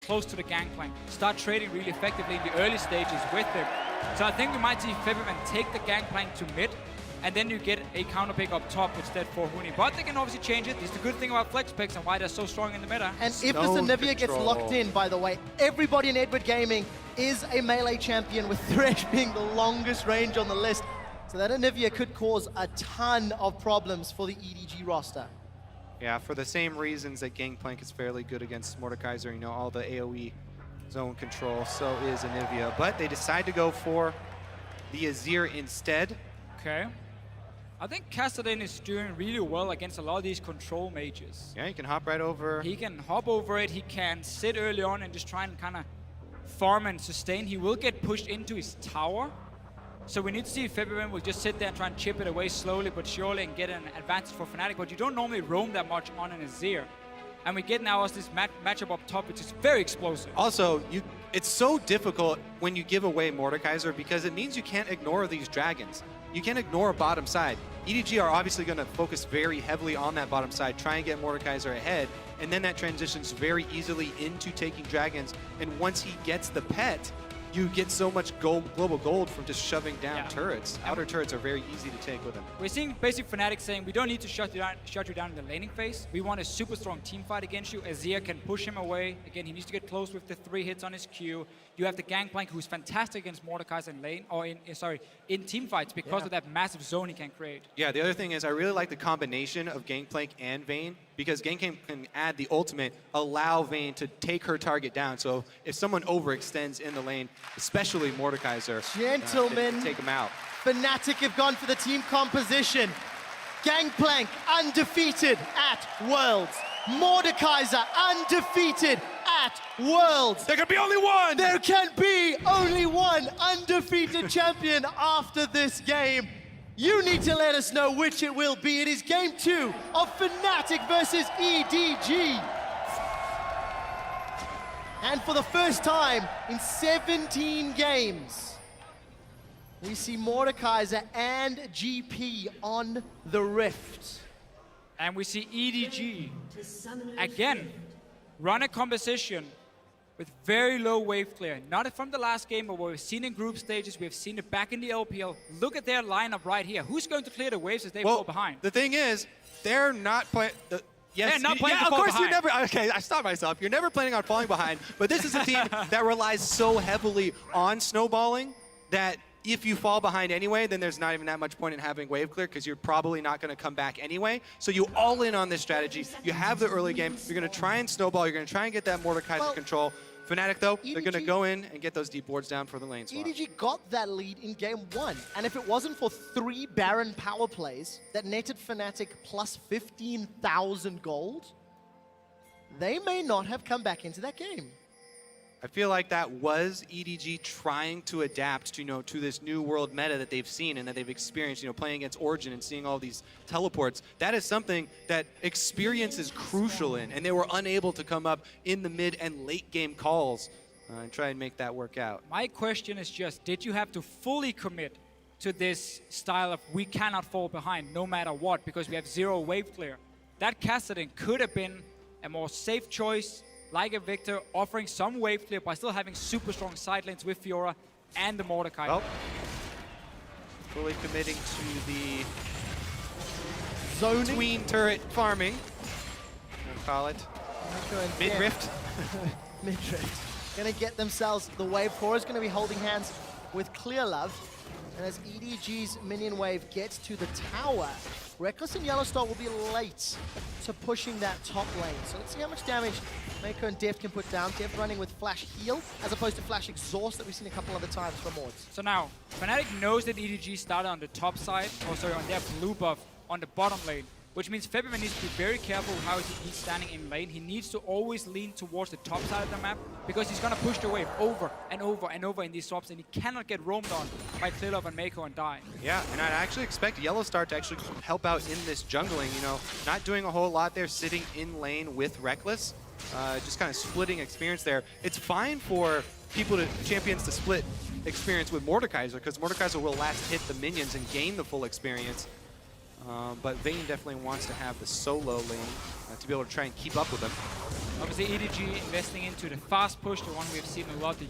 close to the gangplank, start trading really effectively in the early stages with them. So I think we might see Febiman take the gangplank to mid, and then you get a counter pick up top instead for Huni. But they can obviously change it. It's the good thing about flex picks and why they're so strong in the meta. And if this Anivia gets locked in, by the way, everybody in Edward Gaming is a melee champion, with Thresh being the longest range on the list. So that Anivia could cause a ton of problems for the EDG roster. Yeah, for the same reasons that Gangplank is fairly good against Mordekaiser, you know, all the AoE zone control, so is Anivia. But they decide to go for the Azir instead. Okay. I think Kassadin is doing really well against a lot of these control mages. Yeah, he can hop right over. He can hop over it, he can sit early on and just try and kind of farm and sustain. He will get pushed into his tower. So we need to see if Febiman will just sit there and try and chip it away slowly but surely and get an advantage for Fnatic. But you don't normally roam that much on an Azir. And we get now as this matchup up top, which is very explosive. Also, it's so difficult when you give away Mordekaiser because it means you can't ignore these dragons. You can't ignore a bottom side. EDG are obviously going to focus very heavily on that bottom side, try and get Mordekaiser ahead, and then that transitions very easily into taking dragons. And once he gets the pet, you get so much global gold from just shoving down turrets. Outer turrets are very easy to take with him. We're seeing basic Fnatic saying, we don't need to shut you down in the laning phase. We want a super strong team fight against you. Azir can push him away. Again, he needs to get close with the 3 hits on his Q. You have the Gangplank, who's fantastic against Mordekaiser in lane, or in team fights because of that massive zone he can create. Yeah, the other thing is I really like the combination of Gangplank and Vayne, because Gangplank can add the ultimate, allow Vayne to take her target down. So if someone overextends in the lane, especially Mordekaiser, Gentlemen, take him out. Fnatic have gone for the team composition. Gangplank undefeated at Worlds. Mordekaiser undefeated at Worlds. There can be only one! There can be only one undefeated champion after this game. You need to let us know which it will be. It is game 2 of Fnatic versus EDG. And for the first time in 17 games, we see Mordekaiser and GP on the Rift. And we see EDG, again, run a composition with very low wave clear. Not from the last game, but what we've seen in group stages, we've seen it back in the LPL. Look at their lineup right here. Who's going to clear the waves as they fall behind? The thing is, they're not playing... Yes, they're not playing to of fall course behind. you're never... Okay, I stopped myself. You're never planning on falling behind, but this is a team that relies so heavily on snowballing that if you fall behind anyway, then there's not even that much point in having wave clear because you're probably not going to come back anyway. So you all in on this strategy. You have the early game. You're going to try and snowball. You're going to try and get that Mordekaiser control. Fnatic, though, they're going to go in and get those deep wards down for the lane swap. EDG got that lead in game 1. And if it wasn't for 3 Baron power plays that netted Fnatic plus 15,000 gold, they may not have come back into that game. I feel like that was EDG trying to adapt to, to this new world meta that they've seen and that they've experienced, playing against Origin and seeing all these teleports. That is something that experience is crucial in, and they were unable to come up in the mid and late game calls and try and make that work out. My question is just, did you have to fully commit to this style of we cannot fall behind no matter what because we have 0 wave clear? That Kassadin could have been a more safe choice, like a Victor, offering some wave clear by still having super strong side lanes with Fiora and the Mordekaiser. Well, fully committing to the zoning tween turret farming. We'll call it mid-rift. Mid-rift. Gonna get themselves the wave. Cora's gonna be holding hands with Clear Love. And as EDG's minion wave gets to the tower, Reckless and Yellowstar will be late to pushing that top lane. So let's see how much damage Mako and Deft can put down. Deft running with Flash Heal as opposed to Flash Exhaust that we've seen a couple other times from Mords. So now, Fnatic knows that EDG started on the top side, or sorry, on their blue buff on the bottom lane, which means Febiman needs to be very careful with how he's standing in lane. He needs to always lean towards the top side of the map because he's going to push the wave over and over and over in these swaps, and he cannot get roamed on by Clearlove and Mako and die. Yeah, and I'd actually expect Yellowstar to actually help out in this jungling, not doing a whole lot there, sitting in lane with Reckless, just kind of splitting experience there. It's fine for champions to split experience with Mordekaiser because Mordekaiser will last hit the minions and gain the full experience. But Vayne definitely wants to have the solo lane to be able to try and keep up with him. Obviously, EDG investing into the fast push, the one we've seen a lot, the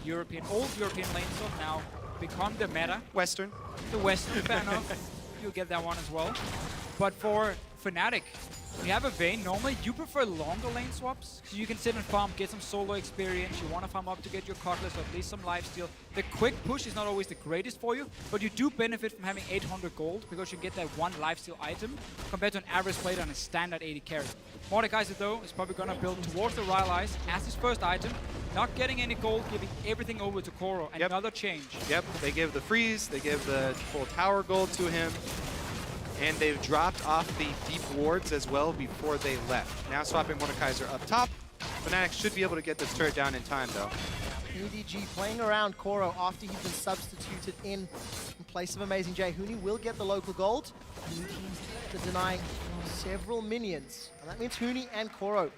old European lane swap now become the meta. Western. The Western, fair enough. You'll get that one as well. But for Fnatic, when you have a Vayne, normally you prefer longer lane swaps, so you can sit and farm, get some solo experience, you want to farm up to get your Cutlass or at least some lifesteal. The quick push is not always the greatest for you, but you do benefit from having 800 gold because you get that one lifesteal item compared to an average player on a standard 80 carry. Mordekaiser though is probably going to build towards the Rile Eyes as his first item, not getting any gold, giving everything over to Koro. Another change. Yep, they give the freeze, they give the full tower gold to him. And they've dropped off the deep wards as well before they left. Now swapping Mordekaiser up top. Fnatic should be able to get this turret down in time, though. EDG playing around Koro after he's been substituted in place of Amazing J. Huni will get the local gold to deny several minions. And that means Huni and Koro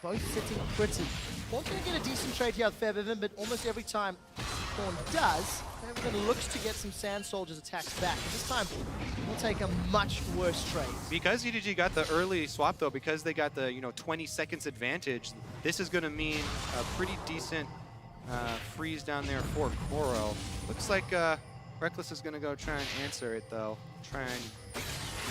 both sitting pretty. Thorn's going to get a decent trade here with Febiven, but almost every time Thorn does, Febiven looks to get some Sand Soldiers attacks back. And this time, we'll take a much worse trade. Because EDG got the early swap, though, because they got the 20 seconds advantage, this is going to mean a pretty decent freeze down there for Koro. Looks like Reckless is going to go try and answer it, though. Try and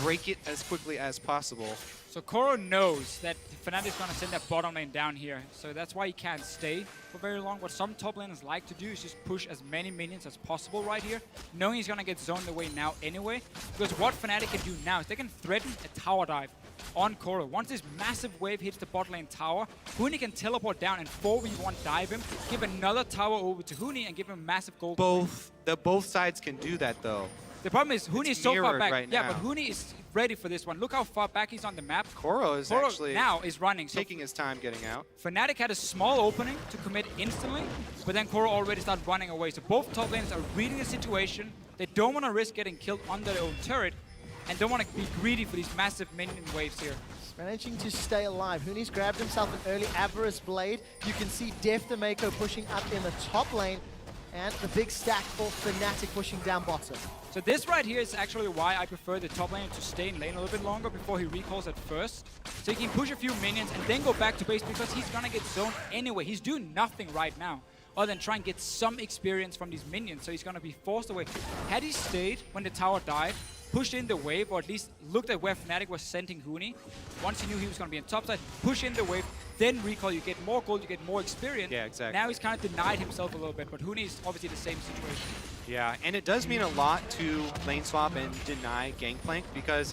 break it as quickly as possible. So Koro knows that Fnatic is going to send that bottom lane down here, so that's why he can't stay for very long. What some top laners like to do is just push as many minions as possible right here, knowing he's going to get zoned away now anyway, because what Fnatic can do now is they can threaten a tower dive on Koro. Once this massive wave hits the bot lane tower, Huni can teleport down and 4v1 dive him, give another tower over to Huni and give him massive gold. Both sides can do that, though. The problem is Huni is so far back. Right yeah, now. but Huni is ready for this one. Look how far back he's on the map. Koro is actually now is running. So taking his time getting out. Fnatic had a small opening to commit instantly, but then Koro already started running away. So both top laners are reading the situation. They don't want to risk getting killed under their own turret, and don't want to be greedy for these massive minion waves here. Managing to stay alive. Huni's grabbed himself an early Avarice Blade. You can see Def Demeko pushing up in the top lane, and the big stack for Fnatic pushing down bottom. So this right here is actually why I prefer the top laner to stay in lane a little bit longer before he recalls at first. So he can push a few minions and then go back to base because he's gonna get zoned anyway. He's doing nothing right now other than try and get some experience from these minions, so he's gonna be forced away. Had he stayed when the tower died, pushed in the wave, or at least looked at where Fnatic was sending Huni, once he knew he was gonna be on top side, push in the wave, then recall, you get more gold, you get more experience. Yeah, exactly. Now he's kind of denied himself a little bit, but Huni is obviously the same situation. Yeah, and it does mean a lot to lane swap and deny Gangplank, because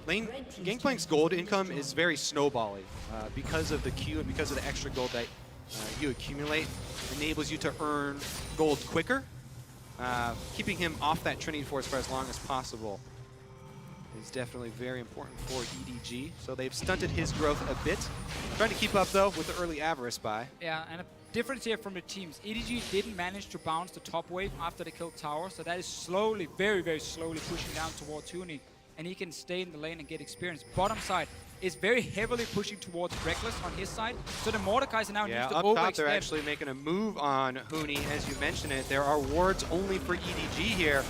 Gangplank's gold income is very snowbally because of the Q and because of the extra gold that you accumulate. Enables you to earn gold quicker. Keeping him off that Trinity Force for as long as possible is definitely very important for EDG. So they've stunted his growth a bit. Trying to keep up, though, with the early Avarice buy. Yeah, and a difference here from the teams. EDG didn't manage to bounce the top wave after they killed tower, so that is slowly, very, very slowly pushing down towards Huni, and he can stay in the lane and get experience. Bottom side is very heavily pushing towards Reckless on his side, so the Mordekaiser now needs to up overextend. top they're actually making a move on Huni, as you mentioned it. There are wards only for EDG here.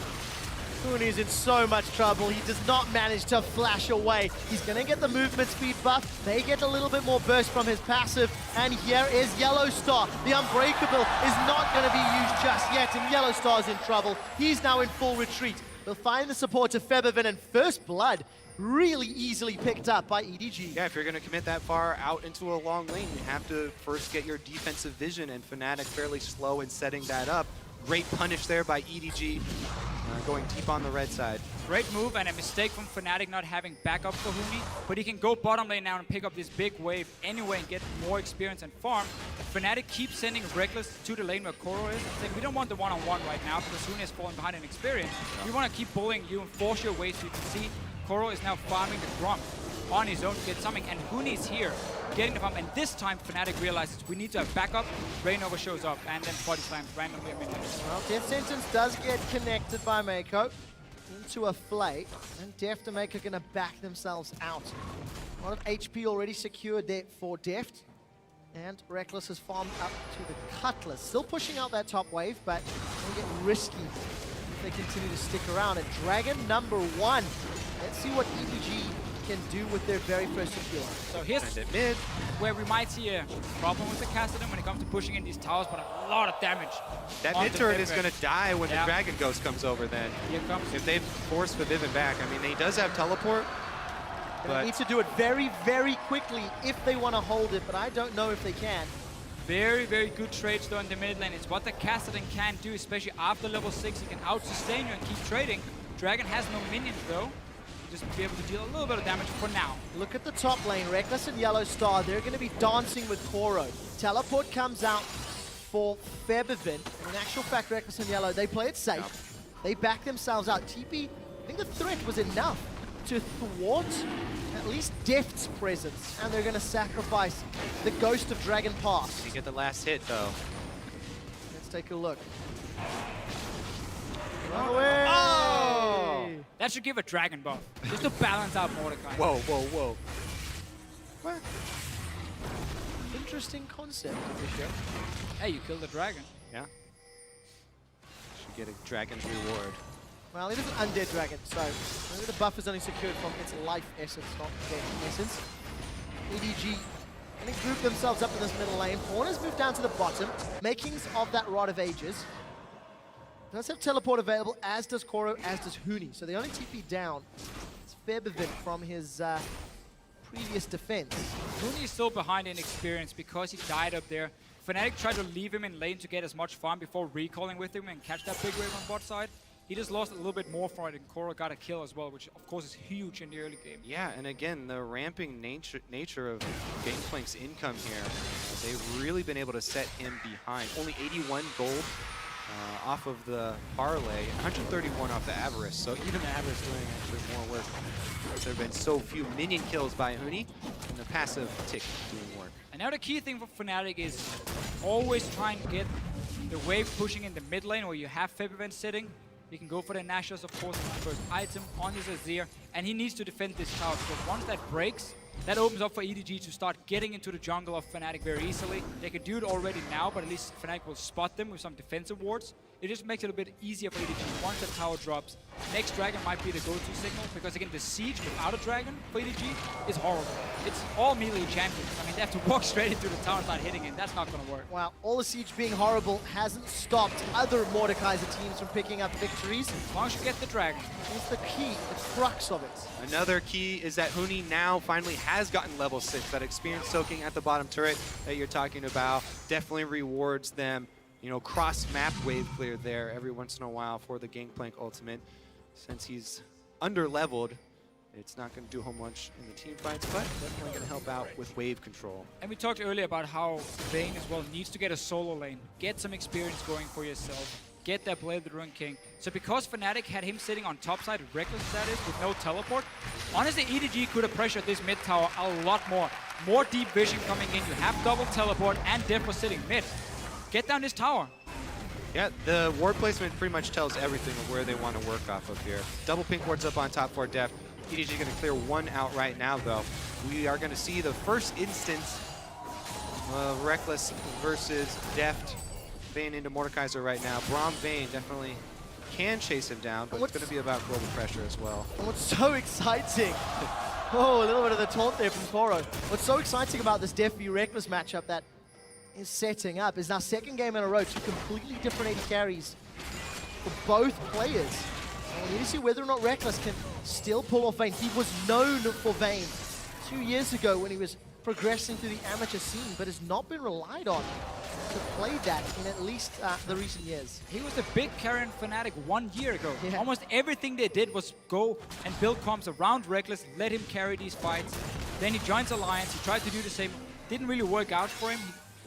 Huni's in so much trouble. He does not manage to flash away. He's going to get the movement speed buff. They get a little bit more burst from his passive. And here is Yellow Star. The Unbreakable is not going to be used just yet, and Yellow Star's in trouble. He's now in full retreat. They'll find the support of Febiven, and First Blood really easily picked up by EDG. Yeah, if you're going to commit that far out into a long lane, you have to first get your defensive vision, and Fnatic fairly slow in setting that up. Great punish there by EDG, going deep on the red side. Great move and a mistake from Fnatic not having backup for Huni, but he can go bottom lane now and pick up this big wave anyway and get more experience and farm. Fnatic keeps sending Reckless to the lane where Koro is. I think we don't want the one-on-one right now because Huni has fallen behind in experience. We want to keep bullying you and force your way, so you can see Koro is now farming the Grump on his own to get something, and Huni is here getting the farm, and this time Fnatic realizes we need to have backup. Rainova shows up and then body slams randomly a minute. Well, Death Sentence does get connected by Mako into a flake, and Deft and Mako are going to back themselves out. A lot of HP already secured there for Deft, and Reckless has farmed up to the Cutlass. Still pushing out that top wave, but it'll get risky if they continue to stick around. And Dragon number 1. Let's see what EDG can do with their very first secure. So here's Send it mid. where we might see a problem with the Cassidy when it comes to pushing in these towers, but a lot of damage. That on mid the turret is Vivek. going to die when Yeah. the Dragon Ghost comes over then. Here comes. If they force the Vivek back, I mean, he does have teleport, They but need to do it very, very quickly if they want to hold it, but I don't know if they can. Very, very good trades though in the mid lane. It's what the Cassidy can do, especially after level 6. He can out-sustain you and keep trading. Dragon has no minions though. Just be able to deal a little bit of damage for now. Look at the top lane, Reckless and Yellow Star. They're going to be dancing with Koro. Teleport comes out for Febiven. In actual fact, Reckless and Yellow, they play it safe. They back themselves out. TP, I think the threat was enough to thwart at least Deft's presence. And they're going to sacrifice the Ghost of Dragon Pass. you get the last hit though. Let's take a look. Run away! Oh! That should give a dragon buff, just to balance out Mordecai. Whoa, whoa, whoa. What? Interesting concept of the show. Hey, you killed the dragon. Yeah. Should get a Dragon's reward. Well, it is an undead dragon, so maybe the buff is only secured from its life essence, not dead essence. EDG going to group themselves up in this middle lane. Faunus moved down to the bottom. Makings of that Rod of Ages. Does have teleport available, as does Koro, as does Huni. So the only TP down is Febiven from his previous defense. Rooney's still behind in experience because he died up there. Fnatic tried to leave him in lane to get as much farm before recalling with him and catch that big wave on bot side. He just lost a little bit more for it, and Koro got a kill as well, which of course is huge in the early game. Yeah, and again, the ramping nature of Gameplank's income here, they've really been able to set him behind. Only 81 gold off of the parlay, 131 off the Avarice, so even the Avarice doing actually more work. There have been so few minion kills by Huni, and the passive tick doing work. And now the key thing for Fnatic is always try and get the wave pushing in the mid lane where you have Febiven sitting. He can go for the Nashos, of course, as the first item on his Azir, and he needs to defend this tower because once that breaks, that opens up for EDG to start getting into the jungle of Fnatic very easily. They can do it already now, but at least Fnatic will spot them with some defensive wards. It just makes it a bit easier for EDG once the tower drops. Next dragon might be the go-to signal because again, the siege without a dragon for EDG is horrible. It's all melee champions. I mean, they have to walk straight into the tower and start hitting it. That's not going to work. Wow, all the siege being horrible hasn't stopped other Mordekaiser teams from picking up victories. As long as you get the dragon. It's the key, the crux of it. Another key is that Huni now finally has gotten level 6. That experience soaking at the bottom turret that you're talking about definitely rewards them. You know, cross-map wave clear there every once in a while for the Gangplank ultimate. Since he's under-leveled, it's not going to do him much in the team fights, but definitely going to help out with wave control. And we talked earlier about how Vayne as well needs to get a solo lane. Get some experience going for yourself. Get that Blade of the Ruined King. So because Fnatic had him sitting on top side, Reckless that is, with no teleport, honestly EDG could have pressured this mid tower a lot more. More deep vision coming in. You have double teleport and Def was sitting mid. Get down this tower. Yeah, the ward placement pretty much tells everything of where they want to work off of here. Double pink wards up on top for Deft. EDG going to clear one out right now, though. We are going to see the first instance of Reckless versus Deft. Vayne into Mordekaiser right now. Braum Vayne definitely can chase him down, but it's going to be about global pressure as well. And what's so exciting, oh, a little bit of the taunt there from Koro. What's so exciting about this Deft v Reckless matchup that is setting up is now second game in a row, two completely different AD carries for both players. And we need to see whether or not Reckless can still pull off Vayne. He was known for Vayne 2 years ago when he was progressing through the amateur scene, but has not been relied on to play that in at least the recent years. He was a big carry in Fnatic 1 year ago. Yeah. Almost everything they did was go and build comps around Reckless, let him carry these fights. Then he joins Alliance, he tried to do the same, didn't really work out for him.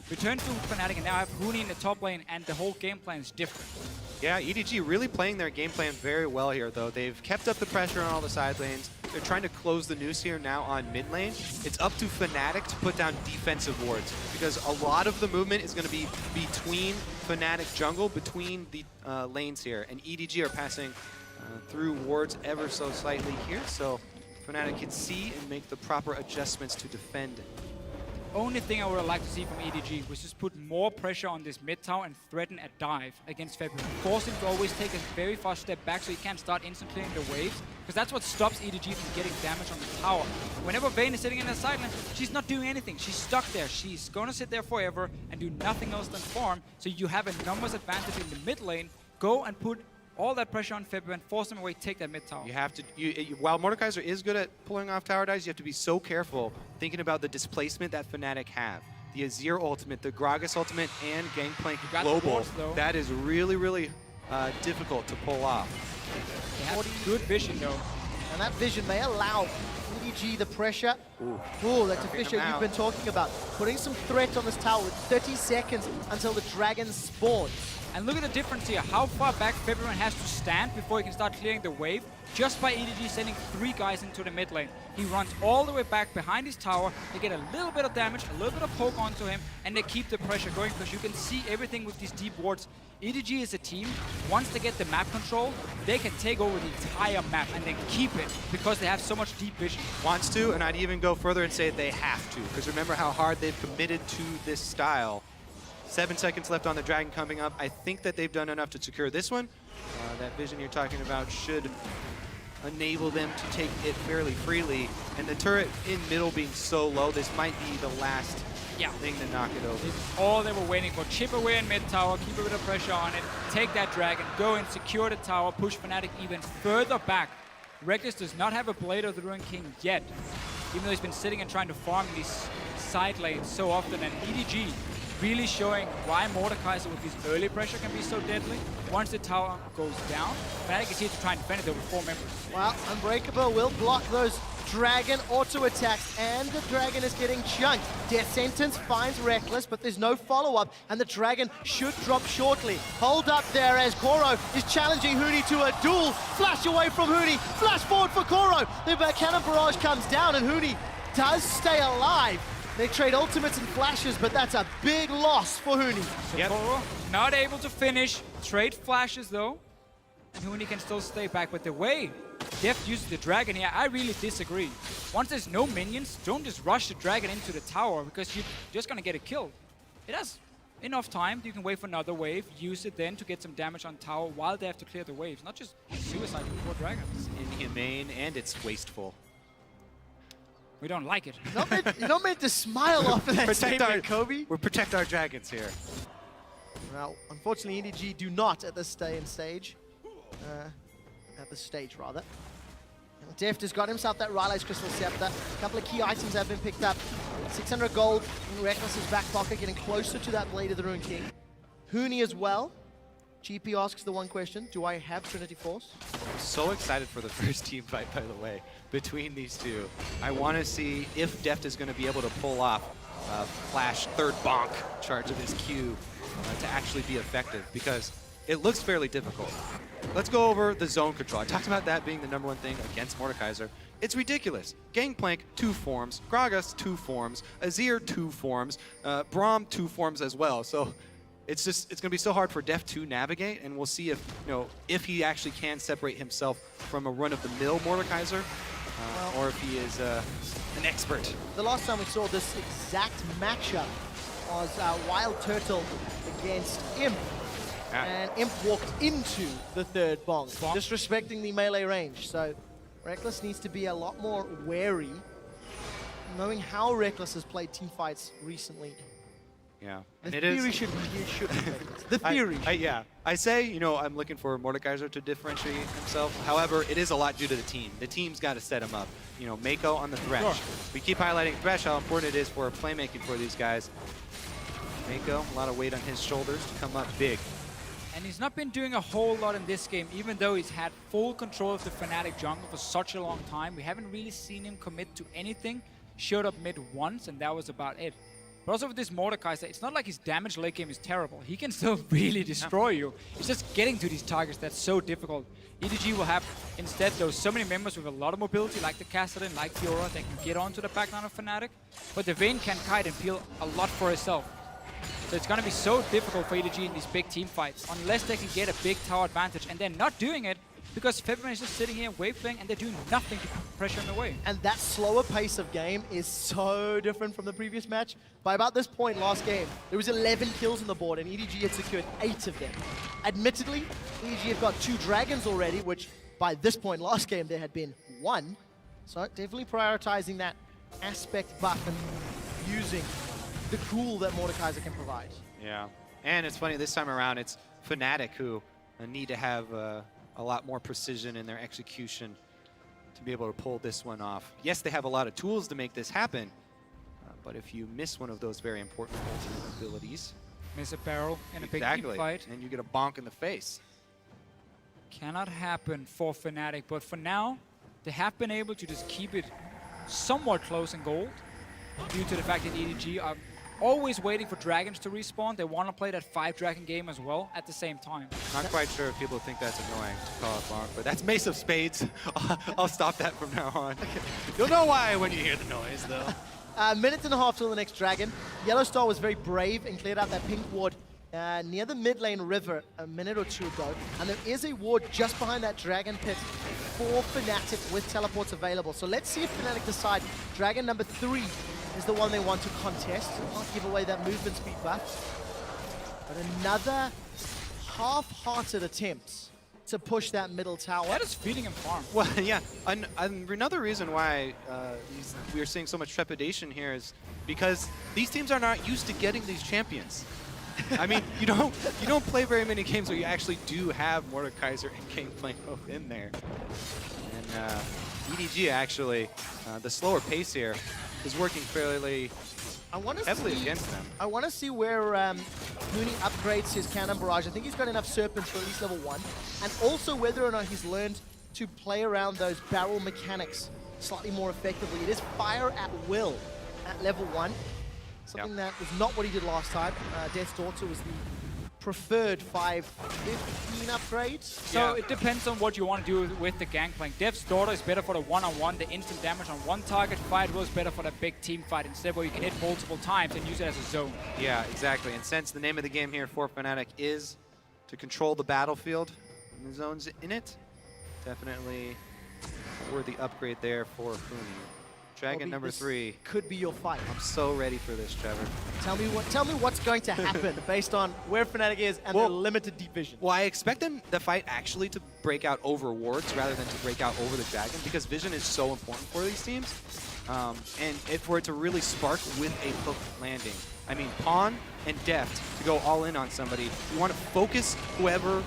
Returned to Fnatic and now have Huni in the top lane and the whole game plan is different. Yeah, EDG really playing their game plan very well here, though. They've kept up the pressure on all the side lanes. They're trying to close the noose here now on mid lane. It's up to Fnatic to put down defensive wards because a lot of the movement is going to be between Fnatic jungle, between the lanes here. And EDG are passing through wards ever so slightly here, so Fnatic can see and make the proper adjustments to defend. Only thing I would have liked to see from EDG was just put more pressure on this mid tower and threaten a dive against February. Force him to always take a very fast step back so he can't start instantly in the waves. because that's what stops EDG from getting damage on the tower. Whenever Vayne is sitting in the side lane, she's not doing anything. She's stuck there. She's going to sit there forever and do nothing else than farm. So you have a numbers advantage in the mid lane. Go and put all that pressure on Feb and force them away, take that mid tower. You have to, while Mordekaiser is good at pulling off tower dives, you have to be so careful thinking about the displacement that Fnatic have. The Azir ultimate, the Gragas ultimate, and Gangplank Global. Boards, that is really, really difficult to pull off. They have good vision though. And that vision may allow EDG the pressure. Ooh, that's a Fisher you've been talking about. Putting some threat on this tower with 30 seconds until the dragon spawns. And look at the difference here, how far back February has to stand before he can start clearing the wave, just by EDG sending 3 guys into the mid lane. He runs all the way back behind his tower, they get a little bit of damage, a little bit of poke onto him, and they keep the pressure going, because you can see everything with these deep wards. EDG is a team, once they get the map control, they can take over the entire map and then keep it, because they have so much deep vision. Wants to, and I'd even go further and say they have to, because remember how hard they've committed to this style. 7 seconds left on the dragon coming up. I think that they've done enough to secure this one. That vision you're talking about should enable them to take it fairly freely. And the turret in middle being so low, this might be the last thing to knock it over. It's all they were waiting for. Chip away in mid tower, keep a bit of pressure on it, take that dragon, go and secure the tower, push Fnatic even further back. Reckless does not have a Blade of the Ruined King yet, even though he's been sitting and trying to farm these side lanes so often. And EDG really showing why Mordekaiser with his early pressure can be so deadly. Once the tower goes down, Fnatic is here to try and defend it. There were 4 members. Well, Unbreakable will block those dragon auto attacks, and the dragon is getting chunked. Death Sentence finds Reckless, but there's no follow-up, and the dragon should drop shortly. Hold up there as Koro is challenging Huni to a duel. Flash away from Huni, flash forward for Koro. The cannon barrage comes down, and Huni does stay alive. They trade ultimates and flashes, but that's a big loss for Huni. So Koro not able to finish. Trade flashes though, and Huni can still stay back. But the way Deft uses the dragon here, I really disagree. Once there's no minions, don't just rush the dragon into the tower, because you're just gonna get it killed. It has enough time. You can wait for another wave, use it then to get some damage on tower while they have to clear the waves. Not just suicide before dragons. It's inhumane and it's wasteful. We don't like it. You're not meant to smile after that statement, Kobe. We'll protect our dragons here. Well, unfortunately, EDG do not at this stage. At the stage, rather. And Deft has got himself that Rylai's Crystal Scepter. A couple of key items have been picked up. 600 gold in Reckless's back pocket, getting closer to that Blade of the Ruined King. Huni as well. GP asks the one question, do I have Trinity Force? I'm so excited for the first team fight, by the way, between these two. I want to see if Deft is going to be able to pull off Flash third bonk charge of his Q to actually be effective, because it looks fairly difficult. Let's go over the zone control. I talked about that being the #1 thing against Mordekaiser. It's ridiculous. Gangplank, 2 forms. Gragas, 2 forms. Azir, 2 forms. Braum, 2 forms as well. So it's going to be so hard for Deft to navigate, and we'll see if he actually can separate himself from a run-of-the-mill Mordekaiser, or if he is an expert. The last time we saw this exact matchup was Wild Turtle against Imp. And Imp walked into the third bonk, disrespecting the melee range. So Reckless needs to be a lot more wary, knowing how Reckless has played team fights recently. Yeah. The theory should be Reckless. The theory. I say, I'm looking for Mordekaiser to differentiate himself. However, it is a lot due to the team. The team's got to set him up. Mako on the Thresh. Sure. We keep highlighting Thresh, how important it is for playmaking for these guys. Mako, a lot of weight on his shoulders to come up big. And he's not been doing a whole lot in this game, even though he's had full control of the Fnatic jungle for such a long time. We haven't really seen him commit to anything. Showed up mid once, and that was about it. But also with this Mordekaiser, it's not like his damage late game is terrible. He can still really destroy you. It's just getting to these targets that's so difficult. EDG will have, instead, so many members with a lot of mobility, like the Kassadin, like Fiora, that can get onto the backline of Fnatic. But the Vayne can kite and peel a lot for herself. So it's going to be so difficult for EDG in these big team fights, unless they can get a big tower advantage. And they're not doing it, because February is just sitting here wave playing, and they're doing nothing to pressure him away. And that slower pace of game is so different from the previous match. By about this point last game, there was 11 kills on the board, and EDG had secured 8 of them. Admittedly, EDG have got 2 dragons already, which by this point last game there had been 1. So definitely prioritizing that aspect buff and using the cool that Mordekaiser can provide. Yeah, and it's funny, this time around it's Fnatic who need to have a lot more precision in their execution to be able to pull this one off. Yes, they have a lot of tools to make this happen, but if you miss one of those very important ultimate abilities, Miss a barrel in a big team fight. and you get a bonk in the face. Cannot happen for Fnatic, but for now, they have been able to just keep it somewhat close in gold due to the fact that EDG are always waiting for dragons to respawn. They want to play that 5-dragon game as well at the same time. Not quite sure if people think that's annoying to call it bonk, but that's Mace of Spades. I'll stop that from now on. You'll know why when you hear the noise, though. Minute and a half till the next dragon. Yellowstar was very brave and cleared out that pink ward near the mid lane river a minute or 2 ago. And there is a ward just behind that dragon pit for Fnatic with teleports available. So let's see if Fnatic decide dragon number 3 is the one they want to contest. Can't give away that movement speed buff. But another half-hearted attempt to push that middle tower. That is feeding him farm. Well, yeah. Another reason why we are seeing so much trepidation here is because these teams are not used to getting these champions. I mean, you don't play very many games where you actually do have Mordekaiser and Gangplank both in there. And EDG actually, the slower pace here is working fairly heavily against them. I want to see where Mooney upgrades his cannon barrage. I think he's got enough serpents for at least level 1. And also whether or not he's learned to play around those barrel mechanics slightly more effectively. It is fire at will at level 1. Something that was not what he did last time. Death's Daughter was the preferred 5/15 upgrade. So it depends on what you want to do with the Gangplank. Death's Daughter is better for the one-on-one, the instant damage on one target. Fire at Will is better for the big team fight instead, where you can hit multiple times and use it as a zone. Yeah, exactly. And since the name of the game here for Fnatic is to control the battlefield and the zones in it, definitely a worthy upgrade there for Funi. Dragon number 3 could be your fight. I'm so ready for this, Trevor. Tell me what's going to happen based on where Fnatic is and their limited deep vision. Well, I expect the fight actually to break out over wards rather than to break out over the dragon, because vision is so important for these teams, and for it to really spark with a hook landing. I mean, pawn and deft to go all in on somebody. You want to focus whoever.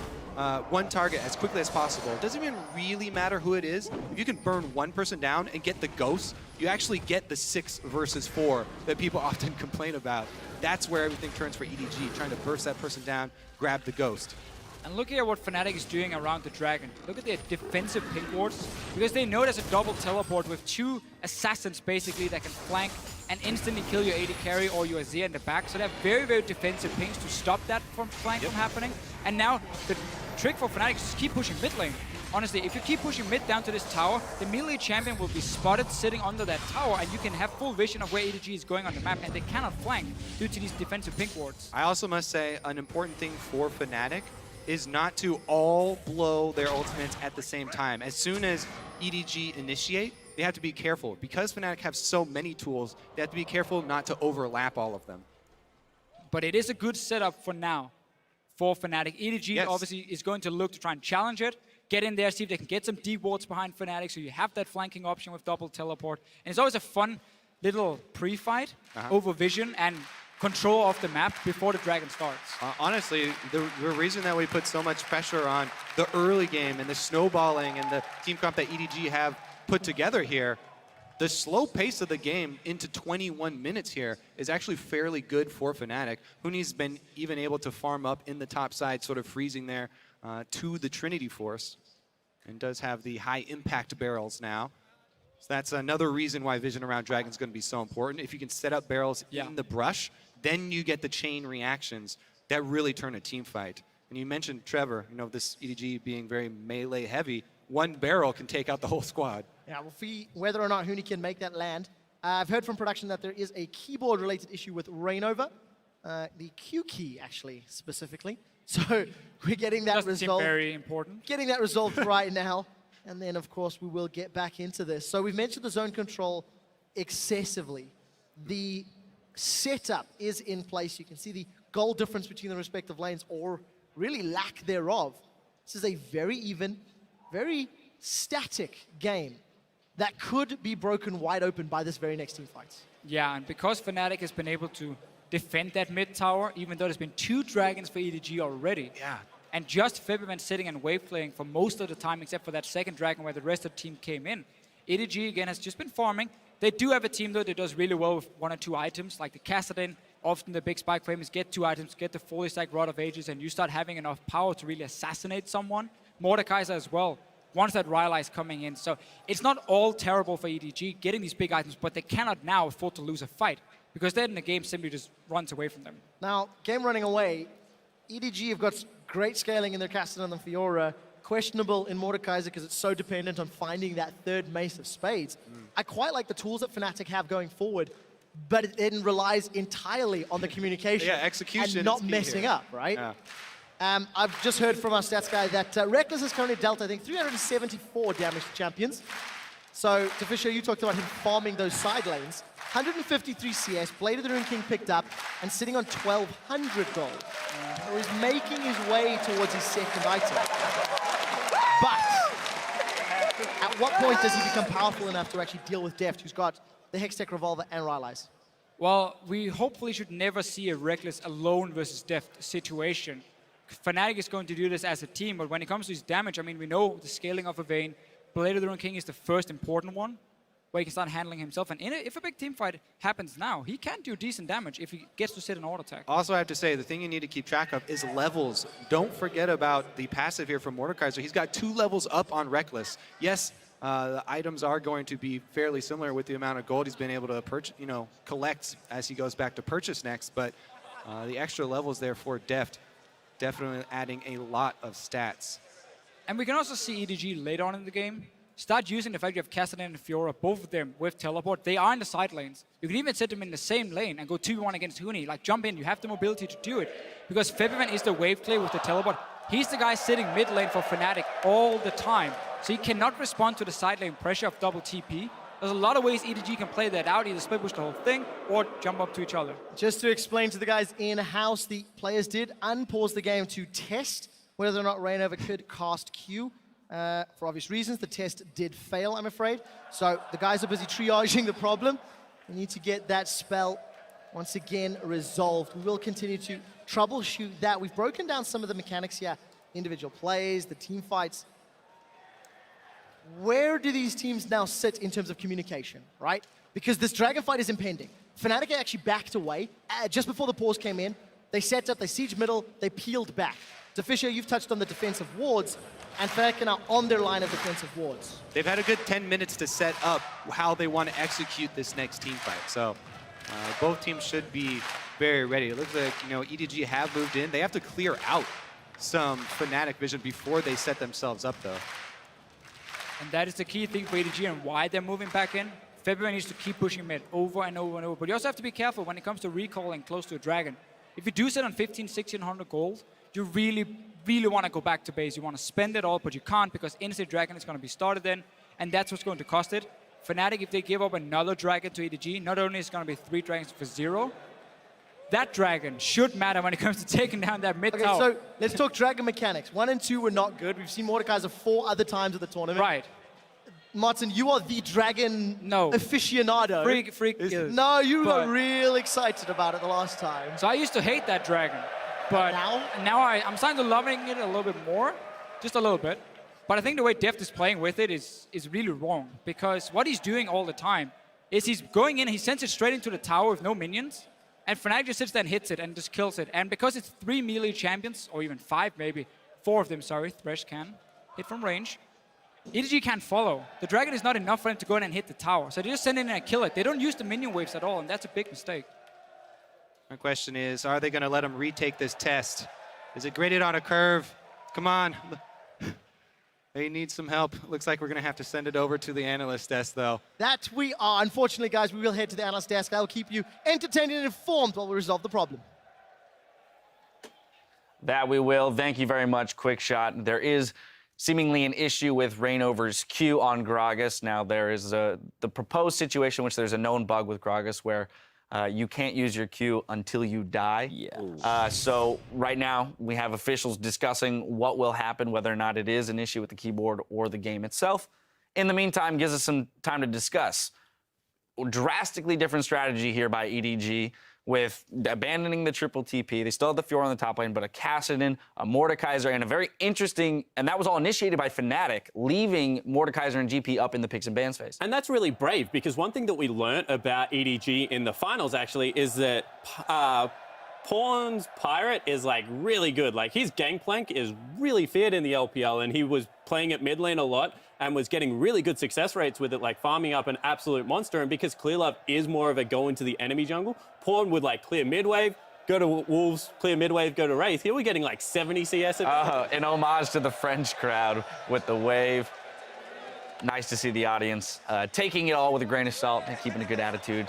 One target as quickly as possible. It doesn't even really matter who it is. If you can burn one person down and get the ghost, you actually get the 6 versus 4 that people often complain about. That's where everything turns for EDG, trying to burst that person down, grab the ghost. And look at what Fnatic is doing around the dragon. Look at their defensive pink wards, because they know there's a double teleport with 2 assassins basically that can flank and instantly kill your AD carry or your Azir in the back. So they have very, very defensive pings to stop that flank from happening. And now the trick for Fnatic is just keep pushing mid lane. Honestly, if you keep pushing mid down to this tower, the melee champion will be spotted sitting under that tower, and you can have full vision of where EDG is going on the map, and they cannot flank due to these defensive pink wards. I also must say an important thing for Fnatic is not to all blow their ultimates at the same time. As soon as EDG initiate, they have to be careful. Because Fnatic have so many tools, they have to be careful not to overlap all of them. But it is a good setup for now for Fnatic. EDG obviously is going to look to try and challenge it, get in there, see if they can get some deep wards behind Fnatic, so you have that flanking option with double teleport. And it's always a fun little pre-fight over vision and control of the map before the dragon starts. Honestly, the reason that we put so much pressure on the early game and the snowballing and the team comp that EDG have put together here, the slow pace of the game into 21 minutes here is actually fairly good for Fnatic. Huni's been even able to farm up in the top side, sort of freezing there to the Trinity Force, and does have the high impact barrels now. So that's another reason why vision around Dragon is going to be so important. If you can set up barrels in the brush, then you get the chain reactions that really turn a team fight. And you mentioned, Trevor, this EDG being very melee heavy. One barrel can take out the whole squad. Yeah, we'll see whether or not Huni can make that land. I've heard from production that there is a keyboard-related issue with Rainover, the Q key, actually, specifically. So we're getting that resolved. Very important. Getting that resolved right now. And then, of course, we will get back into this. So we've mentioned the zone control excessively. The setup is in place. You can see the goal difference between the respective lanes, or really lack thereof. This is a very even, very static game that could be broken wide open by this very next team fight. Yeah, and because Fnatic has been able to defend that mid tower, even though there's been 2 dragons for EDG already. Yeah. And just Febvman sitting and wave playing for most of the time, except for that second dragon where the rest of the team came in. EDG, again, has just been farming. They do have a team, though, that does really well with 1 or 2 items, like the Kassadin. Often the big spike for him is get 2 items, get the fully stacked Rod of Ages, and you start having enough power to really assassinate someone. Mordekaiser as well, once that Rylai is coming in. So it's not all terrible for EDG getting these big items, but they cannot now afford to lose a fight, because then the game simply just runs away from them. Now, game running away, EDG have got great scaling in their Kassadin and Fiora, questionable in Mordekaiser because it's so dependent on finding that third Mace of Spades. I quite like the tools that Fnatic have going forward, but it relies entirely on the communication execution and not is key messing here. up, right? Yeah. I've just heard from our stats guy that Reckless has currently dealt, I think, 374 damage to champions. So, Fisher, you talked about him farming those side lanes. 153 CS, Blade of the Rune King picked up, and sitting on 1,200 gold. So he's making his way towards his second item. But, at what point does he become powerful enough to actually deal with Deft, who's got the Hextech Revolver and Rylai's? Well, we hopefully should never see a Reckless alone versus Deft situation. Fnatic is going to do this as a team, but when it comes to his damage, I mean, we know the scaling of a Vayne. Blade of the Rune King is the first important one, where he can start handling himself. And if a big team fight happens now, he can do decent damage if he gets to sit an auto attack. Also, I have to say, the thing you need to keep track of is levels. Don't forget about the passive here from Mordekaiser. He's got 2 levels up on Reckless. Yes, the items are going to be fairly similar with the amount of gold he's been able to collect as he goes back to purchase next, but the extra levels there for Deft, definitely adding a lot of stats. And we can also see EDG later on in the game start using the fact you have Kassadin and Fiora, both of them with teleport. They are in the side lanes. You can even set them in the same lane and go 2v1 against Huni. Like, jump in, you have the mobility to do it. Because Febvman is the wave clear with the teleport. He's the guy sitting mid lane for Fnatic all the time. So he cannot respond to the side lane pressure of double TP. There's a lot of ways EDG can play that out, either split push the whole thing or jump up to each other. Just to explain to the guys in-house, the players did unpause the game to test whether or not Reignover could cast Q. For obvious reasons, the test did fail, I'm afraid. So the guys are busy triaging the problem. We need to get that spell once again resolved. We will continue to troubleshoot that. We've broken down some of the mechanics here, individual plays, the team fights. Where do these teams now sit in terms of communication, right? Because this dragon fight is impending. Fnatic actually backed away. Just before the pause came in, they set up, they siege middle, they peeled back. Fisher, you've touched on the defensive wards, and Fnatic are now on their line of defensive wards. They've had a good 10 minutes to set up how they want to execute this next team fight. So both teams should be very ready. It looks like, EDG have moved in. They have to clear out some Fnatic vision before they set themselves up, though. And that is the key thing for EDG and why they're moving back in. Febvman needs to keep pushing mid over and over and over. But you also have to be careful when it comes to recalling close to a dragon. If you do sit on 1,1600 gold, you really want to go back to base. You want to spend it all, but you can't because instant dragon is going to be started then, and that's what's going to cost it. Fnatic, if they give up another dragon to EDG, not only is it going to be 3 dragons for 0, that dragon should matter when it comes to taking down that mid tower. So let's talk dragon mechanics. 1 and 2 were not good. We've seen Mordekaiser 4 other times at the tournament. Right. Martin, you are the dragon aficionado. Freak. No, you were real excited about it the last time. So I used to hate that dragon. But now I'm starting to loving it a little bit more, just a little bit. But I think the way Deft is playing with it is really wrong, because what he's doing all the time is he's going in, he sends it straight into the tower with no minions, and Fnatic just sits there and hits it and just kills it. And because it's 3 melee champions, or even 5 maybe, 4 of them, sorry, Thresh can hit from range, EDG can't follow. The dragon is not enough for them to go in and hit the tower. So they just send it in and kill it. They don't use the minion waves at all, and that's a big mistake. My question is, are they going to let him retake this test? Is it graded on a curve? Come on. They need some help. Looks like we're going to have to send it over to the analyst desk, though. That we are. Unfortunately, guys, we will head to the analyst desk. I will keep you entertained and informed while we resolve the problem. That we will. Thank you very much, Quick Shot. There is seemingly an issue with Reignover's Q on GRAGAS. Now, there is the proposed situation, which there's a known bug with GRAGAS where You can't use your Q until you die. Yeah. So right now, we have officials discussing what will happen, whether or not it is an issue with the keyboard or the game itself. In the meantime, gives us some time to discuss. Drastically different strategy here by EDG with abandoning the triple TP. They still have the Fiora on the top lane, but a Kassadin, a Mordekaiser, and a very interesting, and that was all initiated by Fnatic, leaving Mordekaiser and GP up in the picks and bans phase. And that's really brave, because one thing that we learned about EDG in the finals, actually, is that Pawn's Pirate is, like, really good. Like, his Gangplank is really feared in the LPL, and he was playing at mid lane a lot and was getting really good success rates with it, like farming up an absolute monster. And because Clearlove is more of a go into the enemy jungle, Pawn would, like, clear mid wave, go to Wolves, clear mid wave, go to Wraith. Here we're getting, like, 70 CS. An homage to the French crowd with the wave. Nice to see the audience taking it all with a grain of salt and keeping a good attitude.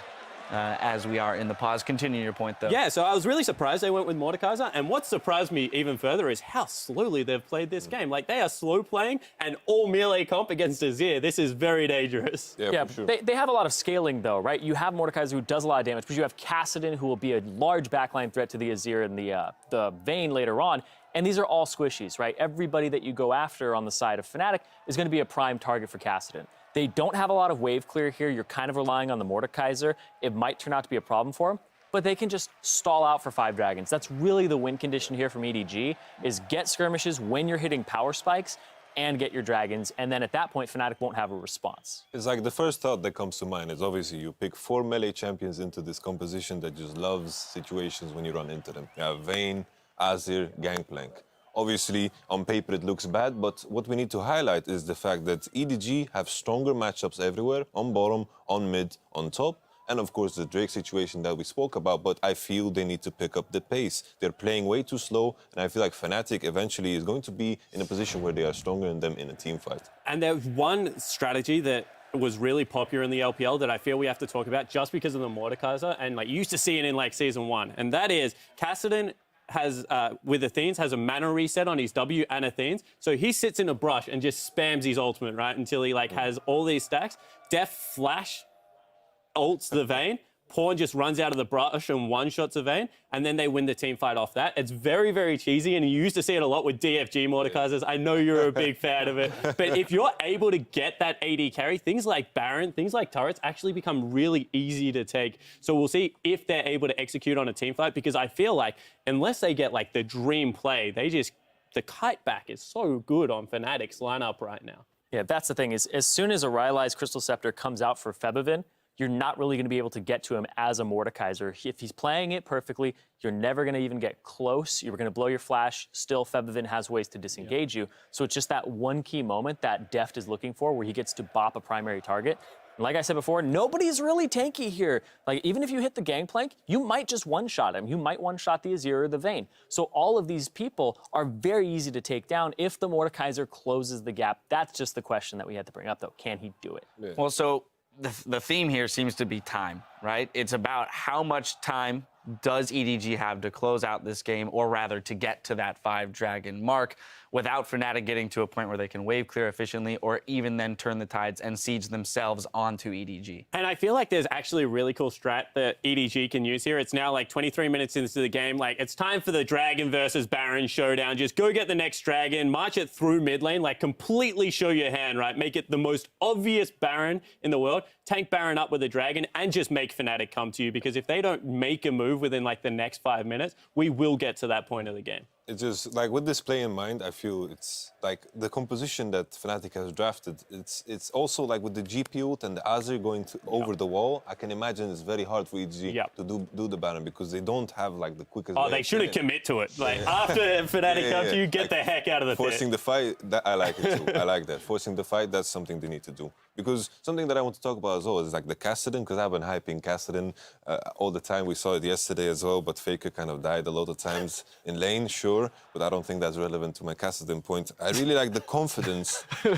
As we are in the pause. Continue your point, though. Yeah, so I was really surprised they went with Mordekaiser, and what surprised me even further is how slowly they've played this game. Like, they are slow playing, and all melee comp against Azir. This is very dangerous. Yeah, For sure. they have a lot of scaling, though, right? You have Mordekaiser, who does a lot of damage, but you have Kassadin, who will be a large backline threat to the Azir and the Vayne later on. And these are all squishies, right? Everybody that you go after on the side of Fnatic is going to be a prime target for Kassadin. They don't have a lot of wave clear here. You're kind of relying on the Mordekaiser. It might turn out to be a problem for them, but they can just stall out for 5 dragons. That's really the win condition here from EDG, is get skirmishes when you're hitting power spikes and get your dragons. And then at that point, Fnatic won't have a response. It's like the first thought that comes to mind is obviously you pick 4 melee champions into this composition that just loves situations when you run into them. You have Vayne, Azir, Gangplank. Obviously, on paper it looks bad, but what we need to highlight is the fact that EDG have stronger matchups everywhere, on bottom, on mid, on top, and of course the Drake situation that we spoke about, but I feel they need to pick up the pace. They're playing way too slow, and I feel like Fnatic eventually is going to be in a position where they are stronger than them in a team fight. And there's one strategy that was really popular in the LPL that I feel we have to talk about just because of the Mordekaiser, and like you used to see it in like Season 1, and that is Kassadin has, with Athene's, has a mana reset on his W and Athene's. So he sits in a brush and just spams his ultimate, right? Until he like has all these stacks. Def Flash ults the Vayne. Pawn just runs out of the brush and one-shots a Vayne, and then they win the team fight off that. It's very, very cheesy, and you used to see it a lot with DFG Mordekaisers. I know you're a big fan of it. But if you're able to get that AD carry, things like Baron, things like turrets actually become really easy to take. So we'll see if they're able to execute on a team fight, because I feel like unless they get like the dream play, the kite back is so good on Fnatic's lineup right now. Yeah, that's the thing, is as soon as a Rylai's Crystal Scepter comes out for Febivin, you're not really going to be able to get to him as a Mordekaiser. If he's playing it perfectly, you're never going to even get close. You're going to blow your flash. Still, Febivin has ways to disengage you. So it's just that one key moment that Deft is looking for where he gets to bop a primary target. And like I said before, nobody's really tanky here. Like, even if you hit the Gangplank, you might just one-shot him. You might one-shot the Azir or the Vayne. So all of these people are very easy to take down if the Mordekaiser closes the gap. That's just the question that we had to bring up, though. Can he do it? Yeah. Well, so the theme here seems to be time, right? It's about how much time does EDG have to close out this game, or rather to get to that 5-dragon mark without Fnatic getting to a point where they can wave clear efficiently, or even then turn the tides and siege themselves onto EDG. And I feel like there's actually a really cool strat that EDG can use here. It's now like 23 minutes into the game. Like, it's time for the Dragon versus Baron showdown. Just go get the next Dragon, march it through mid lane, like completely show your hand, right? Make it the most obvious Baron in the world. Tank Baron up with a Dragon and just make Fnatic come to you, because if they don't make a move within like the next 5 minutes, we will get to that point of the game. It's just like, with this play in mind, I feel it's like the composition that Fnatic has drafted. It's also like with the GP ult and the Azir going over the wall. I can imagine it's very hard for EDG to do the Baron, because they don't have like the quickest. Oh, they shouldn't commit to it. Like, after Fnatic comes to you, get like, the heck out of the forcing pit. the fight. That, I like it too. I like that. Forcing the fight. That's something they need to do. Because something that I want to talk about as well is like the Kassadin, because I've been hyping Kassadin all the time. We saw it yesterday as well, but Faker kind of died a lot of times in lane, sure, but I don't think that's relevant to my Kassadin point. I really like the confidence. I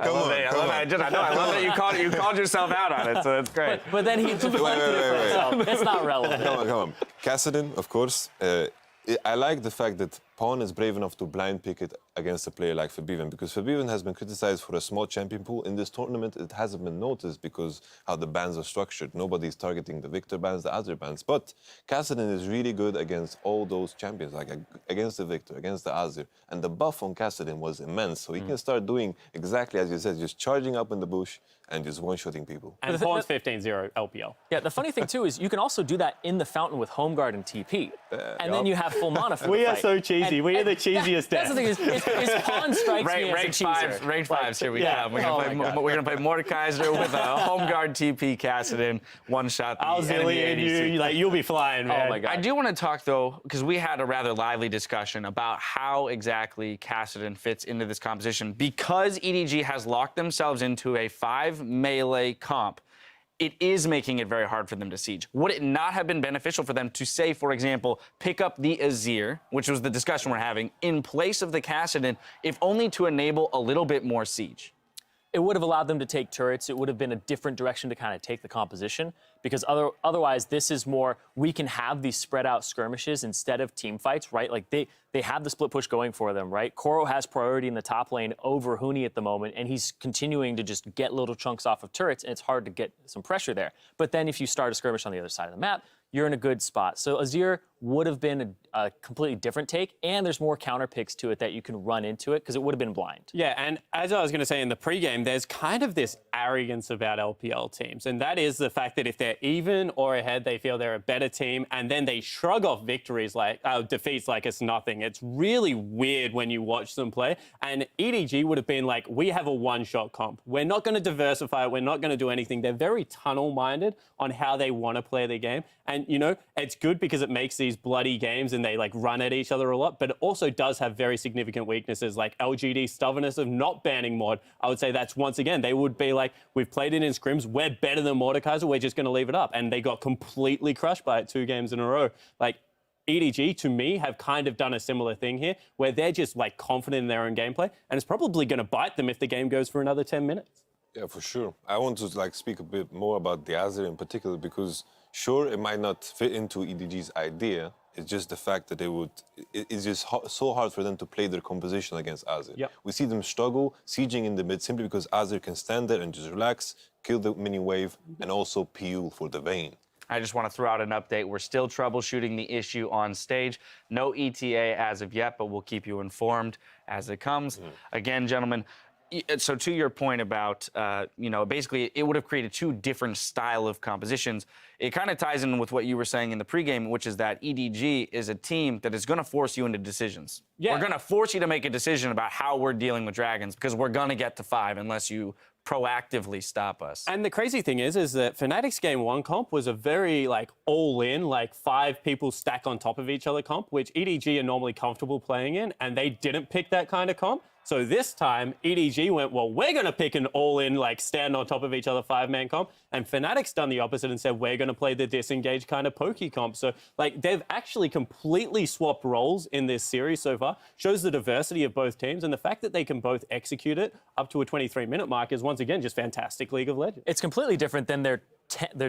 love that you called yourself out on it, so that's great. But then he deflected it for himself. It's not relevant. Come on. Kassadin, of course. I like the fact that Pawn is brave enough to blind pick it against a player like Fabiven, because Fabiven has been criticized for a small champion pool. In this tournament, it hasn't been noticed because how the bans are structured. Nobody's targeting the Victor bans, the Azir bans. But Kassadin is really good against all those champions, like against the Victor, against the Azir. And the buff on Kassadin was immense. So he can start doing exactly as you said, just charging up in the bush and just one-shotting people. And Pawn's 15-0 LPL. Yeah, the funny thing too is you can also do that in the fountain with Home Guard and TP, and then you have full mana for the We are fight. so cheesy. We are the cheesiest That's the thing is Pawn strikes me as a cheeser. Rank fives, here we yeah. come. We're gonna play Mordekaiser with a home guard TP Kassadin, one shot. I'll zillion you, like you'll be flying, man. Oh my God. I do want to talk though, because we had a rather lively discussion about how exactly Kassadin fits into this composition. Because EDG has locked themselves into a 5 melee comp, it is making it very hard for them to siege. Would it not have been beneficial for them to say, for example, pick up the Azir, which was the discussion we're having, in place of the Kassadin, if only to enable a little bit more siege? It would have allowed them to take turrets. It would have been a different direction to kind of take the composition, because otherwise this is more, we can have these spread out skirmishes instead of team fights, right? Like they have the split push going for them, right? Koro has priority in the top lane over Huni at the moment, and he's continuing to just get little chunks off of turrets, and it's hard to get some pressure there. But then if you start a skirmish on the other side of the map, you're in a good spot. So Azir would have been a completely different take, and there's more counter picks to it that you can run into it, because it would have been blind. Yeah, and as I was going to say in the pregame, there's kind of this arrogance about LPL teams, and that is the fact that if they're even or ahead, they feel they're a better team, and then they shrug off victories like defeats like it's nothing. It's really weird when you watch them play, and EDG would have been like, we have a one-shot comp. We're not going to diversify it. We're not going to do anything. They're very tunnel-minded on how they want to play the game, and you know, it's good because it makes these bloody games and they like run at each other a lot, but it also does have very significant weaknesses like LGD's stubbornness of not banning Mod. I would say that's once again, they would be like, we've played it in scrims, we're better than Mordekaiser, we're just going to leave it up. And they got completely crushed by it 2 games in a row. Like, EDG, to me, have kind of done a similar thing here, where they're just like confident in their own gameplay, and it's probably going to bite them if the game goes for another 10 minutes. Yeah, for sure. I want to like speak a bit more about the Azir in particular, because sure, it might not fit into EDG's idea. It's just the fact that it's just so hard for them to play their composition against Azir. Yep. We see them struggle, sieging in the mid simply because Azir can stand there and just relax, kill the mini wave, and also peel for the Vayne. I just want to throw out an update. We're still troubleshooting the issue on stage. No ETA as of yet, but we'll keep you informed as it comes. Again, gentlemen, so to your point about, you know, basically it would have created 2 different style of compositions. It kind of ties in with what you were saying in the pregame, which is that EDG is a team that is going to force you into decisions. Yeah. We're going to force you to make a decision about how we're dealing with dragons, because we're going to get to 5 unless you proactively stop us. And the crazy thing is that Fnatic's game 1 comp was a very like all-in, like 5 people stack on top of each other comp, which EDG are normally comfortable playing in, and they didn't pick that kind of comp. So this time, EDG went, well, we're going to pick an all-in, like, stand on top of each other 5-man comp. And Fnatic's done the opposite and said, we're going to play the disengaged kind of pokey comp. So, like, they've actually completely swapped roles in this series so far. Shows the diversity of both teams. And the fact that they can both execute it up to a 23-minute mark is, once again, just fantastic League of Legends. It's completely different than their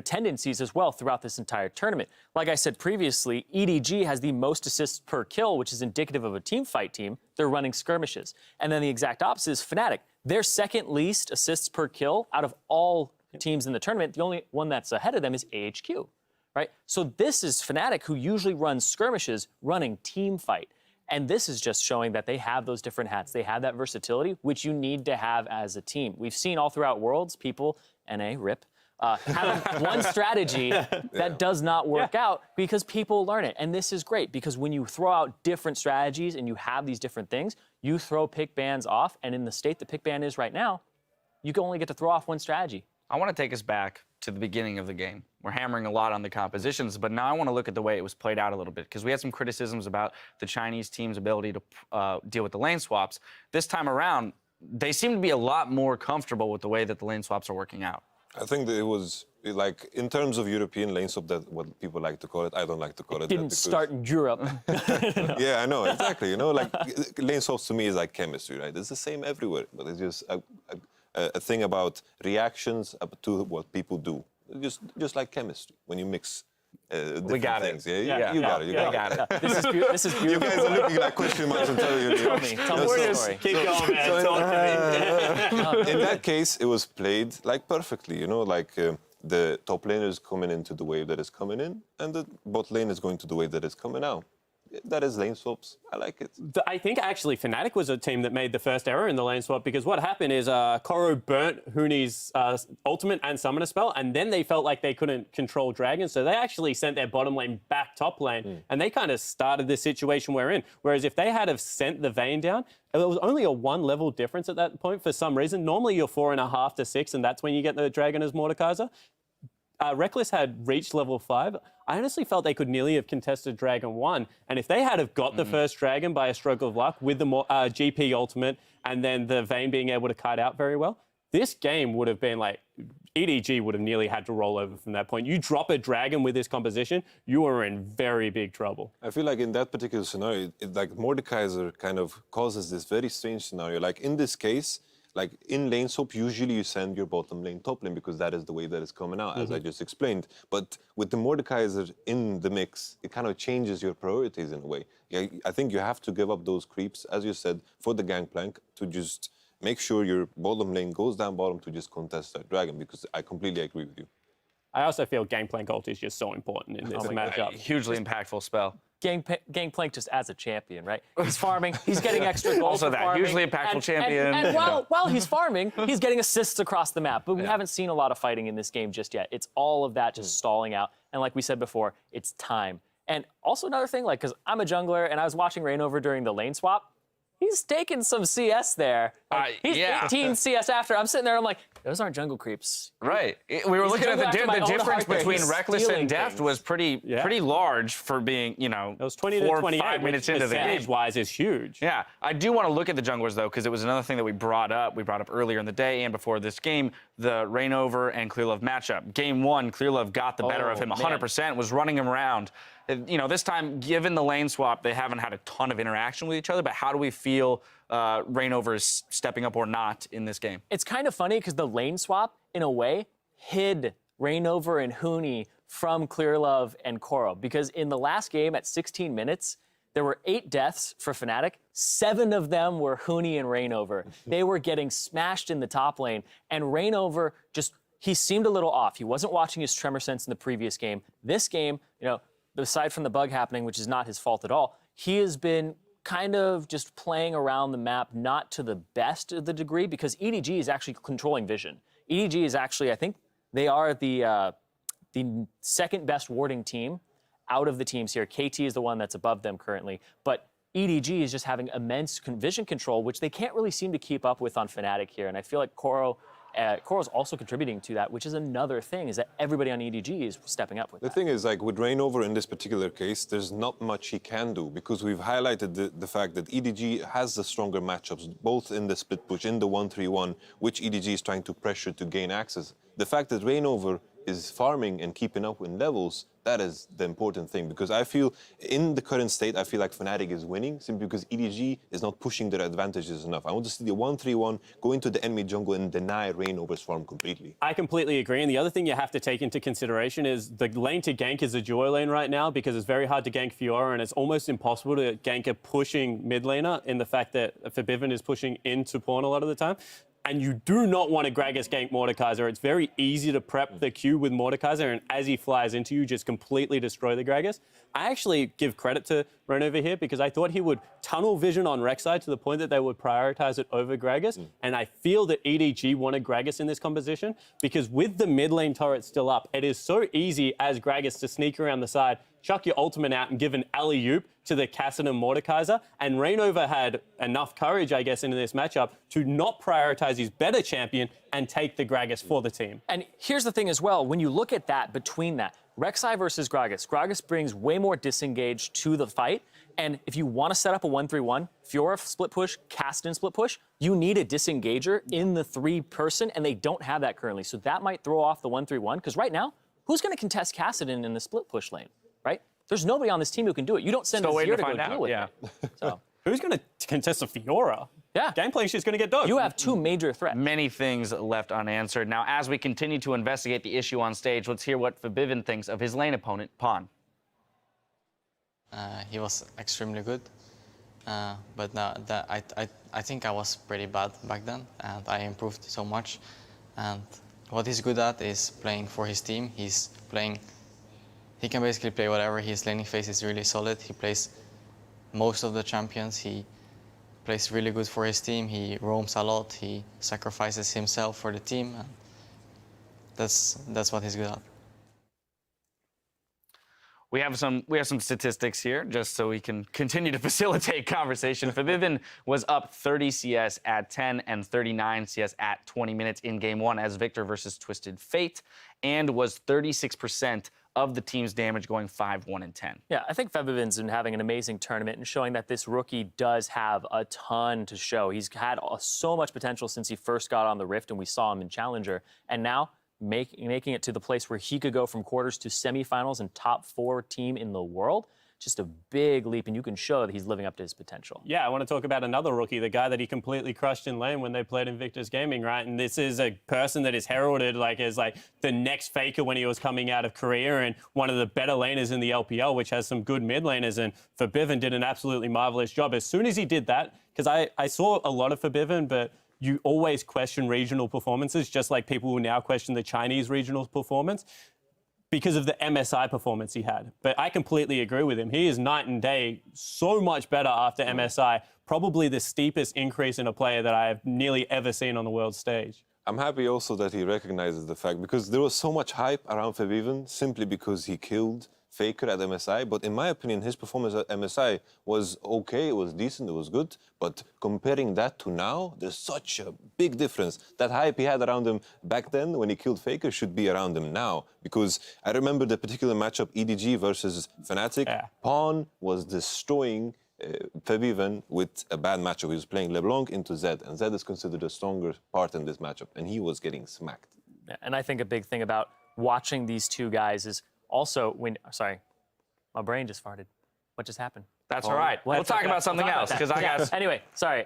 tendencies as well throughout this entire tournament. Like I said previously, EDG has the most assists per kill, which is indicative of a team fight team. They're running skirmishes. And then the exact opposite is Fnatic. Their second least assists per kill out of all teams in the tournament. The only one that's ahead of them is AHQ, right? So this is Fnatic, who usually runs skirmishes, running team fight. And this is just showing that they have those different hats. They have that versatility, which you need to have as a team. We've seen all throughout Worlds, people, NA, RIP, have one strategy that does not work out because people learn it. And this is great because when you throw out different strategies and you have these different things, you throw pick bans off. And in the state the pick ban is right now, you can only get to throw off one strategy. I want to take us back to the beginning of the game. We're hammering a lot on the compositions, but now I want to look at the way it was played out a little bit, because we had some criticisms about the Chinese team's ability to deal with the lane swaps. This time around, they seem to be a lot more comfortable with the way that the lane swaps are working out. I think that it was, like, in terms of European lane swap, that what people like to call it, I don't like to call it that. Didn't start in Europe. Yeah, I know, exactly. You know, like, lane swaps to me is like chemistry, right? It's the same everywhere, but it's just a thing about reactions to what people do. Just like chemistry. When you mix different got it. things. Yeah, you got it. You got it. This is beautiful. You guys are looking like question marks and telling you. Tell me the story. Keep going, man. Talk to me. In that case, it was played like perfectly. You know, like the top lane is coming into the wave that is coming in, and the bot lane is going to the wave that is coming out. That is lane swaps. I like it. I think actually Fnatic was a team that made the first error in the lane swap because what happened is Koro burnt Huni's ultimate and summoner spell, and then they felt like they couldn't control Dragon, so they actually sent their bottom lane back top lane, and they kind of started the situation we're in. Whereas if they had have sent the Vayne down, it was only a 1 level difference at that point for some reason. Normally you're 4.5 to 6, and that's when you get the Dragon as Mordekaiser. Reckless had reached level 5. I honestly felt they could nearly have contested Dragon 1. And if they had have got the first Dragon by a stroke of luck with the GP ultimate and then the Vayne being able to kite out very well, this game would have been like, EDG would have nearly had to roll over from that point. You drop a Dragon with this composition, you are in very big trouble. I feel like in that particular scenario, like Mordekaiser kind of causes this very strange scenario. Like in this case, like in lane swap, usually you send your bottom lane top lane because that is the way that is coming out, as I just explained. But with the Mordekaiser in the mix, it kind of changes your priorities in a way. Yeah, I think you have to give up those creeps, as you said, for the gangplank to just make sure your bottom lane goes down bottom to just contest that dragon, because I completely agree with you. I also feel Gangplank ult is just so important in this matchup. Hugely impactful spell. Gangplank just as a champion, right? He's farming, he's getting extra gold. Also that, farming, hugely impactful champion. And while he's farming, he's getting assists across the map. But we haven't seen a lot of fighting in this game just yet. It's all of that just stalling out. And like we said before, it's time. And also another thing, like, because I'm a jungler and I was watching Reignover during the lane swap, he's taking some CS there. Like, he's 18 CS after. I'm sitting there, I'm like, those aren't jungle creeps. Right. We were looking at the difference between Reckless and Deft was pretty large for being, you know, it was 20 to 25 minutes into the game. Wise is huge. Yeah. I do want to look at the junglers, though, because it was another thing that we brought up. We brought up earlier in the day and before this game, the Reignover and Clearlove matchup. Game 1, Clearlove got the better of him 100%, was running him around. You know, this time, given the lane swap, they haven't had a ton of interaction with each other, but how do we feel Reignover is stepping up or not in this game? It's kind of funny because the lane swap, in a way, hid Reignover and Huni from Clearlove and Koro, because in the last game at 16 minutes, there were 8 deaths for Fnatic. 7 of them were Huni and Reignover. They were getting smashed in the top lane, and Reignover he seemed a little off. He wasn't watching his tremor sense in the previous game. This game, you know, aside from the bug happening, which is not his fault at all, he has been kind of just playing around the map, not to the best of the degree, because EDG is actually controlling vision. EDG is actually, I think, they are the second best warding team out of the teams here. KT is the one that's above them currently, but EDG is just having immense vision control, which they can't really seem to keep up with on Fnatic here, and I feel like Koro's also contributing to that, which is another thing, is that everybody on EDG is stepping up with that. The thing is, like, with Reignover in this particular case, there's not much he can do, because we've highlighted the fact that EDG has the stronger matchups, both in the split push, in the 1-3-1, which EDG is trying to pressure to gain access. The fact that Reignover is farming and keeping up with levels, that is the important thing, because I feel in the current state, I feel like Fnatic is winning simply because EDG is not pushing their advantages enough. I want to see the 1-3-1 go into the enemy jungle and deny Reignover's farm completely. I completely agree, and the other thing you have to take into consideration is the lane to gank is a duo lane right now, because it's very hard to gank Fiora, and it's almost impossible to gank a pushing mid laner in the fact that Forbidden is pushing into pawn a lot of the time. And you do not want to GRAGAS gank Mordekaiser. It's very easy to prep the Q with Mordekaiser, and as he flies into you, just completely destroy the GRAGAS. I actually give credit to Reignover here, because I thought he would tunnel vision on Rek'Sai to the point that they would prioritize it over GRAGAS. And I feel that EDG wanted GRAGAS in this composition, because with the mid lane turret still up, it is so easy as GRAGAS to sneak around the side, chuck your ultimate out and give an alley-oop to the Kassadin Mordekaiser. And Reignover had enough courage, I guess, in this matchup to not prioritize his better champion and take the GRAGAS for the team. And here's the thing as well, when you look at that, between that, Rek'Sai versus GRAGAS, GRAGAS brings way more disengage to the fight. And if you want to set up a 1-3-1, Fiora split push, Kassadin split push, you need a disengager in the 3-person, and they don't have that currently. So that might throw off the 1-3-1, because right now, who's going to contest Kassadin in the split push lane, right? There's nobody on this team who can do it. You don't send a Zero to go deal with it. So. Who's going to contest a Fiora? Yeah. Gameplay's just going to get done. You have two major threats. Many things left unanswered. Now, as we continue to investigate the issue on stage, let's hear what Fabiven thinks of his lane opponent, Pawn. He was extremely good, but now I think I was pretty bad back then, and I improved so much. And what he's good at is playing for his team. He can basically play whatever. His laning phase is really solid. He plays most of the champions. He plays really good for his team. He roams a lot. He sacrifices himself for the team. And that's what he's good at. We have some statistics here, just so we can continue to facilitate conversation. Fabiven was up 30 CS at 10 and 39 CS at 20 minutes in Game 1 as Victor versus Twisted Fate, and was 36% of the team's damage, going 5-1 and 10. Yeah, I think Fabiven's been having an amazing tournament and showing that this rookie does have a ton to show. He's had so much potential since he first got on the Rift and we saw him in Challenger, and now making it to the place where he could go from quarters to semifinals and top 4 team in the world. Just a big leap, and you can show that he's living up to his potential. Yeah, I want to talk about another rookie, the guy that he completely crushed in lane when they played in Victor's Gaming, right? And this is a person that is heralded as the next Faker when he was coming out of Korea, and one of the better laners in the LPL, which has some good mid laners. And Fabiven did an absolutely marvelous job. As soon as he did that, because I saw a lot of Fabiven, but you always question regional performances, just like people will now question the Chinese regional performance, because of the MSI performance he had. But I completely agree with him. He is night and day, so much better after MSI. Probably the steepest increase in a player that I have nearly ever seen on the world stage. I'm happy also that he recognizes the fact, because there was so much hype around Fabiven simply because he killed Faker at MSI, but in my opinion, his performance at MSI was okay, it was decent, it was good, but comparing that to now, there's such a big difference. That hype he had around him back then when he killed Faker should be around him now, because I remember the particular matchup, EDG versus Fnatic. Yeah. Pawn was destroying Fabiven with a bad matchup. He was playing LeBlanc into Zed, and Zed is considered a stronger part in this matchup, and he was getting smacked. And I think a big thing about watching these two guys is also when, sorry, my brain just farted. What just happened? That's all right. We'll talk about something else, because I guess. Anyway, sorry.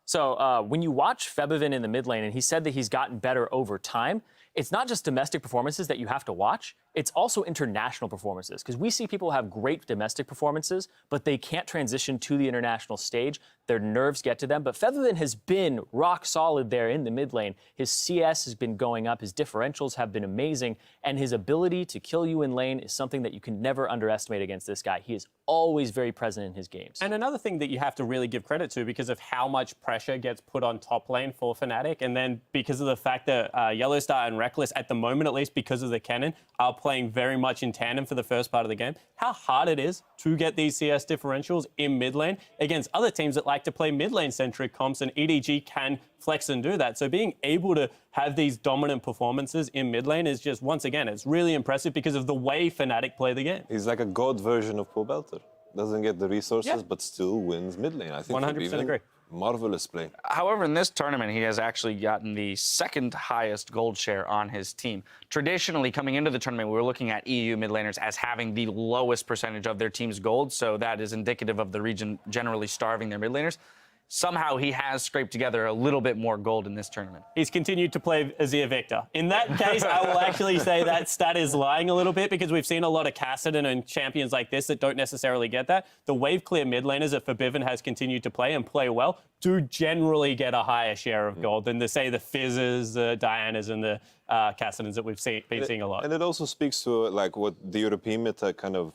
So when you watch Fabiven in the mid lane, and he said that he's gotten better over time, it's not just domestic performances that you have to watch, it's also international performances. Because we see people have great domestic performances, but they can't transition to the international stage. Their nerves get to them. But Fabiven has been rock solid there in the mid lane. His CS has been going up, his differentials have been amazing, and his ability to kill you in lane is something that you can never underestimate against this guy. He is always very present in his games. And another thing that you have to really give credit to, because of how much pressure gets put on top lane for Fnatic, and then because of the fact that Yellowstar and Reckless, at the moment at least, because of the cannon, are playing very much in tandem for the first part of the game, how hard it is to get these CS differentials in mid lane against other teams that like to play mid lane centric comps, and EDG can flex and do that. So being able to have these dominant performances in mid lane is just, once again, it's really impressive because of the way Fnatic play the game. He's like a god version of Paul Belter. Doesn't get the resources, but still wins mid lane. I think 100% agree. Marvelous play. However, in this tournament, he has actually gotten the second highest gold share on his team. Traditionally, coming into the tournament, we were looking at EU mid laners as having the lowest percentage of their team's gold, so that is indicative of the region generally starving their mid laners. Somehow he has scraped together a little bit more gold in this tournament. He's continued to play Azir Victor. In that case, I will actually say that stat is lying a little bit, because we've seen a lot of Kassadin and champions like this that don't necessarily get that. The wave clear mid laners that Fabiven has continued to play and play well do generally get a higher share of gold than, say, the Fizzes, the Dianas, and the Kassadins that we've been seeing a lot. And it also speaks to what the European meta kind of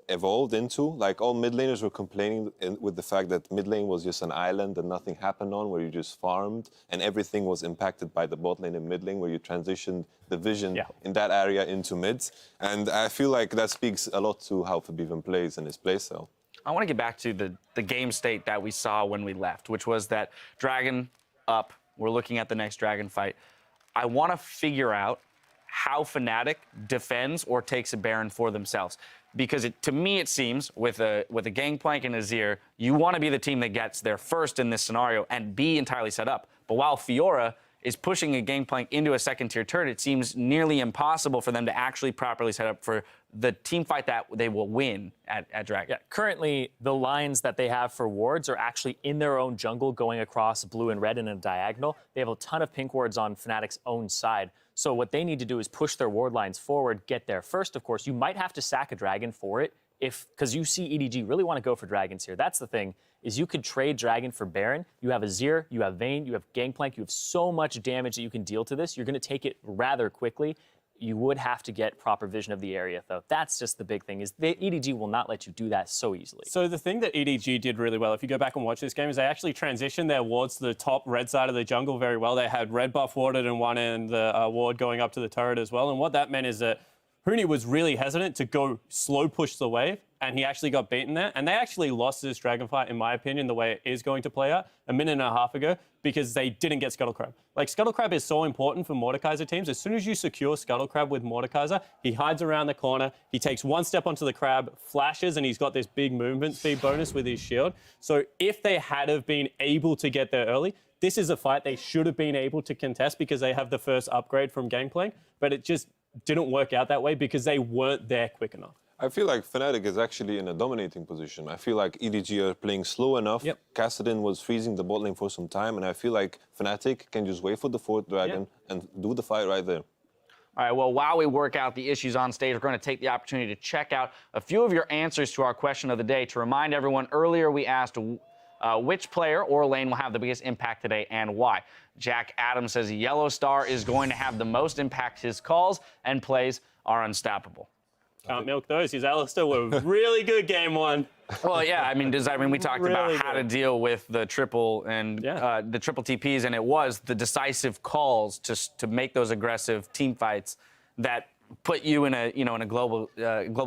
evolved into. Like, all mid laners were complaining with the fact that mid lane was just an island and nothing happened on, where you just farmed, and everything was impacted by the bot lane and mid lane, where you transitioned the vision in that area into mids. And I feel like that speaks a lot to how Fabiven plays and his playstyle. I want to get back to the game state that we saw when we left, which was that Dragon up. We're looking at the next Dragon fight. I want to figure out how Fnatic defends or takes a Baron for themselves. Because to me, it seems, with a Gangplank and Azir, you want to be the team that gets there first in this scenario and be entirely set up. But while Fiora is pushing a Gangplank into a second-tier turret. It seems nearly impossible for them to actually properly set up for the team fight that they will win at Dragon. Yeah, currently, the lines that they have for wards are actually in their own jungle going across blue and red in a diagonal. They have a ton of pink wards on Fnatic's own side. So what they need to do is push their ward lines forward, get there first, of course. You might have to sack a dragon for it, because you see EDG really want to go for dragons here. That's the thing, is you could trade dragon for Baron. You have Azir, you have Vayne, you have Gangplank, you have so much damage that you can deal to this. You're going to take it rather quickly. You would have to get proper vision of the area, though. That's just the big thing, is the EDG will not let you do that so easily. So the thing that EDG did really well, if you go back and watch this game, is they actually transitioned their wards to the top red side of the jungle very well. They had red buff warded in one and the ward going up to the turret as well. And what that meant is that Huni was really hesitant to go slow push the wave, and he actually got beaten there. And they actually lost this dragon fight, in my opinion, the way it is going to play out a minute and a half ago, because they didn't get Scuttle Crab. Like, Scuttle Crab is so important for Mordekaiser teams. As soon as you secure Scuttle Crab with Mordekaiser, he hides around the corner, he takes one step onto the crab, flashes, and he's got this big movement speed bonus with his shield. So if they had have been able to get there early, this is a fight they should have been able to contest because they have the first upgrade from Gangplank, but it just didn't work out that way because they weren't there quick enough. I feel like Fnatic is actually in a dominating position. I feel like EDG are playing slow enough. Yep. Kassadin was freezing the bot lane for some time, and I feel like Fnatic can just wait for the 4th dragon and do the fight right there. All right, well, while we work out the issues on stage, we're going to take the opportunity to check out a few of your answers to our question of the day. To remind everyone, earlier we asked which player or lane will have the biggest impact today and why. Jack Adams says Yellow Star is going to have the most impact. His calls and plays are unstoppable. Can't milk those. His Alistair were really good game one. Well, yeah, I mean, we talked Really about how to good. deal with the triple and the triple TPs, and it was the decisive calls to make those aggressive team fights that put you in a in a global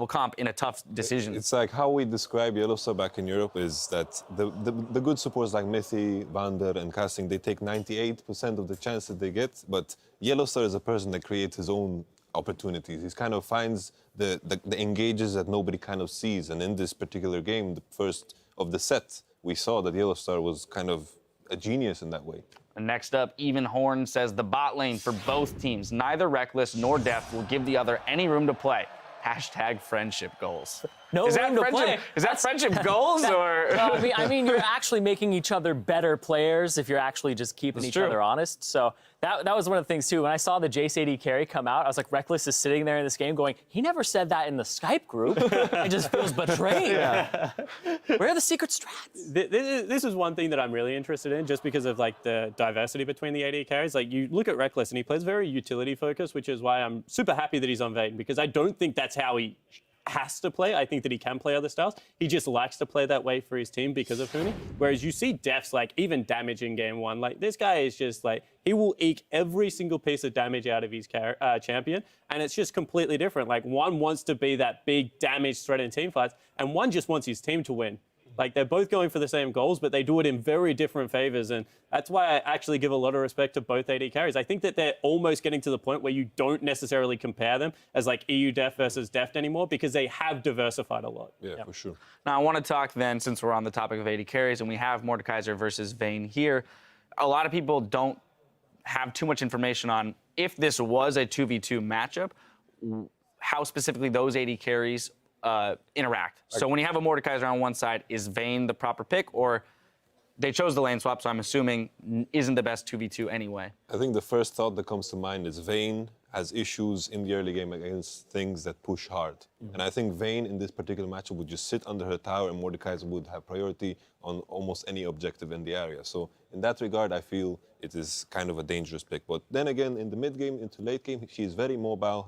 comp in a tough decision. It's like how we describe Yellowstar back in Europe is that the good supports like Mithy, Vander, and Casting, they take 98% of the chances they get, but Yellowstar is a person that creates his own opportunities. He kind of finds the engages that nobody kind of sees, and in this particular game, the first of the set, we saw that Yellowstar was kind of a genius in that way. And next up, Even Horn says the bot lane for both teams, neither Reckless nor Deft, will give the other any room to play. Hashtag friendship goals. No room to play. Is that friendship goals or? No, I mean, you're actually making each other better players if you're actually just keeping each other honest. So that was one of the things too. When I saw the Jace AD carry come out, I was like, Reckless is sitting there in this game going, he never said that in the Skype group. It just feels betrayed. Where are the secret strats? This is one thing that I'm really interested in, just because of like the diversity between the AD carries. Like, you look at Reckless and he plays very utility focused, which is why I'm super happy that he's on Vayne, because I don't think that's how he has to play. I think that he can play other styles. He just likes to play that way for his team because of Huni. Whereas you see Def's like even damage in game one. Like, this guy is just like, he will eke every single piece of damage out of his champion. And it's just completely different. Like, one wants to be that big damage threat in team fights, and one just wants his team to win. Like, they're both going for the same goals, but they do it in very different favors. And that's why I actually give a lot of respect to both AD carries. I think that they're almost getting to the point where you don't necessarily compare them as like EU Deft versus Deft anymore, because they have diversified a lot. Yeah, for sure. Now, I want to talk then, since we're on the topic of AD carries, and we have Mordekaiser versus Vayne here. A lot of people don't have too much information on if this was a 2v2 matchup, how specifically those AD carries interact. So when you have a Mordekaiser on one side, is Vayne the proper pick, or they chose the lane swap, so I'm assuming isn't the best 2v2 anyway? I think the first thought that comes to mind is Vayne has issues in the early game against things that push hard. And I think Vayne in this particular matchup would just sit under her tower, and Mordekaiser would have priority on almost any objective in the area. So in that regard, I feel it is kind of a dangerous pick. But then again, in the mid game into late game, she is very mobile,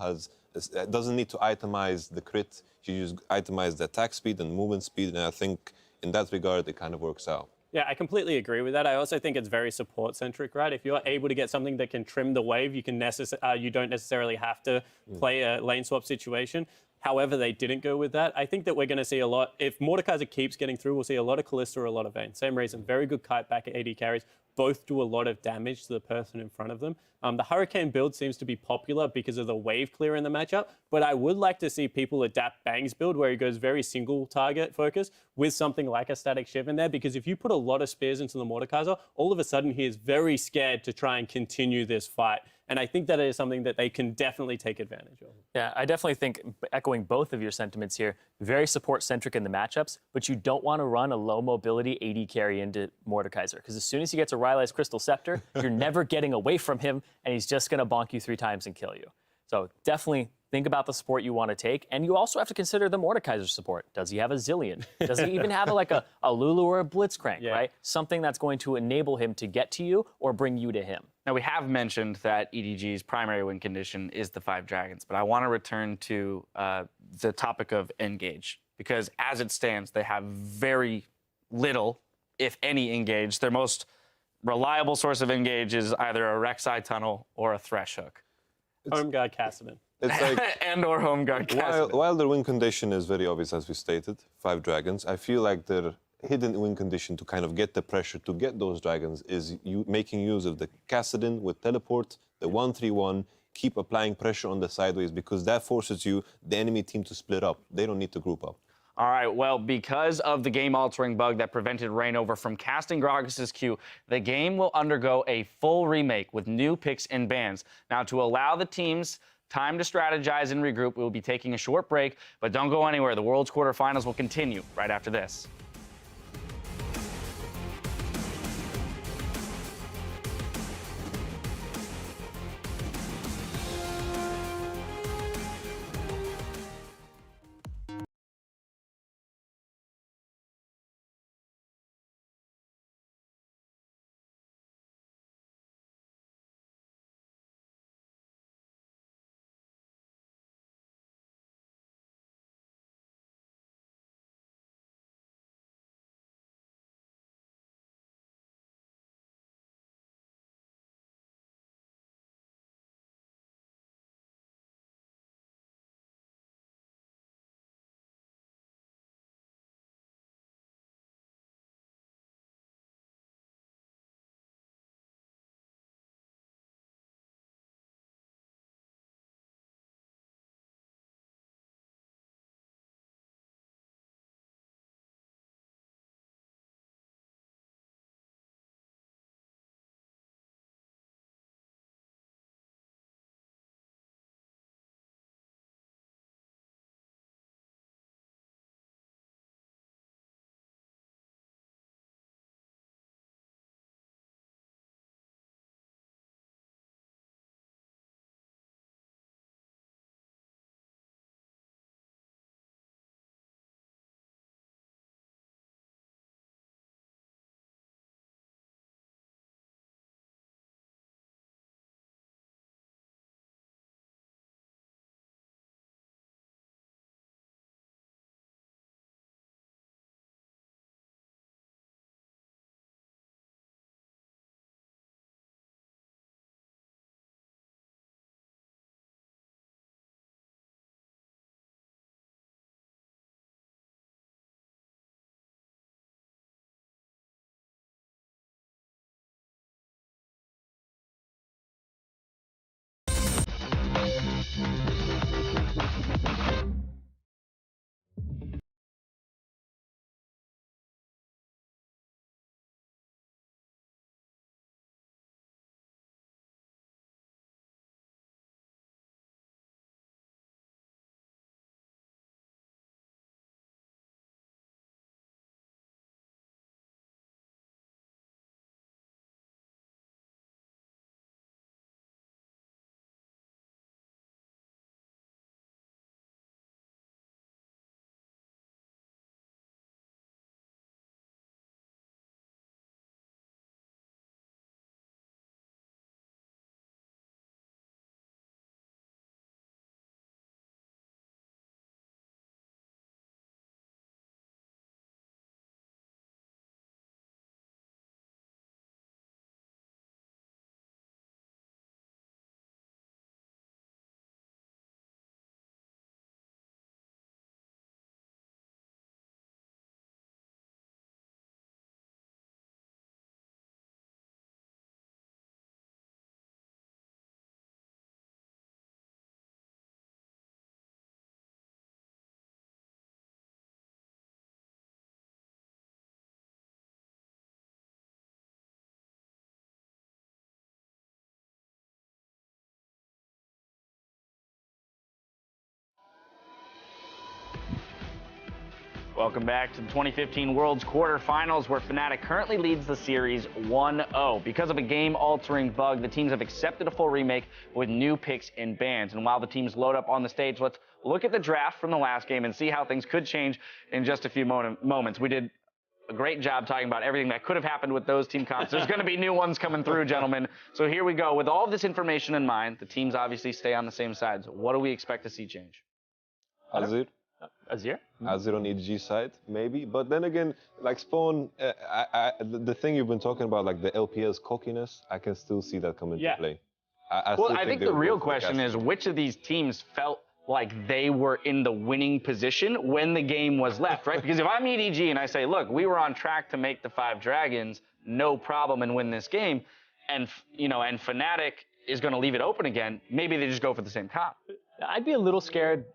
doesn't need to itemize the crit. She just itemizes the attack speed and movement speed, and I think in that regard, it kind of works out. Yeah, I completely agree with that. I also think it's very support-centric, right? If you're able to get something that can trim the wave, you don't necessarily have to play a lane swap situation. However, they didn't go with that. I think that we're going to see a lot. If Mordekaiser keeps getting through, we'll see a lot of Kalista or a lot of Vayne. Same reason, very good kite back at AD carries. both do a lot of damage to the person in front of them. The Hurricane build seems to be popular because of the wave clear in the matchup, but I would like to see people adapt Bang's build where he goes very single target focus with something like a Static Shiv in there, because if you put a lot of spears into the Mordekaiser, all of a sudden he is very scared to try and continue this fight. And I think that is something that they can definitely take advantage of. Yeah, I definitely think, echoing both of your sentiments here, very support-centric in the matchups, but you don't want to run a low-mobility AD carry into Mordekaiser, because as soon as he gets a Rylai's Crystal Scepter, you're never getting away from him, and he's just going to bonk you 3 times and kill you. So definitely think about the support you want to take, and you also have to consider the Mordekaiser support. Does he have a Zillion? Does he even have a Lulu or a Blitzcrank, right? Something that's going to enable him to get to you or bring you to him. Now, we have mentioned that EDG's primary win condition is the 5 dragons, but I want to return to the topic of engage, because as it stands, they have very little, if any, engage. Their most reliable source of engage is either a Rek'Sai tunnel or a Thresh hook. Home guard Kassadin. It's like And or home guard Kassadin. while their win condition is very obvious, as we stated, 5 dragons, I feel like their hidden win condition to kind of get the pressure to get those dragons is you making use of the Kassadin with teleport, the 1-3-1, keep applying pressure on the sideways, because that forces you, the enemy team, to split up. They don't need to group up. All right, well, because of the game-altering bug that prevented Reignover from casting Gragas' Q, the game will undergo a full remake with new picks and bans. Now, to allow the teams time to strategize and regroup, we will be taking a short break, but don't go anywhere. The World's Quarterfinals will continue right after this. Welcome back to the 2015 World's Quarterfinals, where Fnatic currently leads the series 1-0. Because of a game-altering bug, the teams have accepted a full remake with new picks and bans. And while the teams load up on the stage, let's look at the draft from the last game and see how things could change in just a few moments. We did a great job talking about everything that could have happened with those team comps. There's going to be new ones coming through, gentlemen. So here we go. With all of this information in mind, the teams obviously stay on the same sides. What do we expect to see change? Azir? Azir? Azir on EDG side, maybe. But then again, like Spawn, the thing you've been talking about, like the LPL's cockiness, I can still see that come into play. I think the real question is which of these teams felt like they were in the winning position when the game was left, right? Because if I'm EDG and I say, look, we were on track to make the 5 Dragons, no problem, and win this game, and and Fnatic is going to leave it open again, maybe they just go for the same comp. I'd be a little scared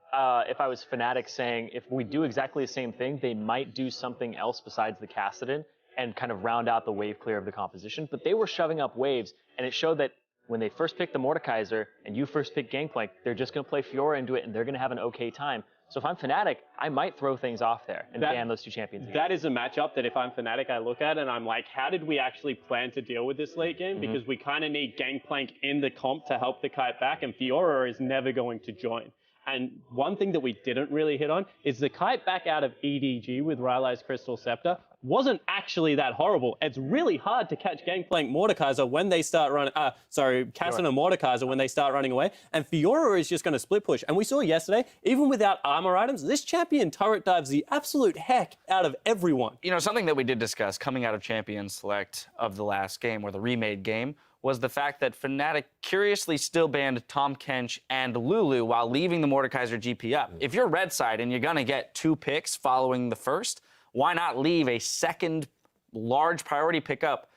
if I was Fnatic saying if we do exactly the same thing, they might do something else besides the Kassadin and kind of round out the wave clear of the composition. But they were shoving up waves, and it showed that when they first picked the Mordekaiser and you first pick Gangplank, they're just going to play Fiora into it, and they're going to have an okay time. So if I'm Fnatic, I might throw things off there and ban those 2 champions again. That is a matchup that if I'm Fnatic, I look at and I'm like, how did we actually plan to deal with this late game? Because we kind of need Gangplank in the comp to help the kite back, and Fiora is never going to join. And one thing that we didn't really hit on is the kite back out of EDG with Rylai's Crystal Scepter wasn't actually that horrible. It's really hard to catch Gangplank Mordekaiser when they start running, Kassadin and Mordekaiser when they start running away. And Fiora is just going to split push. And we saw yesterday, even without armor items, this champion turret dives the absolute heck out of everyone. Something that we did discuss coming out of Champion Select of the last game, or the remade game, was the fact that Fnatic curiously still banned Tahm Kench and Lulu while leaving the Mordekaiser GP up. If you're red side and you're going to get 2 picks following the first, why not leave a second large priority pickup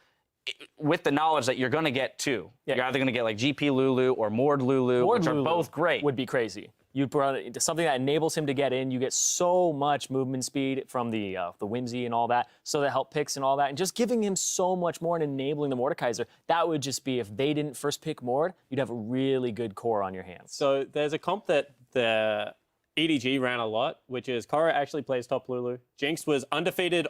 with the knowledge that you're going to get 2? Yeah. You're either going to get like GP Lulu or Mord Lulu, which are both great. Would be crazy. You put into something that enables him to get in. You get so much movement speed from the Whimsy and all that, so that help picks and all that, and just giving him so much more and enabling the Mordekaiser. That would just be, if they didn't first pick Mord, you'd have a really good core on your hands. So there's a comp that the EDG ran a lot, which is Korra actually plays top Lulu. Jinx was undefeated.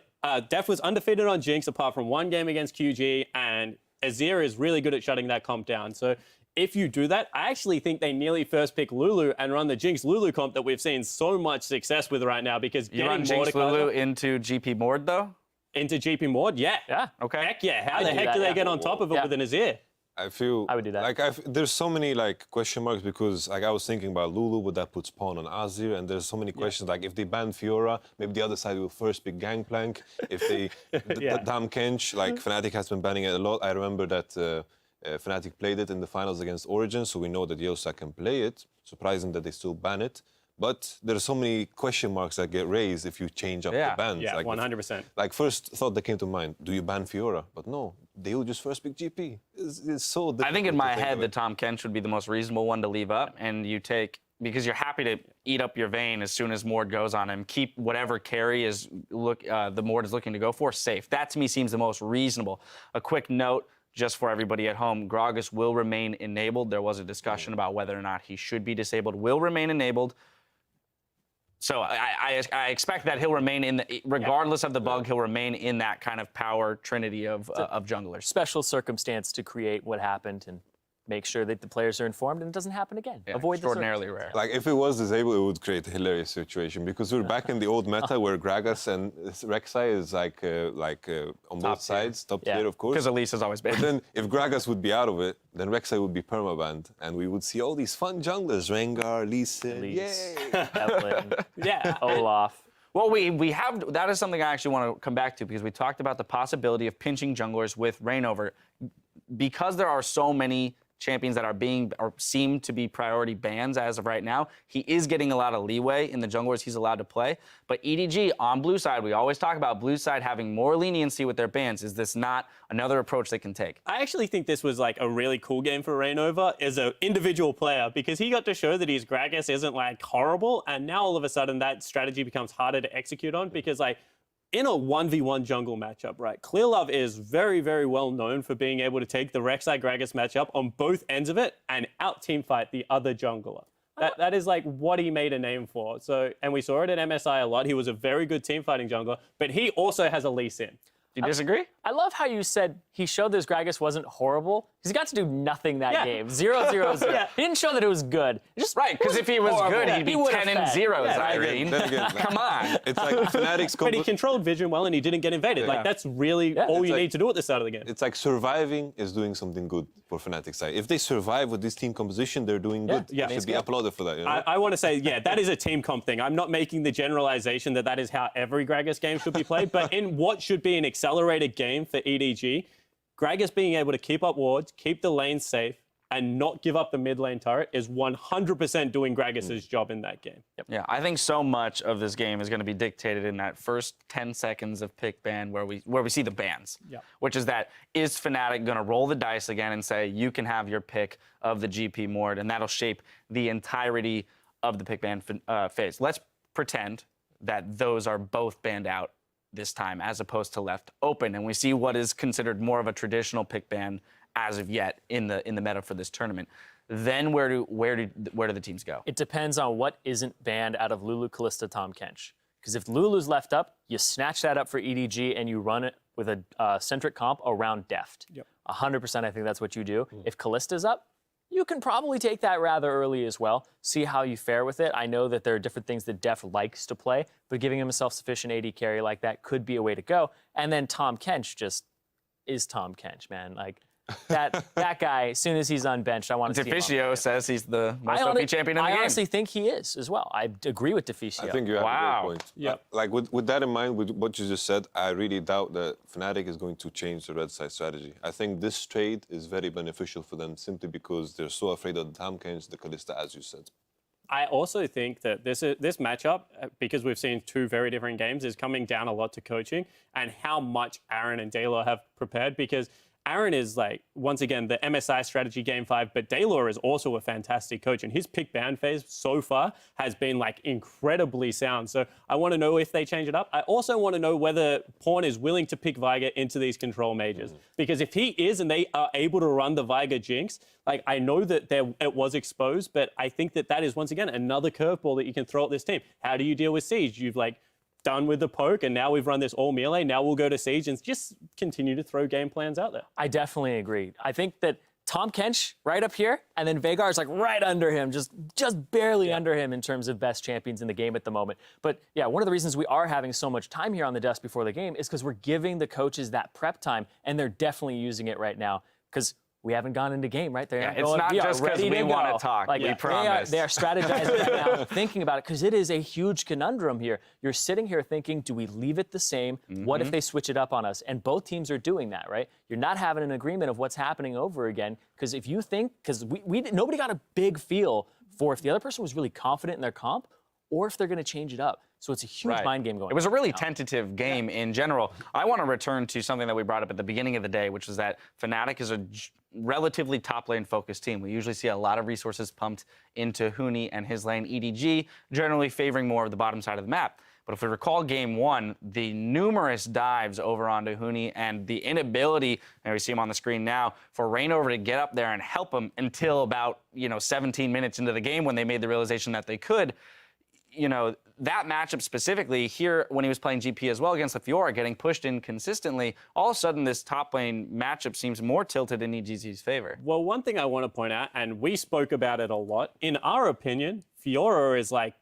Def was undefeated on Jinx apart from 1 game against QG, and Azir is really good at shutting that comp down. So if you do that, I actually think they nearly first pick Lulu and run the Jinx Lulu comp that we've seen so much success with right now, because you run Jinx Lulu into GP Mord though? Into GP Mord, yeah. Yeah. Okay. Heck yeah. How the heck do they get on top of it with an Azir? I feel I would do that. Like there's so many like question marks, because like I was thinking about Lulu, would that put Spawn on Azir? And there's so many questions. Like if they ban Fiora, maybe the other side will first pick Gangplank. If they Tahm Kench, like Fnatic has been banning it a lot. I remember that Fnatic played it in the finals against Origin, so we know that Yosa can play it. Surprising that they still ban it. But there are so many question marks that get raised if you change up the bans. Yeah, like 100%. Like first thought that came to mind, do you ban Fiora? But no, they will just first pick GP. It's so difficult. I think in my head that Tahm Kench would be the most reasonable one to leave up, and you take, because you're happy to eat up your vein as soon as Mord goes on him. Keep whatever carry is the Mord is looking to go for safe. That to me seems the most reasonable. A quick note, just for everybody at home, GRAGAS will remain enabled. There was a discussion about whether or not he should be disabled. Will remain enabled. So I expect that he'll remain in the, regardless of the bug, he'll remain in that kind of power trinity of junglers. Special circumstance to create what happened and make sure that the players are informed and it doesn't happen again. Yeah, Avoid extraordinarily rare. Like if it was disabled, it would create a hilarious situation, because we're back in the old meta where Gragas and Rek'Sai is like on both sides, top tier, of course. Because Elise has always been. But then if Gragas would be out of it, then Rek'Sai would be permabanned, and we would see all these fun junglers, Rengar, Lee Sin, yay! Evelyn, Olaf. Well, we have, that is something I actually want to come back to, because we talked about the possibility of pinching junglers with Reignover. Because there are so many champions that are being, or seem to be priority bans as of right now, he is getting a lot of leeway in the junglers he's allowed to play. But EDG on blue side, we always talk about blue side having more leniency with their bans. Is this not another approach they can take? I actually think this was like a really cool game for Reignover as an individual player, because he got to show that his Gragas isn't like horrible, and now all of a sudden that strategy becomes harder to execute on, because like in a 1v1 jungle matchup, right, Clearlove is very, very well known for being able to take the Rek'Sai Gragas matchup on both ends of it and out-teamfight the other jungler. That is like what he made a name for. So, and we saw it at MSI a lot. He was a very good team fighting jungler, but he also has a Lee Sin. Do you disagree? I love how you said he showed this Gragas wasn't horrible. He got to do nothing that game. 0-0-0. Yeah. He didn't show that it was good. Just Right, because if he was horrible. good, he'd be would've 10-0, fed. Irene. Then again, Come on. it's like Fnatic's But he controlled Vision well and he didn't get invaded. Like, that's really all It's you like- need to do at the start of the game. It's like surviving is doing something good for Fnatic side. If they survive with this team composition, they're doing good. Yeah. They should be applauded for that. You know? I want to say, yeah, that is a team comp thing. I'm not making the generalization that is how every Gragas game should be played, but in what should be an accelerated game for EDG, Gragas being able to keep up wards, keep the lane safe, and not give up the mid lane turret is 100% doing Gragas' job in that game. Yeah, I think so much of this game is going to be dictated in that first 10 seconds of pick ban where we see the bans. Yeah. Which is that, is Fnatic going to roll the dice again and say, you can have your pick of the GP Mord, and that'll shape the entirety of the pick ban phase. Let's pretend that those are both banned out this time as opposed to left open, and we see what is considered more of a traditional pick ban as of yet in the meta for this tournament. Then where do the teams go? It depends on what isn't banned out of Lulu, Kalista, Tahm Kench. Because if Lulu's left up, you snatch that up for EDG and you run it with a centric comp around Deft. 100% I think that's what you do. If Kalista's up, you can probably take that rather early as well. See how you fare with it. I know that there are different things that Deft likes to play, but giving him a self-sufficient AD carry like that could be a way to go. And then Tahm Kench just is Tahm Kench, man. Like, that guy, as soon as he's unbenched, I want to see him. Deficio says he's the most OP champion in the game. I honestly think he is as well. I agree with Deficio. I think you have a great point. Yeah. Like with that in mind, with what you just said, I really doubt that Fnatic is going to change the red side strategy. I think this trade is very beneficial for them simply because they're so afraid of the Tahm Kench, the Kalista, as you said. I also think that this matchup, because we've seen two very different games, is coming down a lot to coaching and how much Aaron and Daylor have prepared, because Aaron is like, once again, the MSI strategy game 5, but Daylor is also a fantastic coach, and his pick ban phase so far has been like incredibly sound. So I want to know if they change it up. I also want to know whether Pawn is willing to pick Viger into these control majors, because if he is and they are able to run the Viger Jinx, like, I know that it was exposed, but I think that is once again another curveball that you can throw at this team. How do you deal with Siege? You've like done with the poke, and now we've run this all melee. Now we'll go to Siege and just continue to throw game plans out there. I definitely agree. I think that Tahm Kench right up here, and then Veigar's like right under him, just barely under him in terms of best champions in the game at the moment. But yeah, one of the reasons we are having so much time here on the desk before the game is because we're giving the coaches that prep time, and they're definitely using it right now because we haven't gone into game, right? It's not just because we want to talk. We promise. They are strategizing right now, thinking about it, because it is a huge conundrum here. You're sitting here thinking, do we leave it the same? What if they switch it up on us? And both teams are doing that, right? You're not having an agreement of what's happening over again, because if you think, because nobody got a big feel for if the other person was really confident in their comp or if they're going to change it up. So it's a huge mind game going on. It was a really tentative game in general. I want to return to something that we brought up at the beginning of the day, which was that Fnatic is a relatively top lane focused team. We usually see a lot of resources pumped into Huni and his lane EDG, generally favoring more of the bottom side of the map. But if we recall game 1, the numerous dives over onto Huni and the inability, and we see him on the screen now, for Reignover to get up there and help him until about 17 minutes into the game when they made the realization that they could. That matchup specifically here when he was playing GP as well against the Fiora, getting pushed in consistently, all of a sudden this top lane matchup seems more tilted in EDG's favor. Well, one thing I want to point out, and we spoke about it a lot, in our opinion, Fiora is like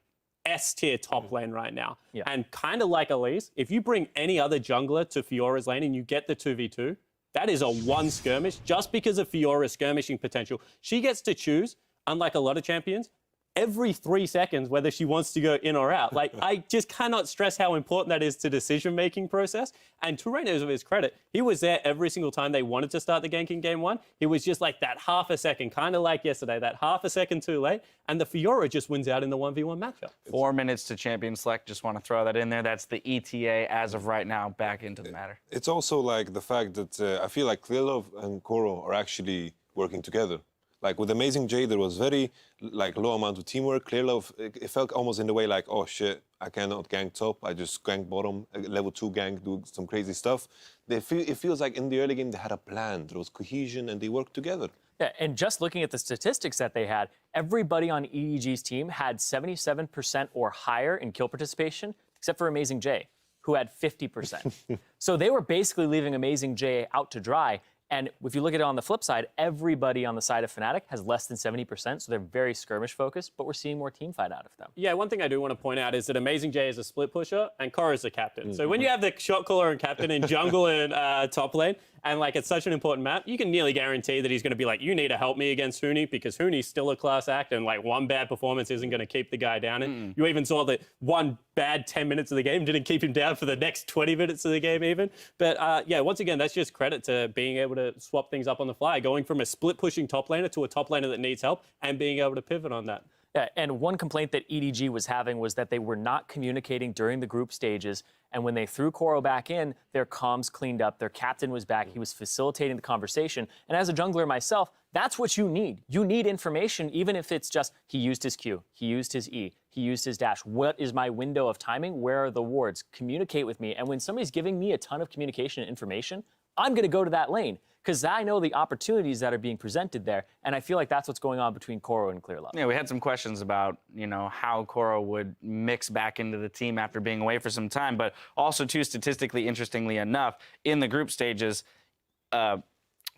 S-tier top lane right now. Yeah. And kind of like Elise, if you bring any other jungler to Fiora's lane and you get the 2v2, that is a one skirmish just because of Fiora's skirmishing potential. She gets to choose, unlike a lot of champions, every 3 seconds whether she wants to go in or out. Like, I just cannot stress how important that is to decision-making process. And to Reignover's credit, he was there every single time they wanted to start the gank in game 1. He was just like that half a second, kind of like yesterday, that half a second too late. And the Fiora just wins out in the 1v1 matchup. 4 minutes to champion select. Just want to throw that in there. That's the ETA as of right now. Back into the matter. It's also like the fact that I feel like Clearlove and Koro are actually working together. Like with Amazing J, there was very low amount of teamwork. Clearlove, it felt almost in the way like, oh shit, I cannot gank top. I just gank bottom, level 2 gank, do some crazy stuff. It feels like in the early game they had a plan. There was cohesion and they worked together. Yeah, and just looking at the statistics that they had, everybody on EDG's team had 77% or higher in kill participation, except for Amazing J, who had 50%. So they were basically leaving Amazing J out to dry. And if you look at it on the flip side, everybody on the side of Fnatic has less than 70%, so they're very skirmish focused, but we're seeing more team fight out of them. Yeah, one thing I do want to point out is that Amazing J is a split pusher and Korra is the captain. So when you have the shot caller and captain in jungle and top lane, and like it's such an important map, you can nearly guarantee that he's going to be like, you need to help me against Huni because Huni's still a class act and like one bad performance isn't going to keep the guy down. And you even saw that one bad 10 minutes of the game didn't keep him down for the next 20 minutes of the game even. But yeah, once again, that's just credit to being able to swap things up on the fly, going from a split pushing top laner to a top laner that needs help and being able to pivot on that. Yeah, and one complaint that EDG was having was that they were not communicating during the group stages. And when they threw Koro back in, their comms cleaned up. Their captain was back. He was facilitating the conversation. And as a jungler myself, that's what you need. You need information, even if it's just he used his Q, he used his E, he used his dash. What is my window of timing? Where are the wards? Communicate with me. And when somebody's giving me a ton of communication and information, I'm going to go to that lane because I know the opportunities that are being presented there. And I feel like that's what's going on between Koro and Clearlove. Yeah, we had some questions about, you know, how Koro would mix back into the team after being away for some time. But also, too, statistically, interestingly enough, in the group stages,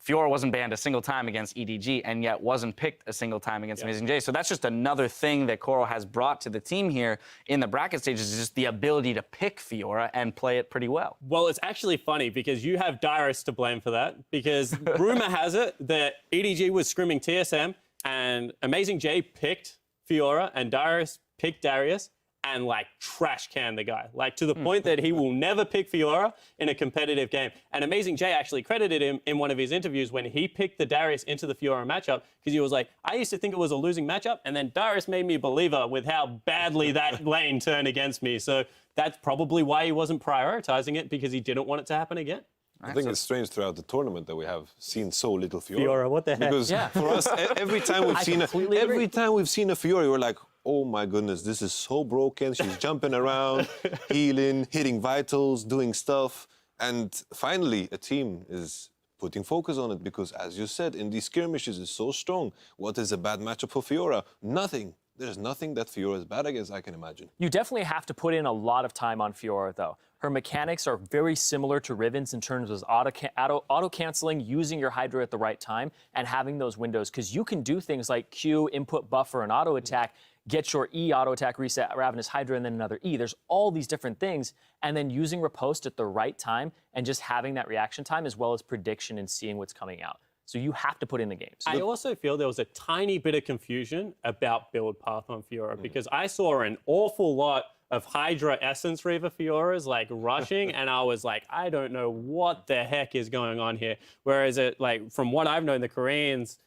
Fiora wasn't banned a single time against EDG and yet wasn't picked a single time against Amazing J. So that's just another thing that Koro has brought to the team here in the bracket stages, is just the ability to pick Fiora and play it pretty well. Well, it's actually funny because you have Darius to blame for that, because rumor has it that EDG was scrimming TSM and Amazing J picked Fiora and Darius picked Darius and like trash can the guy, like to the point that he will never pick Fiora in a competitive game. And Amazing J actually credited him in one of his interviews when he picked the Darius into the Fiora matchup, because he was like, I used to think it was a losing matchup, and then Darius made me a believer with how badly that lane turned against me. So that's probably why he wasn't prioritizing it, because he didn't want it to happen again. I think it's strange throughout the tournament that we have seen so little Fiora. Fiora, what the heck? Because for us, every time we've seen a Fiora, we're like, oh my goodness, this is so broken. She's jumping around, healing, hitting vitals, doing stuff. And finally, a team is putting focus on it because, as you said, in these skirmishes, it's so strong. What is a bad matchup for Fiora? Nothing. There's nothing that Fiora is bad against, I can imagine. You definitely have to put in a lot of time on Fiora, though. Her mechanics are very similar to Riven's in terms of auto-canceling, using your Hydra at the right time, and having those windows, because you can do things like Q, input buffer, and auto-attack, get your E auto-attack, reset Ravenous Hydra, and then another E. There's all these different things, and then using riposte at the right time and just having that reaction time as well as prediction and seeing what's coming out. So you have to put in the games. I also feel there was a tiny bit of confusion about build path on Fiora, because I saw an awful lot of Hydra Essence Reaver Fioras like rushing, and I was like, I don't know what the heck is going on here. Whereas it, like, from what I've known, the Koreans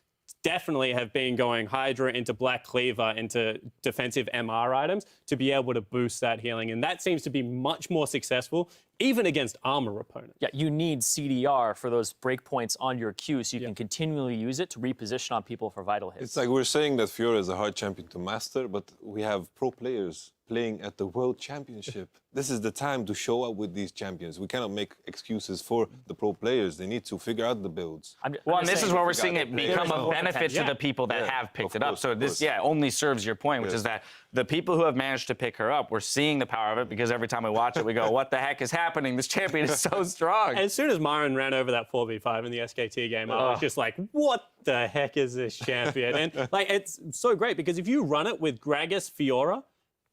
definitely have been going Hydra into Black Cleaver into defensive MR items to be able to boost that healing. And that seems to be much more successful, even against armor opponents. Yeah, you need CDR for those breakpoints on your Q so you can continually use it to reposition on people for vital hits. It's like we're saying that Fiora is a hard champion to master, but we have pro players playing at the World Championship. This is the time to show up with these champions. We cannot make excuses for the pro players. They need to figure out the builds. Well, and this is where we're seeing it become a benefit to the people that have picked it up. So this, only serves your point, which is that the people who have managed to pick her up, we're seeing the power of it, because every time we watch it, we go, what the heck is happening? This champion is so strong. As soon as Myron ran over that 4v5 in the SKT game, I was just like, what the heck is this champion? And like, it's so great, because if you run it with GRAGAS Fiora,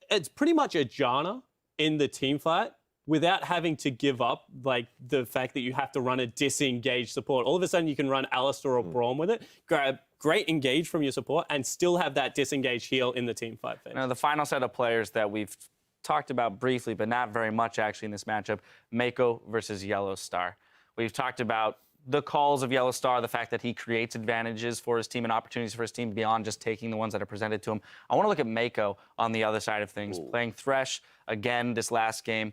it's pretty much a Janna in the team fight without having to give up like the fact that you have to run a disengaged support. All of a sudden you can run Alistar or Braum with it, grab great engage from your support, and still have that disengaged heal in the team fight phase. Now, the final set of players that we've talked about briefly, but not very much actually in this matchup, Mako versus Yellow Star. We've talked about the calls of Yellow Star, the fact that he creates advantages for his team and opportunities for his team beyond just taking the ones that are presented to him. I want to look at Mako on the other side of things, playing Thresh again this last game.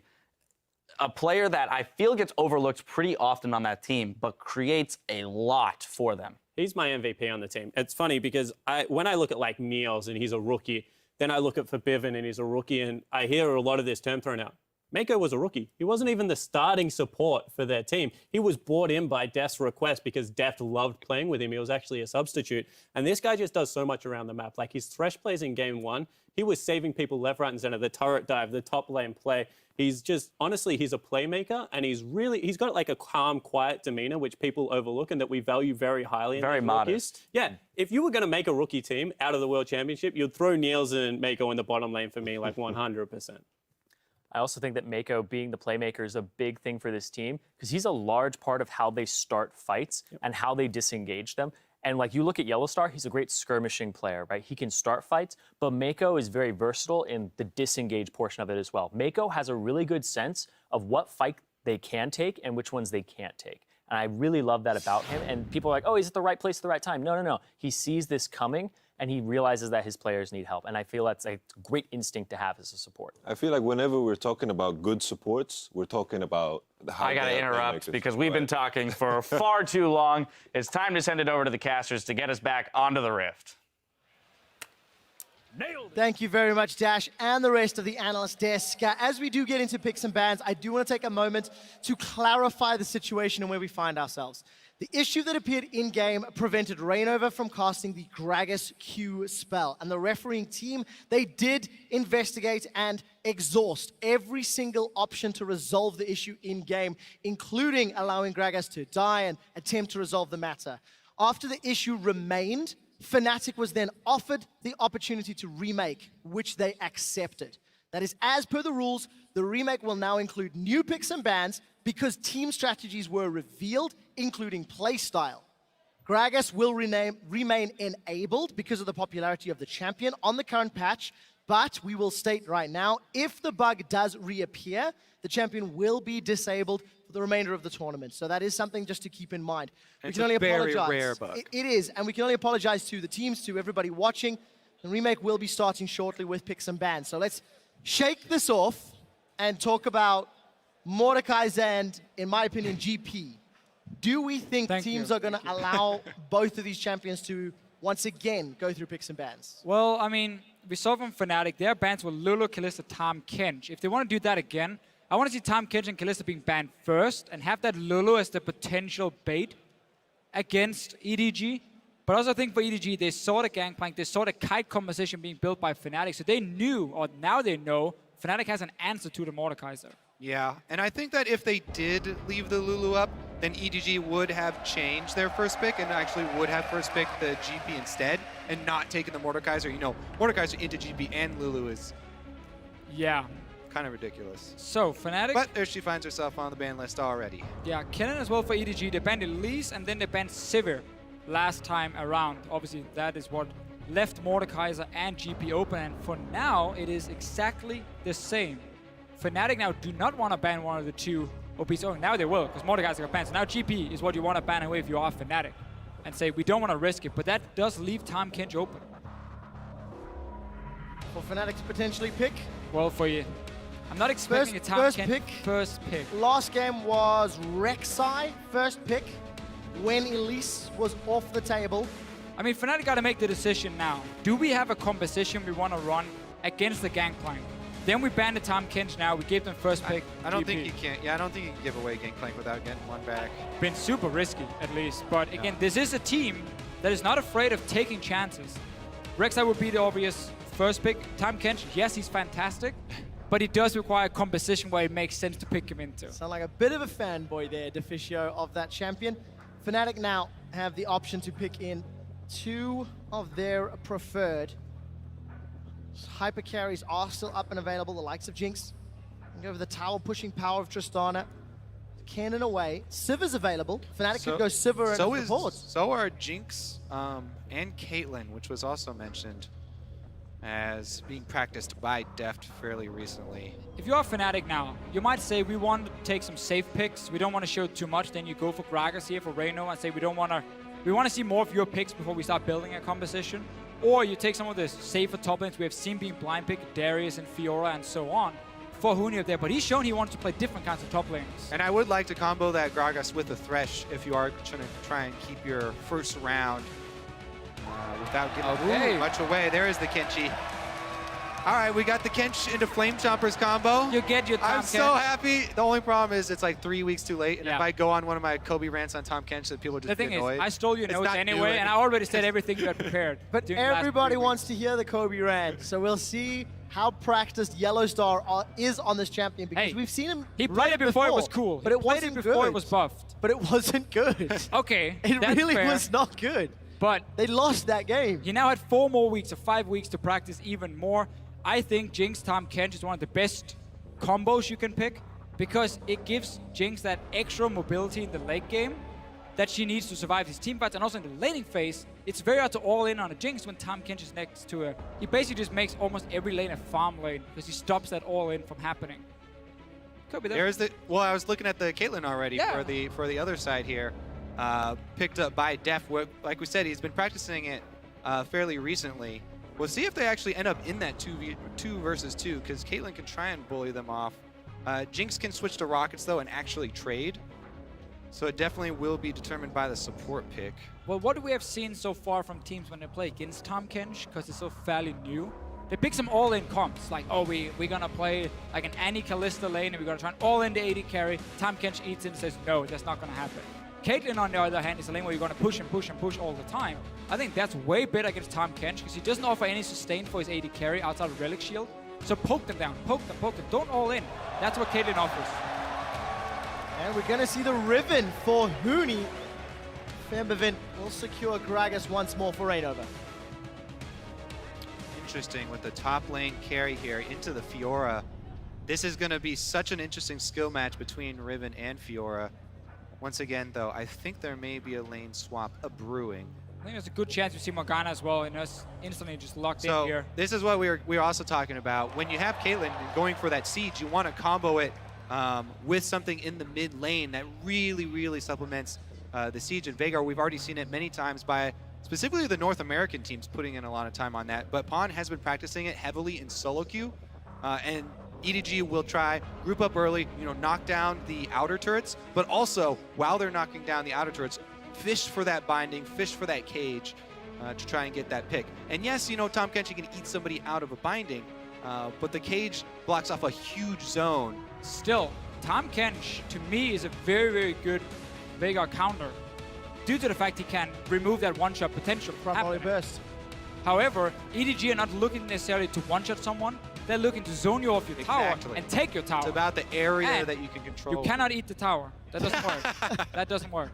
A player that I feel gets overlooked pretty often on that team, but creates a lot for them. He's my MVP on the team. It's funny because when I look at like Niels and he's a rookie, then I look at Forbiven and he's a rookie, and I hear a lot of this term thrown out. Mako was a rookie. He wasn't even the starting support for their team. He was brought in by Deft's request because Deft loved playing with him. He was actually a substitute. And this guy just does so much around the map. Like his Thresh plays in game 1, he was saving people left, right, and center, the turret dive, the top lane play. He's just, honestly, he's a playmaker, and he's got like a calm, quiet demeanor, which people overlook and that we value very highly. In Very modest. Yeah, if you were going to make a rookie team out of the World Championship, you'd throw Niels and Mako in the bottom lane for me, like 100%. I also think that Mako being the playmaker is a big thing for this team because he's a large part of how they start fights and how they disengage them. And like you look at Yellowstar, he's a great skirmishing player, right? He can start fights, but Mako is very versatile in the disengage portion of it as well. Mako has a really good sense of what fight they can take and which ones they can't take. And I really love that about him. And people are like, oh, he's at the right place at the right time. No. He sees this coming and he realizes that his players need help. And I feel that's a great instinct to have as a support. I feel like whenever we're talking about good supports, we're talking about how I got to interrupt because we've been talking for far too long. It's time to send it over to the casters to get us back onto the Rift. Thank you very much, Dash, and the rest of the analyst desk. As we do get into picks and bans, I do want to take a moment to clarify the situation and where we find ourselves. The issue that appeared in-game prevented Rainover from casting the GRAGAS Q spell, and the refereeing team, they did investigate and exhaust every single option to resolve the issue in-game, including allowing GRAGAS to die and attempt to resolve the matter. After the issue remained, Fnatic was then offered the opportunity to remake, which they accepted. That is, as per the rules, the remake will now include new picks and bans because team strategies were revealed, including playstyle. GRAGAS will remain enabled because of the popularity of the champion on the current patch, but we will state right now, if the bug does reappear, the champion will be disabled for the remainder of the tournament. So that is something just to keep in mind. It's a very rare bug. It is, and we can only apologize to the teams, to everybody watching. The remake will be starting shortly with picks and bans. So let's shake this off and talk about Mordekaiser and, in my opinion, GP. Do we think teams are going to allow both of these champions to once again go through picks and bans? Well, I mean, we saw from Fnatic, their bans were Lulu, Kalista, Tahm, Kench. If they want to do that again, I want to see Tahm, Kench, and Kalista being banned first and have that Lulu as the potential bait against EDG. But I also think for EDG, they saw the Gangplank, they saw the kite composition being built by Fnatic, so they knew, or now they know, Fnatic has an answer to the Mordekaiser. Yeah, and I think that if they did leave the Lulu up, then EDG would have changed their first pick and actually would have first picked the GP instead and not taken the Mordekaiser. You know, Mordekaiser into GP and Lulu is kind of ridiculous. So, Fnatic... But there she finds herself on the ban list already. Yeah, Kennen as well for EDG. They banned Elise and then they banned Sivir last time around. Obviously, that is what left Mordekaiser and GP open. And for now, it is exactly the same. Fnatic now do not want to ban one of the two OPs. Oh, now they will, because Mordekaiser got banned. So now GP is what you want to ban away if you are Fnatic. And say, we don't want to risk it. But that does leave Tahm, Kench open. For Fnatic to potentially pick? Well, for you. I'm not expecting a Tahm, Kench first pick. Last game was Rek'Sai, first pick, when Elise was off the table. I mean, Fnatic got to make the decision now. Do we have a composition we want to run against the Gangplank? Then we banned the Tahm, Kench now. We gave them first pick. I don't think you can. Yeah, I don't think you can give away Gangplank without getting one back. Been super risky, at least. But again, this is a team that is not afraid of taking chances. Rek'Sai would be the obvious first pick. Tahm, Kench, yes, he's fantastic. But it does require a composition where it makes sense to pick him into. Sound like a bit of a fanboy there, Deficio, of that champion. Fnatic now have the option to pick in two of their preferred. Hyper carries are still up and available, the likes of Jinx. Go over the tower pushing power of Tristana. Cannon away. Sivir's available. Fnatic could go Sivir and support. So are Jinx and Caitlyn, which was also mentioned as being practiced by Deft fairly recently. If you are Fnatic now, you might say we want to take some safe picks. We don't want to show too much. Then you go for GRAGAS here for Reno and say we want to see more of your picks before we start building a composition. Or you take some of the safer top lanes we have seen being blind picked, Darius and Fiora and so on, for Huni up there. But he's shown he wants to play different kinds of top lanes. And I would like to combo that Gragas with the Thresh if you are trying to try and keep your first round without giving much away. There is the Kenchi. All right, we got the Kench into Flame Chompers combo. You get your Tom I'm so Kench. happy. The only problem is it's like 3 weeks too late, and Yeah. if I go on one of my Kobe rants on Tom Kench, then people just The thing get is, annoyed. I stole your It's notes not anyway, new. and I already said everything you had prepared. But during the last everybody 3 weeks. wants to hear the Kobe rant, so we'll see how practiced Yellowstar is on this champion, because Hey, we've seen him He run played it before it was cool. but He it played wasn't it before good. it was buffed. But it wasn't good. Okay, It that's really fair, was not good. But They lost that game. he now had 4 more weeks or 5 weeks to practice even more. I think Jinx Tom Kench is one of the best combos you can pick because it gives Jinx that extra mobility in the late game that she needs to survive his team fights, and also in the laning phase, it's very hard to all in on a Jinx when Tom Kench is next to her. He basically just makes almost every lane a farm lane because he stops that all in from happening. Could be that. There's the. Well, I was looking at the Caitlyn already Yeah. for the other side here. Picked up by Def. Like we said, he's been practicing it fairly recently. We'll see if they actually end up in that 2 versus 2, because Caitlyn can try and bully them off. Jinx can switch to Rockets though and actually trade. So it definitely will be determined by the support pick. Well, what do we have seen so far from teams when they play against Tom Kench? Because it's so fairly new. They pick some all-in comps, like, oh, we're gonna play like an Annie Kalista lane, and we're gonna try and all-in the AD carry. Tom Kench eats it and says, no, that's not gonna happen. Caitlyn, on the other hand, is a lane where you're gonna push and push and push all the time. I think that's way better against Tom Kench, because he doesn't offer any sustain for his AD carry outside of Relic Shield. So poke them down, poke them, don't all in. That's what Caitlyn offers. And we're going to see the Riven for Huni. Fembevin will secure Gragas once more for Reignover. Interesting with the top lane carry here into the Fiora. This is going to be such an interesting skill match between Riven and Fiora. Once again, though, I think there may be a lane swap brewing. I think there's a good chance we see Morgana as well, and us instantly just locked in So here. this is what we're also talking about. When you have Caitlyn going for that siege, you want to combo it with something in the mid lane that really supplements the siege. And Veigar, we've already seen it many times by specifically the North American teams putting in a lot of time on that. But Pawn has been practicing it heavily in solo queue, and EDG will try, group up early, knock down the outer turrets, but also, while they're knocking down the outer turrets, fish for that binding, fish for that cage to try and get that pick. And yes, Tom Kench can eat somebody out of a binding, but the cage blocks off a huge zone. Still, Tom Kench, to me, is a very good Veigar counter due to the fact he can remove that one-shot potential. Front volley happening. burst. However, EDG are not looking necessarily to one-shot someone. They're looking to zone you off your tower Exactly. and take your tower. It's about the area And that you can control. You cannot eat the tower. That doesn't work. That doesn't work.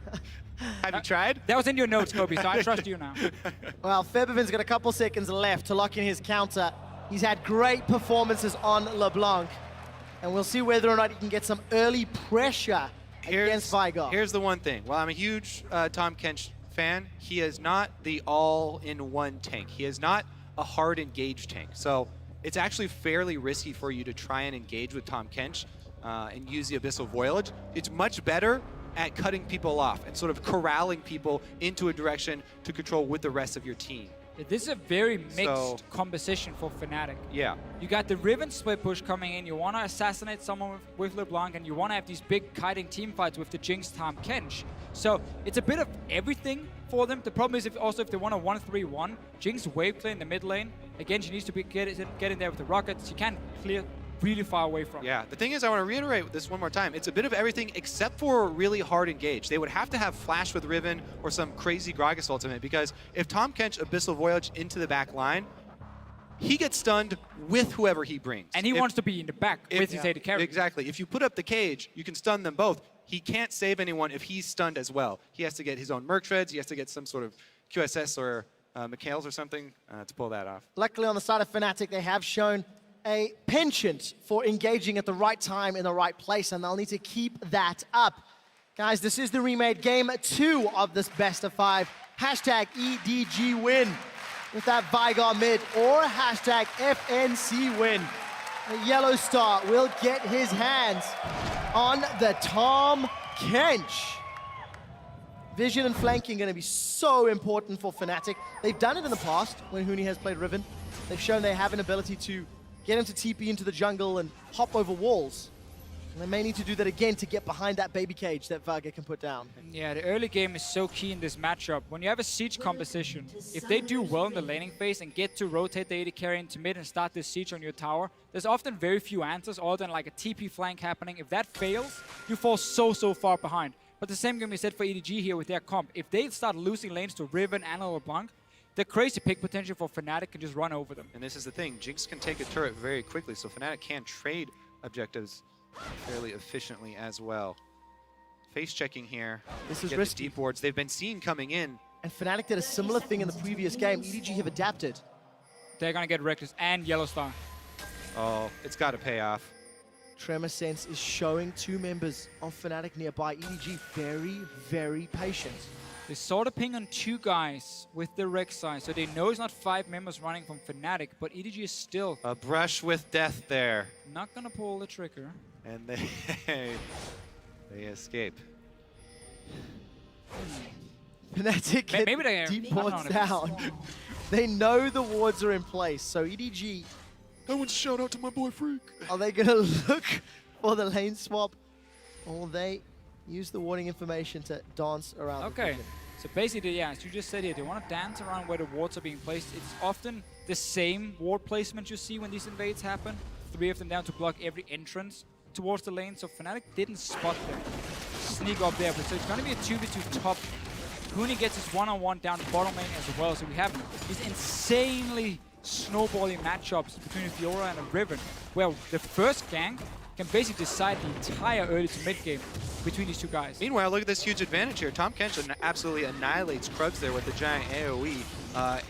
Have you tried? That was in your notes, Kobe, so I trust you now. Well, Febevin's got a couple seconds left to lock in his counter. He's had great performances on LeBlanc, and we'll see whether or not he can get some early pressure against Veigar. Here's the one thing. While I'm a huge Tom Kench fan, he is not the all-in-one tank. He is not a hard engage tank. So it's actually fairly risky for you to try and engage with Tom Kench and use the Abyssal Voyage. It's much better at cutting people off and sort of corralling people into a direction to control with the rest of your team. This is a very mixed composition for Fnatic. Yeah. You got the Riven split push coming in. You want to assassinate someone with LeBlanc, and you want to have these big kiting team fights with the Jinx Tom Kench. So it's a bit of everything for them. The problem is if they want a 1-3-1, Jinx wave play in the mid lane. Again, she needs to get in there with the rockets. She can't clear really far away from. Yeah, the thing is, I want to reiterate this one more time. It's a bit of everything except for a really hard engage. They would have to have Flash with Riven or some crazy Gragas ultimate, because if Tom Kench Abyssal Voyage into the back line, he gets stunned with whoever he brings. And he wants to be in the back with his AD carry. Exactly. If you put up the cage, you can stun them both. He can't save anyone if he's stunned as well. He has to get his own Merc Treads. He has to get some sort of QSS or McHale's or something to pull that off. Luckily on the side of Fnatic, they have shown a penchant for engaging at the right time in the right place, and they'll need to keep that up. Guys, this is the remade game 2 of this best of 5. Hashtag EDG win with that Veigar mid, or hashtag FNC win. The Yellow Star will get his hands on the Tom Kench. Vision and flanking going to be so important for Fnatic. They've done it in the past when Huni has played Riven. They've shown they have an ability to get him to TP into the jungle and hop over walls. They may need to do that again to get behind that baby cage that Vaga can put down. Yeah, the early game is so key in this matchup. When you have a siege composition, if they do well in the laning phase and get to rotate the AD carry into mid and start this siege on your tower, there's often very few answers other than like a TP flank happening. If that fails, you fall so far behind. But the same can be said for EDG here with their comp. If they start losing lanes to Riven and LeBlanc, the crazy pick potential for Fnatic can just run over them. And this is the thing, Jinx can take a turret very quickly, so Fnatic can trade objectives fairly efficiently as well. Face checking here. This is Get risky. the deep wards they've been seen coming in. And Fnatic did a similar thing in the previous game. EDG have adapted. They're gonna get Reckless and Yellowstar. Oh, it's got to pay off. Tremor Sense is showing two members of Fnatic nearby. EDG very patient. They saw the ping on 2 guys with the Rek'Sai, so they know it's not 5 members running from Fnatic, but EDG is still A brush with death there. not gonna pull the trigger. And they escape. Fnatic get Maybe they- deep I don't wards know. down. They know the wards are in place, so EDG, That one's shout out to my boy Freak. are they gonna look for the lane swap? Or will they use the warding information to dance around the Okay, vision? so basically, yeah, as you just said here, they want to dance around where the wards are being placed. It's often the same ward placement you see when these invades happen. 3 of them down to block every entrance towards the lane, so Fnatic didn't spot them. Sneak up there, but so it's going to be a 2v2 top. Huni gets his one-on-one down bottom lane as well, so we have these insanely snowballing matchups between a Fiora and a Riven, where the first gank can basically decide the entire early to mid game between these 2 guys. Meanwhile, look at this huge advantage here. Tom Kench absolutely annihilates Krugs there with the giant AoE,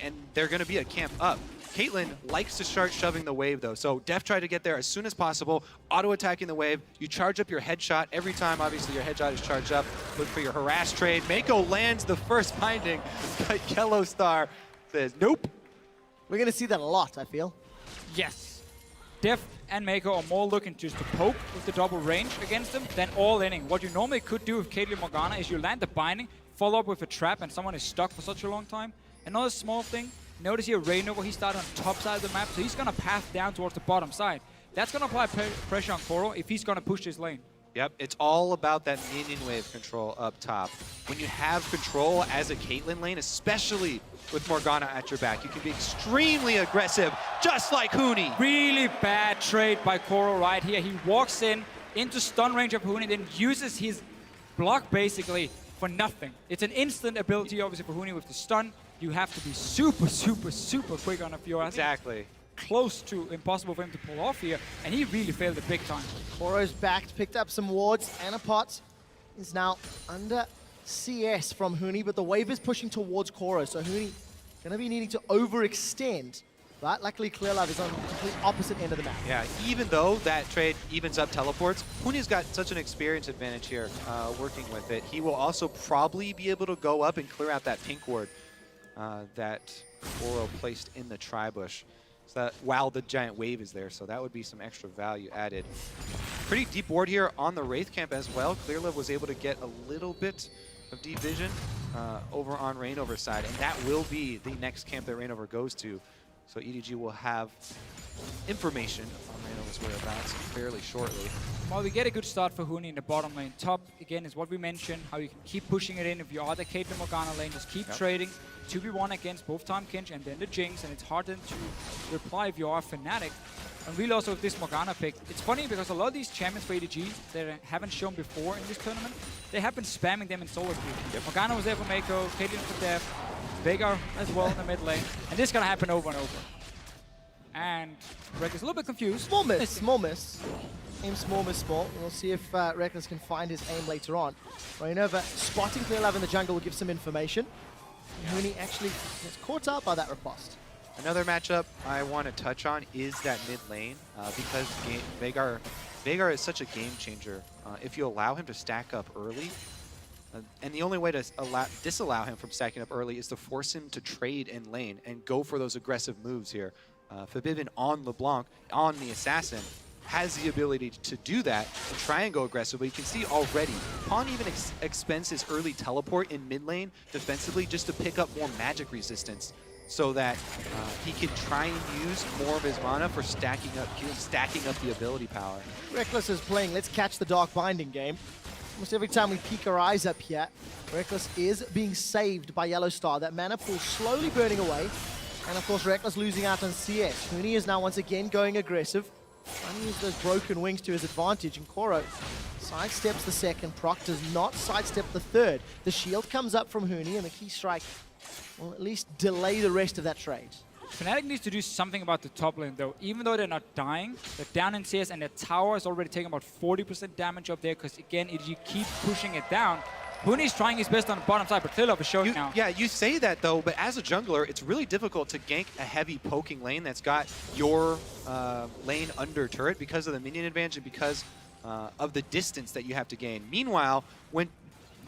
and they're going to be a camp up. Caitlyn likes to start shoving the wave, though, so Def tried to get there as soon as possible, auto-attacking the wave. You charge up your headshot every time, obviously, your headshot is charged up. Look for your harass trade. Mako lands the first binding, but Yellowstar says, nope. We're gonna see that a lot, I feel. Yes. Def and Mako are more looking just to poke with the double range against them than all inning. What you normally could do with Caitlyn Morgana is you land the binding, follow up with a trap, and someone is stuck for such a long time. Another small thing, notice here Rainover, he started on the top side of the map, so he's gonna path down towards the bottom side. That's gonna apply pressure on Koro if he's gonna push his lane. Yep, it's all about that minion wave control up top. When you have control as a Caitlyn lane, especially with Morgana at your back, you can be extremely aggressive, just like Huni. Really bad trade by Koro right here. He walks in into stun range of Huni, then uses his block basically for nothing. It's an instant ability, obviously, for Huni with the stun. You have to be super quick on a Fiora. Exactly. Close to impossible for him to pull off here, and he really failed it big time. Koro's backed, picked up some wards, and a pot is now under CS from Huni, but the wave is pushing towards Koro, so Huni gonna be needing to overextend. But luckily, Clearlove is on the complete opposite end of the map. Yeah, even though that trade evens up teleports, Huni's got such an experience advantage here working with it. He will also probably be able to go up and clear out that pink ward that Oro placed in the tri-bush. So that while the giant wave is there, so that would be some extra value added. Pretty deep ward here on the Wraith camp as well. Clearlove was able to get a little bit of deep vision over on Rainover's side, and that will be the next camp that Rainover goes to. So EDG will have information on Rainover's whereabouts fairly shortly. Well, we get a good start for Huni in the bottom lane. Top, again, is what we mentioned, how you can keep pushing it in. If you are the Caitlyn Morgana lane, just keep trading. 2v1 against both Tom Kench and then the Jinx, and it's hard then to reply if you are Fnatic. And really also with this Morgana pick, it's funny because a lot of these champions for EDG that haven't shown before in this tournament, they have been spamming them in solo queue. Morgana was there for Mako, Caitlyn for Def, Veigar as well in the mid lane, and this is gonna happen over and over. And Rek is a little bit confused. Small miss, small miss. Aim small, miss small. We'll see if Reckless can find his aim later on. Rainova spotting Clearlove in the jungle will give some information. Huni actually gets caught up by that riposte. Another matchup I want to touch on is that mid lane because Veigar is such a game changer. If you allow him to stack up early, and the only way to disallow him from stacking up early is to force him to trade in lane and go for those aggressive moves here. Fabibin on LeBlanc, on the Assassin, has the ability to do that and try and go aggressive. But you can see already, Pawn even expends his early teleport in mid lane defensively just to pick up more magic resistance so that he can try and use more of his mana for stacking up the ability power. Reckless is playing Let's Catch the Dark Binding game. Almost every time we peek our eyes up here, Reckless is being saved by Yellow Star. That mana pool slowly burning away. And of course, Reckless losing out on CS. Huni is now once again going aggressive. Trying to use those broken wings to his advantage. And Koro sidesteps the second. Proc does not sidestep the third. The shield comes up from Huni, and the key strike will at least delay the rest of that trade. Fnatic needs to do something about the top lane, though. Even though they're not dying, they're down in CS, and their tower is already taking about 40% damage up there, because, again, if you keep pushing it down, Huni's trying his best on the bottom side, but Clearlove is showing now. Yeah, you say that, though, but as a jungler, it's really difficult to gank a heavy poking lane that's got your lane under turret because of the minion advantage and because of the distance that you have to gain. Meanwhile, when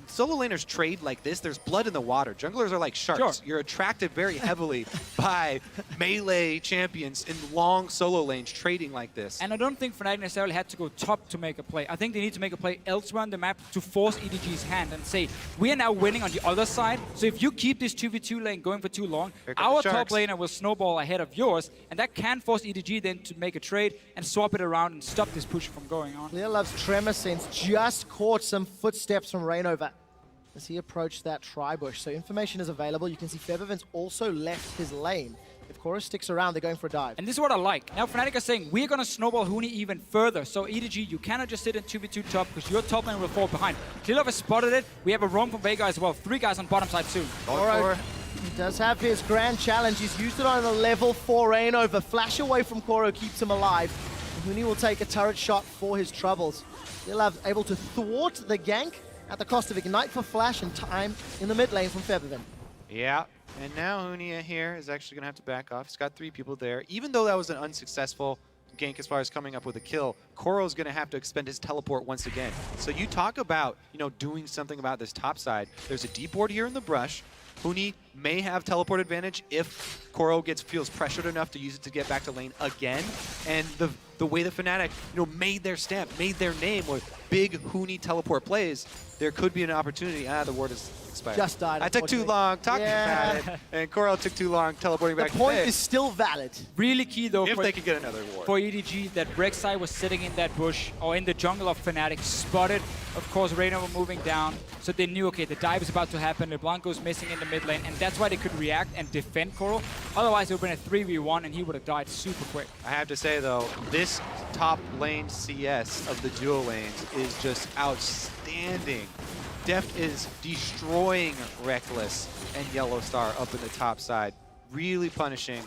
solo laners trade like this, there's blood in the water. Junglers are like sharks. Sure. You're attracted very heavily by melee champions in long solo lanes trading like this. And I don't think Fnatic necessarily had to go top to make a play. I think they need to make a play elsewhere on the map to force EDG's hand and say, we are now winning on the other side, so if you keep this 2v2 lane going for too long, our top laner will snowball ahead of yours, and that can force EDG then to make a trade and swap it around and stop this push from going on. Clearlove's Tremor Sense just caught some footsteps from Rainover as he approached that tri-bush. So information is available. You can see Febiven's also left his lane. If Chorus sticks around, they're going for a dive. And this is what I like. Now Fnatic are saying, we're going to snowball Huni even further. So EDG, you cannot just sit in 2v2 top because your top lane will fall behind. Clearlove has spotted it. We have a roam from Vega as well. 3 guys on bottom side soon. Alright, he does have his grand challenge. He's used it on a level 4 Rainover. Flash away from Koro keeps him alive. And Huni will take a turret shot for his troubles. Clearlove able to thwart the gank at the cost of Ignite for Flash and time in the mid lane from Febiven. Yeah, and now Hunia here is actually going to have to back off. He's got 3 people there. Even though that was an unsuccessful gank as far as coming up with a kill, Koro's going to have to expend his teleport once again. So you talk about, doing something about this top side. There's a deep ward here in the brush. Huni may have teleport advantage if Koro feels pressured enough to use it to get back to lane again. And the way the Fnatic, made their stamp, made their name with big Huni teleport plays, there could be an opportunity. The ward is expired. Just died. I took too long talking about it, and Koro took too long teleporting back to the point base. is still valid. Really key though If they could get another ward. for EDG that Rek'Sai was sitting in that bush or in the jungle of Fnatic, spotted, of course, Rainover moving down, so they knew, okay, the dive is about to happen, LeBlanco's missing in the mid lane, and that's why they could react and defend Koro. Otherwise, it would have been a 3v1 and he would have died super quick. I have to say, though, this top lane CS of the duo lanes is just outstanding. Deft is destroying Reckless and Yellow Star up in the top side, really punishing.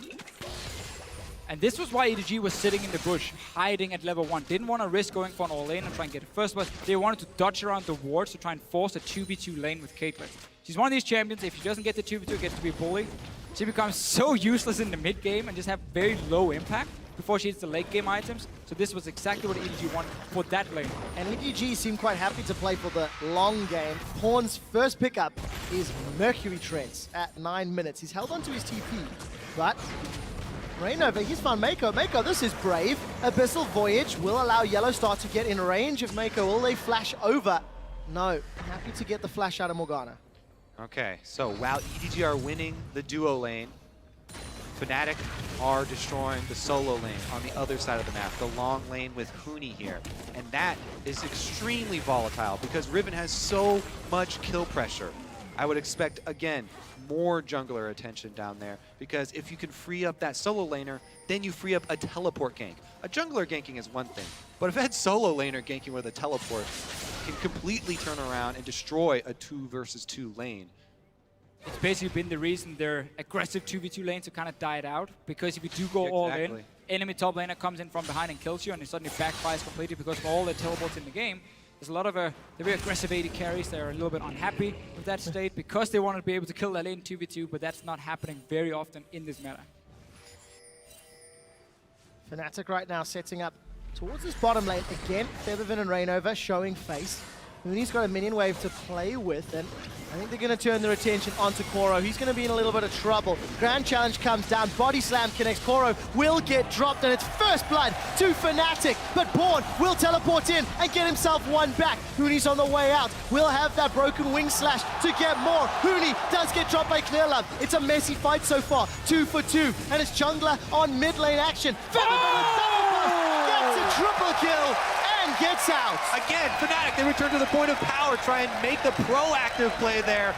And this was why EDG was sitting in the bush, hiding at level 1. Didn't want to risk going for an all-lane and try and get it first, but they wanted to dodge around the wards to try and force a 2v2 lane with Caitlyn. She's one of these champions, if she doesn't get the 2v2, gets to be bullied. She becomes so useless in the mid-game and just have very low impact before she hits the late-game items. So this was exactly what EDG wanted for that lane. And EDG seem quite happy to play for the long game. Pawn's first pickup is Mercury Treads at 9 minutes. He's held onto his TP, but Rainover, he's found Mako. Mako, this is brave. Abyssal Voyage will allow Yellow Star to get in range of Mako. Will they flash over? No. Happy to get the flash out of Morgana. Okay, so while EDG are winning the duo lane, Fnatic are destroying the solo lane on the other side of the map, the long lane with Huni here. And that is extremely volatile because Riven has so much kill pressure. I would expect, again, more jungler attention down there, because if you can free up that solo laner, then you free up a teleport gank. A jungler ganking is one thing, but if that solo laner ganking with a teleport can completely turn around and destroy a 2 versus 2 lane. It's basically been the reason their aggressive 2v2 lanes have kind of died out, because if you do go all in, enemy top laner comes in from behind and kills you, and it suddenly backfires completely because of all the teleports in the game. There's a lot of the very aggressive AD carries that are a little bit unhappy with that state because they want to be able to kill that lane 2v2, but that's not happening very often in this meta. Fnatic right now setting up towards this bottom lane. Again, Feathervin and Rainover showing face. Mooney's got a minion wave to play with, and I think they're going to turn their attention onto Koro. He's going to be in a little bit of trouble. Grand Challenge comes down, body slam connects. Koro will get dropped, and it's first blood to Fnatic. But Born will teleport in and get himself one back. Hooney's on the way out. Will have that broken wing slash to get more. Hooney does get dropped by Clearlove. It's a messy fight so far. 2 for 2, and it's jungler on mid lane action. Featherman with double buff gets a triple kill and gets out. Again, Fnatic, they return to the point of power, try and make the proactive play there.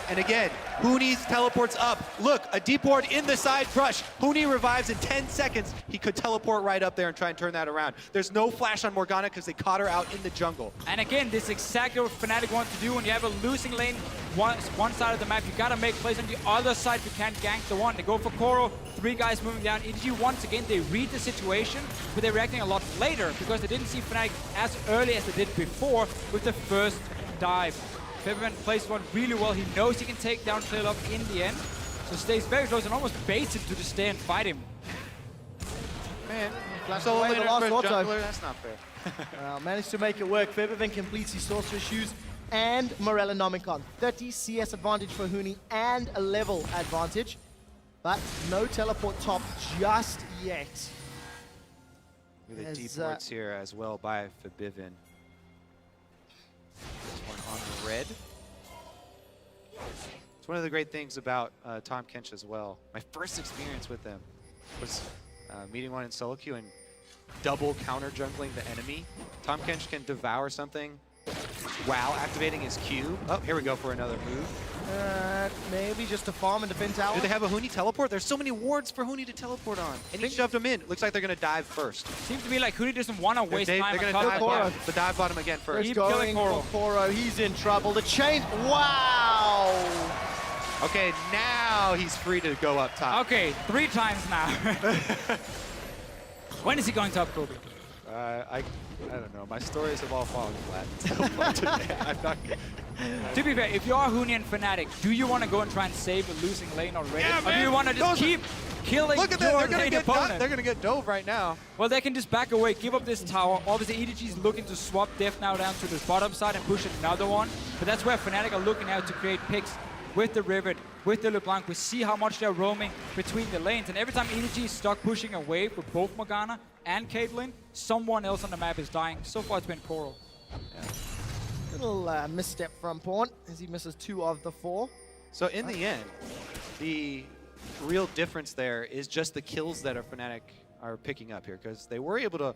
And again, Hooney teleports up. Look, a deep ward in the side crush. Hooney revives in 10 seconds. He could teleport right up there and try and turn that around. There's no flash on Morgana because they caught her out in the jungle. And again, this is exactly what Fnatic wants to do. When you have a losing lane one side of the map, you gotta make plays on the other side. You can't gank the one. They go for Koro, 3 guys moving down. EDG once again, they read the situation, but they're reacting a lot later because they didn't see Fnatic as early as they did before with the first dive. Featherman plays one really well. He knows he can take down Clearlove in the end, so stays very close and almost baits him to just stay and fight him. Man, Flash solo away the laner last for a auto. jungler, that's not fair. Managed to make it work. Featherman completes his Sorcerer Shoes and Morellonomicon. 30 CS advantage for Hooney and a level advantage, but no teleport top just yet. With the As, deep wards here as well by Fabivin. This one on the red. It's one of the great things about Tom Kench as well. My first experience with them was meeting one in solo queue and double counter jungling the enemy. Tom Kench can devour something while activating his Q. Oh, here we go for another move. Maybe just to farm and defend tower. Do they have a Hooney teleport? There's so many wards for Hooney to teleport on. And he shoved them in. Looks like they're going to dive first. Seems to be like Hooney doesn't want to waste time. They're going to on top dive of bottom. that. The dive bottom again first. He's Keep going killing for Koro. He's in trouble. The chain. Wow. Okay, now he's free to go up top. Okay, 3 times now. When is he going top, Kobe? I don't know. My stories have all fallen flat so far today. I'm not good. To be fair, if you are Hooney and Fnatic, do you want to go and try and save a losing lane already? Yeah, or do man. you want to just keep killing Look at your that. They're lane going opponent? to get dove right now. Well, they can just back away, give up this tower. Obviously, EDG is looking to swap Def now down to the bottom side and push another one. But that's where Fnatic are looking out to create picks with the Rivet, with the LeBlanc. We see how much they're roaming between the lanes. And every time EDG is stuck pushing away for both Morgana and Caitlyn, someone else on the map is dying. So far, it's been Koro. Little misstep from Pawn as he misses 2 of the 4. So in the end, the real difference there is just the kills that our Fnatic are picking up here, because they were able to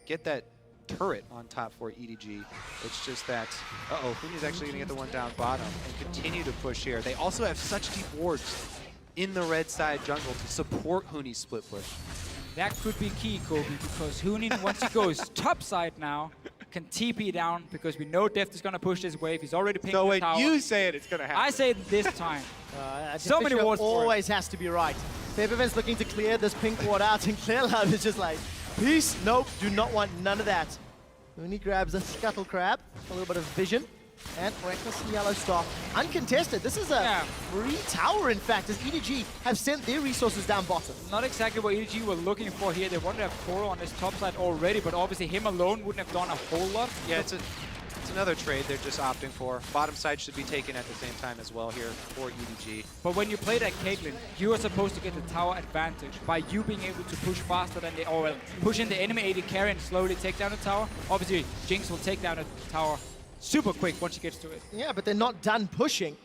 get that turret on top for EDG. It's just that, Hooney's actually going to get the one down bottom and continue to push here. They also have such deep wards in the red side jungle to support Hooney's split push. That could be key, Kobe, because Hooney, once he goes top side now, can TP down, because we know Deft is going to push this wave. He's already pinged So the when tower. you say it, it's going to happen. I say it this time. So many wards for it. always has to be right. Featherman's looking to clear this pink ward out, and Clearlove is just like, peace, nope, do not want none of that. Hooney grabs a Scuttle Crab, a little bit of vision, and Reckless and Yellow Star uncontested. This is a free tower, in fact, as EDG have sent their resources down bottom. Not exactly what EDG were looking for here. They wanted to have Koro on his top side already, but obviously him alone wouldn't have done a whole lot. Yeah, it's another trade they're just opting for. Bottom side should be taken at the same time as well here for EDG. But when you play that Caitlyn, you are supposed to get the tower advantage by you being able to push faster than they, or well, push in the enemy AD carry and slowly take down the tower. Obviously, Jinx will take down the tower super quick once she gets to it. Yeah, but they're not done pushing.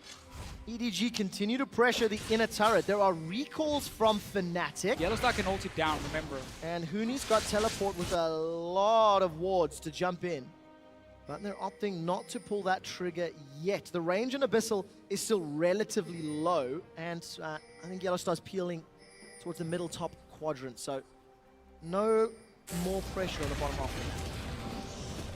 EDG continue to pressure the inner turret. There are recalls from Fnatic. Yellowstar can ult it down, remember. And Hooney's got teleport with a lot of wards to jump in. But they're opting not to pull that trigger yet. The range on Abyssal is still relatively low, and I think Yellowstar's peeling towards the middle top quadrant, so no more pressure on the bottom half.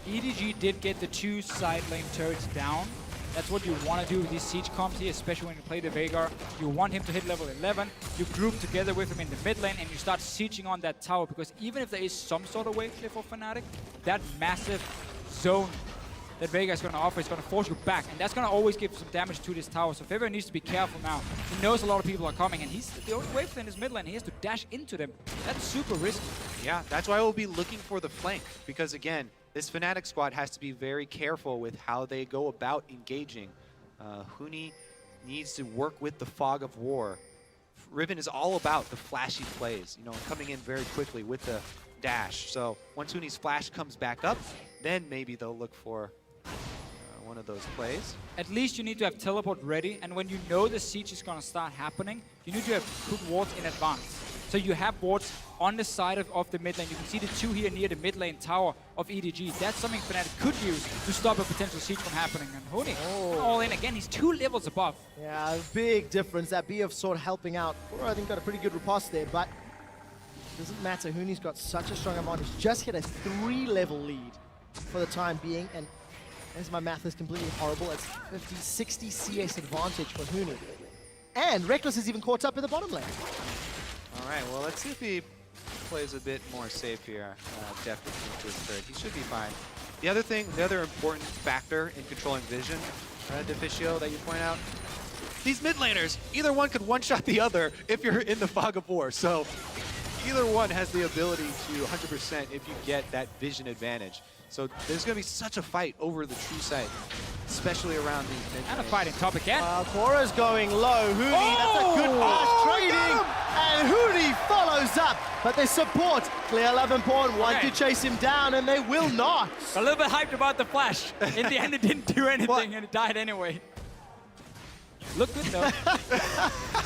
EDG did get the 2 side lane turrets down. That's what you want to do with these siege comps here, especially when you play the Veigar. You want him to hit level 11, you group together with him in the mid lane, and you start sieging on that tower, because even if there is some sort of wave clear for Fnatic, that massive zone that Veigar is going to offer is going to force you back, and that's going to always give some damage to this tower. So Fever needs to be careful now. He knows a lot of people are coming, and he's the only wave in his mid lane. He has to dash into them. That's super risky. Yeah, that's why we'll be looking for the flank, because again, this Fnatic squad has to be very careful with how they go about engaging Huni needs to work with the fog of war. Riven is all about the flashy plays, you know, coming in very quickly with the dash. So once Huni's flash comes back up, then maybe they'll look for one of those plays. At least you need to have teleport ready, and when you know the siege is gonna start happening, you need to have put wards in advance. So you have wards on the side of the mid lane. You can see the 2 here near the mid lane tower of EDG. That's something Fnatic could use to stop a potential siege from happening. And Huni, all in again, he's 2 levels above. Yeah, big difference. That Bee of Sword helping out. Koro, I think, got a pretty good riposte there, but doesn't matter. Huni's got such a strong advantage. Just hit a 3-level lead for the time being, and as my math is completely horrible, it's 50, 60 CS advantage for Huni. And Reckless is even caught up in the bottom lane. All right, well, let's see if he plays a bit more safe here. Definitely to his third. He should be fine. The other important factor in controlling vision, Deficio, that you point out, these mid laners, either one could one-shot the other if you're in the fog of war. So either one has the ability to 100% if you get that vision advantage. So there's going to be such a fight over the true sight, especially around the mid And a lane. fight in top again. Koro's going low. Huni, that's a good pass trading. And Huni follows up. But there's support. Clear Love and Pawn want to chase him down, and they will not. A little bit hyped about the flash. In the end, it didn't do anything, and it died anyway. Look good though.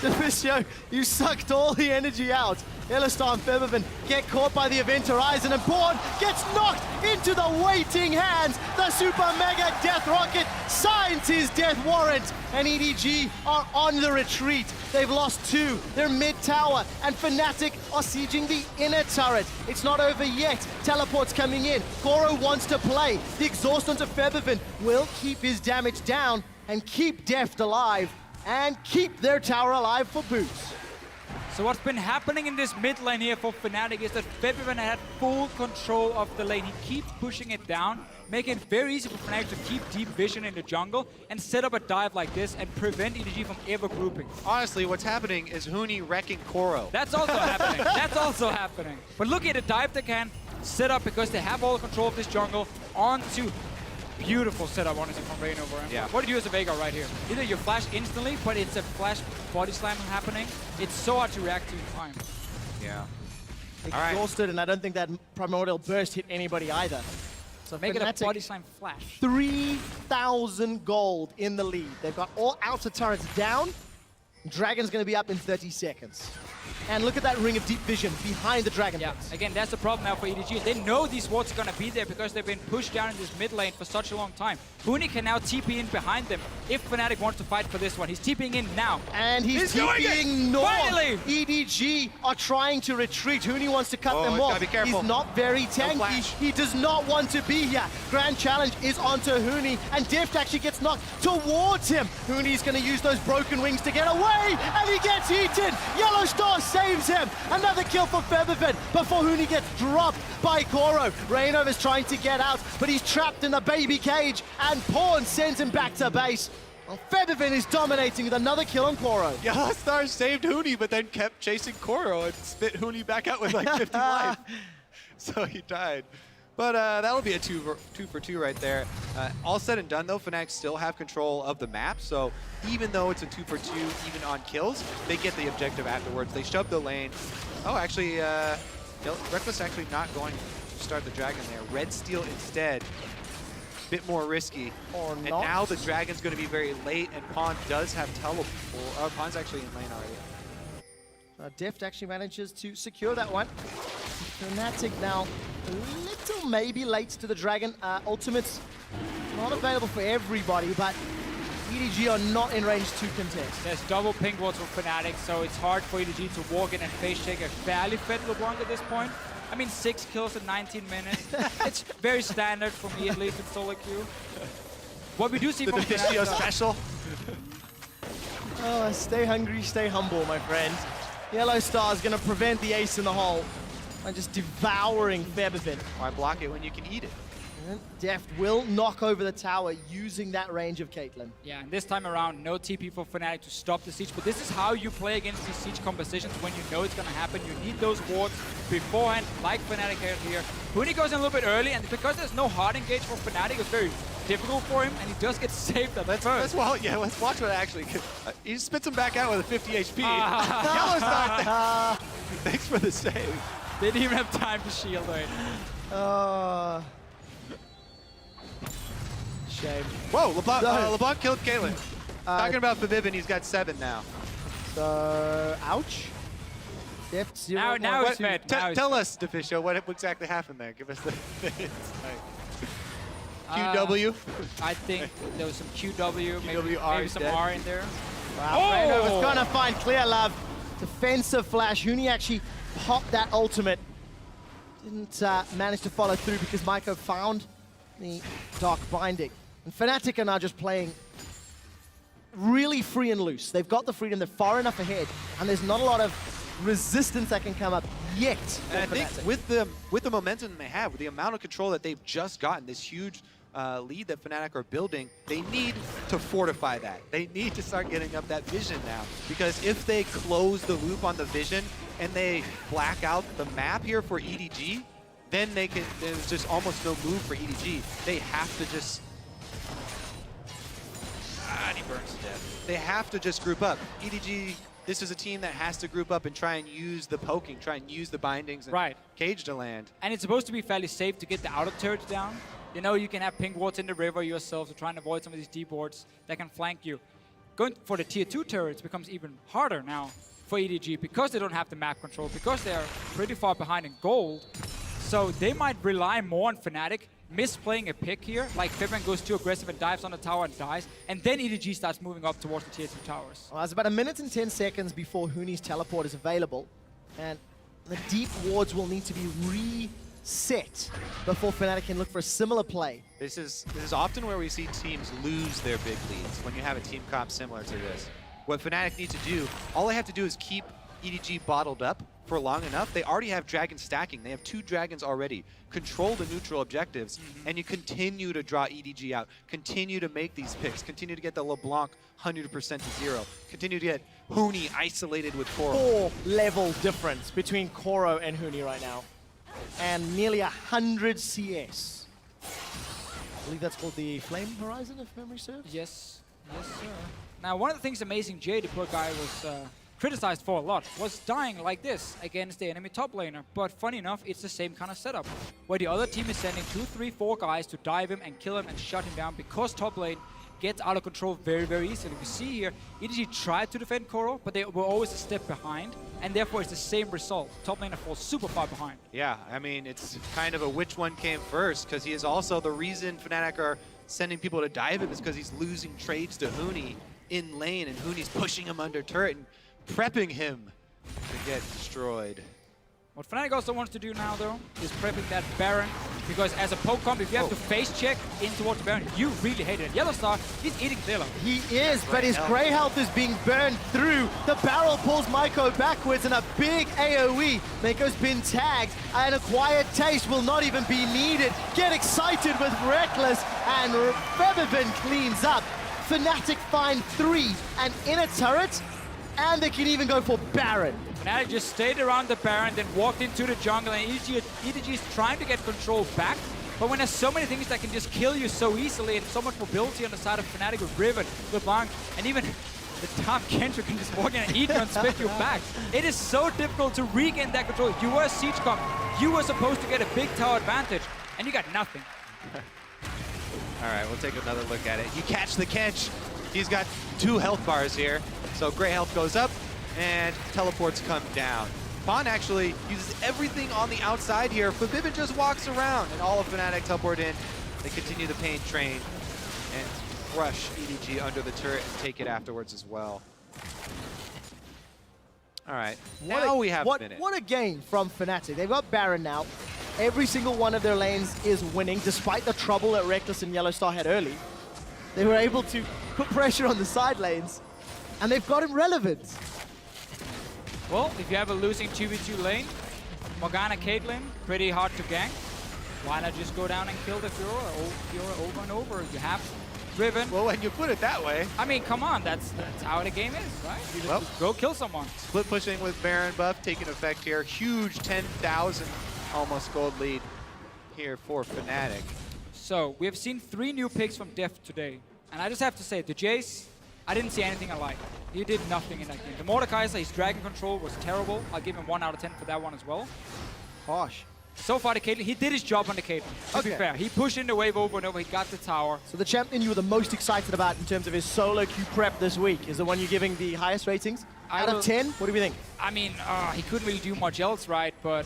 Deficio, you sucked all the energy out. Yellowstar and Featherman get caught by the Event Horizon, and Pawn gets knocked into the waiting hands. The Super Mega Death Rocket signs his death warrant, and EDG are on the retreat. They've lost 2. They're mid-tower, and Fnatic are sieging the inner turret. It's not over yet. Teleport's coming in. Koro wants to play. The exhaust onto Featherman will keep his damage down and keep Deft alive, and keep their tower alive for Boots. So what's been happening in this mid lane here for Fnatic is that Febiven had full control of the lane. He keeps pushing it down, making it very easy for Fnatic to keep deep vision in the jungle and set up a dive like this and prevent EDG from ever grouping. Honestly, what's happening is Huni wrecking Koro. That's also happening. That's also happening. But look at the dive they can set up because they have all the control of this jungle onto. Beautiful setup, honestly, from Rain over him. Yeah. What do you do as a Veigar right here? Either you flash instantly, but it's a flash body slam happening. It's so hard to react to in time. Yeah. Exhausted, and I don't think that Primordial Burst hit anybody either. So Make it a Fnatic, body slam flash. 3,000 gold in the lead. They've got all outer turrets down. Dragon's going to be up in 30 seconds. And look at that ring of deep vision behind the Dragon Prince. Again, that's the problem now for EDG. They know these wards are going to be there because they've been pushed down in this mid lane for such a long time. Huni can now TP in behind them if Fnatic wants to fight for this one. He's TPing in now. And he's doing TPing it! north. Finally! EDG are trying to retreat. Huni wants to cut them he's off. gotta be careful. He's not very tanky. flash. He does not want to be here. Grand Challenge is onto Huni, and Deft actually gets knocked towards him. Huni's going to use those broken wings to get away, and he gets eaten. Yellowstar saves him. Another kill for Featherfed before Huni gets dropped by Koro. Rainov is trying to get out, but he's trapped in the baby cage, and Pawn sends him back to base. Well, Featherfed is dominating with another kill on Koro. Yellowstar saved Huni, but then kept chasing Koro and spit Huni back out with like 50 life. So he died. But that'll be a two for two right there. All said and done, though, Fnatic still have control of the map. So even though it's a 2 for 2, even on kills, they get the objective afterwards. They shove the lane. Oh, actually, Reckless actually not going to start the Dragon there. Red Steel instead. Bit more risky. Or and not. now the Dragon's going to be very late, and Pawn does have teleport. Pawn's actually in lane already. Deft actually manages to secure that one. Fnatic now a little maybe late to the Dragon. Ultimate's not available for everybody, but EDG are not in range to contest. There's double ping wards for Fnatic, so it's hard for EDG to walk in and face check a fairly fed LeBlanc at this point. I mean, 6 kills in 19 minutes. It's very standard for me, at least in solo queue. What we do see from Fnatic, special. Oh, stay hungry, stay humble, my friend. Yellowstar is going to prevent the ace in the hole by just devouring Featherfed. Why block it when you can eat it? And Deft will knock over the tower using that range of Caitlyn. yeah, and this time around, no TP for Fnatic to stop the siege. But this is how you play against these siege compositions when you know it's going to happen. You need those wards beforehand, like Fnatic here. Huni goes in a little bit early, and because there's no hard engage for Fnatic, it's very difficult for him, and he does get saved at Let's first. watch what actually. He spits him back out with a 50 HP. Yellow Star. Thanks for the save. Didn't even have time to shield right. Shame. Whoa, LeBlanc, No. LeBlanc killed Caitlyn. Talking about Fabib, he's got 7 now. So, ouch. Deft 0. Now it's fed. Now it's Tell fed. us, Deficio, what exactly happened there. Give us the QW. I think there was some QW, maybe R maybe is some dead. R in there. Wow, Brando was going to find Clear Love. Defensive flash. Huni actually popped that ultimate. Didn't manage to follow through because Maiko found the Dark Binding. And Fnatic are now just playing really free and loose. They've got the freedom, they're far enough ahead, and there's not a lot of resistance that can come up yet. And I for think Fnatic. with the momentum they have, with the amount of control that they've just gotten, this huge lead that Fnatic are building, they need to fortify that. They need to start getting up that vision now. Because if they close the loop on the vision and they black out the map here for EDG, then there's just almost no move for EDG. They have to just... And he burns to death. They have to just group up. EDG, this is a team that has to group up and try and use the poking, try and use the bindings and Right. cage to land. And it's supposed to be fairly safe to get the outer turrets down. You know, you can have pink wards in the river yourself to try and avoid some of these deep wards that can flank you. Going for the tier 2 turrets becomes even harder now for EDG because they don't have the map control, because they are pretty far behind in gold. So they might rely more on Fnatic, misplaying a pick here, like Fibman goes too aggressive and dives on the tower and dies, and then EDG starts moving up towards the tier 2 towers. Well, it's about 1 minute and 10 seconds before Huni's teleport is available, and the deep wards will need to be reset before Fnatic can look for a similar play. This is often where we see teams lose their big leads, when you have a team comp similar to this. What Fnatic need to do, all they have to do is keep EDG bottled up for long enough. They already have dragon stacking. They have 2 dragons already. Control the neutral objectives, and you continue to draw EDG out. Continue to make these picks. Continue to get the LeBlanc 100% to 0. Continue to get Huni isolated with Coral. 4-level difference between Koro and Huni right now, and nearly 100 CS. I believe that's called the Flame Horizon, if memory serves. Yes, yes, sir. Now, one of the things amazing Jay, the poor guy, was criticized for a lot, was dying like this against the enemy top laner. But funny enough, it's the same kind of setup, where the other team is sending 2, 3, 4 guys to dive him and kill him and shut him down, because top lane gets out of control very, very easily. We see here, EDG tried to defend Koro, but they were always a step behind, and therefore it's the same result. Top laner falls super far behind. Yeah, I mean, it's kind of a which one came first, because he is also the reason Fnatic are sending people to dive him is because he's losing trades to Huni in lane, and Huni's pushing him under turret and prepping him to get destroyed. What Fnatic also wants to do now, though, is prepping that Baron, because as a poke comp, if you have to face check in towards the Baron, you really hate it. Yellow Star, he's eating Zilla. He is, but his Grey health is being burned through. The barrel pulls Maiko backwards, and a big AoE. Maiko's been tagged, and a quiet taste will not even be needed. Get excited with Reckless, and Featherben cleans up. Fnatic find 3, and in a turret, and they can even go for Baron. Fnatic just stayed around the Baron, then walked into the jungle, and EDG is trying to get control back. But when there's so many things that can just kill you so easily, and so much mobility on the side of Fnatic with Riven, LeBlanc, and even the top Kendrick can just walk in and eat you and spit you back. It is so difficult to regain that control. You were a siege comp. You were supposed to get a big tower advantage, and you got nothing. All right, we'll take another look at it. You catch the catch. He's got 2 health bars here. So Grey health goes up, and teleports come down. Pon actually uses everything on the outside here. Forbidden just walks around, and all of Fnatic teleport in. They continue the pain train and crush EDG under the turret and take it afterwards as well. All right, now we have a minute. What a game from Fnatic. They've got Baron now. Every single one of their lanes is winning, despite the trouble that Reckless and Yellow Star had early. They were able to put pressure on the side lanes, and they've got him relevant. Well, if you have a losing 2v2 lane, Morgana Caitlyn, pretty hard to gank. Why not just go down and kill the Fiora over and over? You have Riven. Well, when you put it that way. I mean, come on, that's how the game is, right? You just go kill someone. Split pushing with Baron buff taking effect here. Huge 10,000 almost gold lead here for Fnatic. So we have seen 3 new picks from Def today. And I just have to say, the Jace, I didn't see anything I liked. He did nothing in that game. The Mordekaiser, his Dragon Control was terrible. I'll give him 1 out of 10 for that one as well. Harsh. So far, the Caitlyn, he did his job on the Caitlyn, to be fair. He pushed in the wave over and over, he got the tower. So the champion you were the most excited about in terms of his solo queue prep this week is the one you're giving the highest ratings? Out of 10, what do we think? I mean, he couldn't really do much else right, but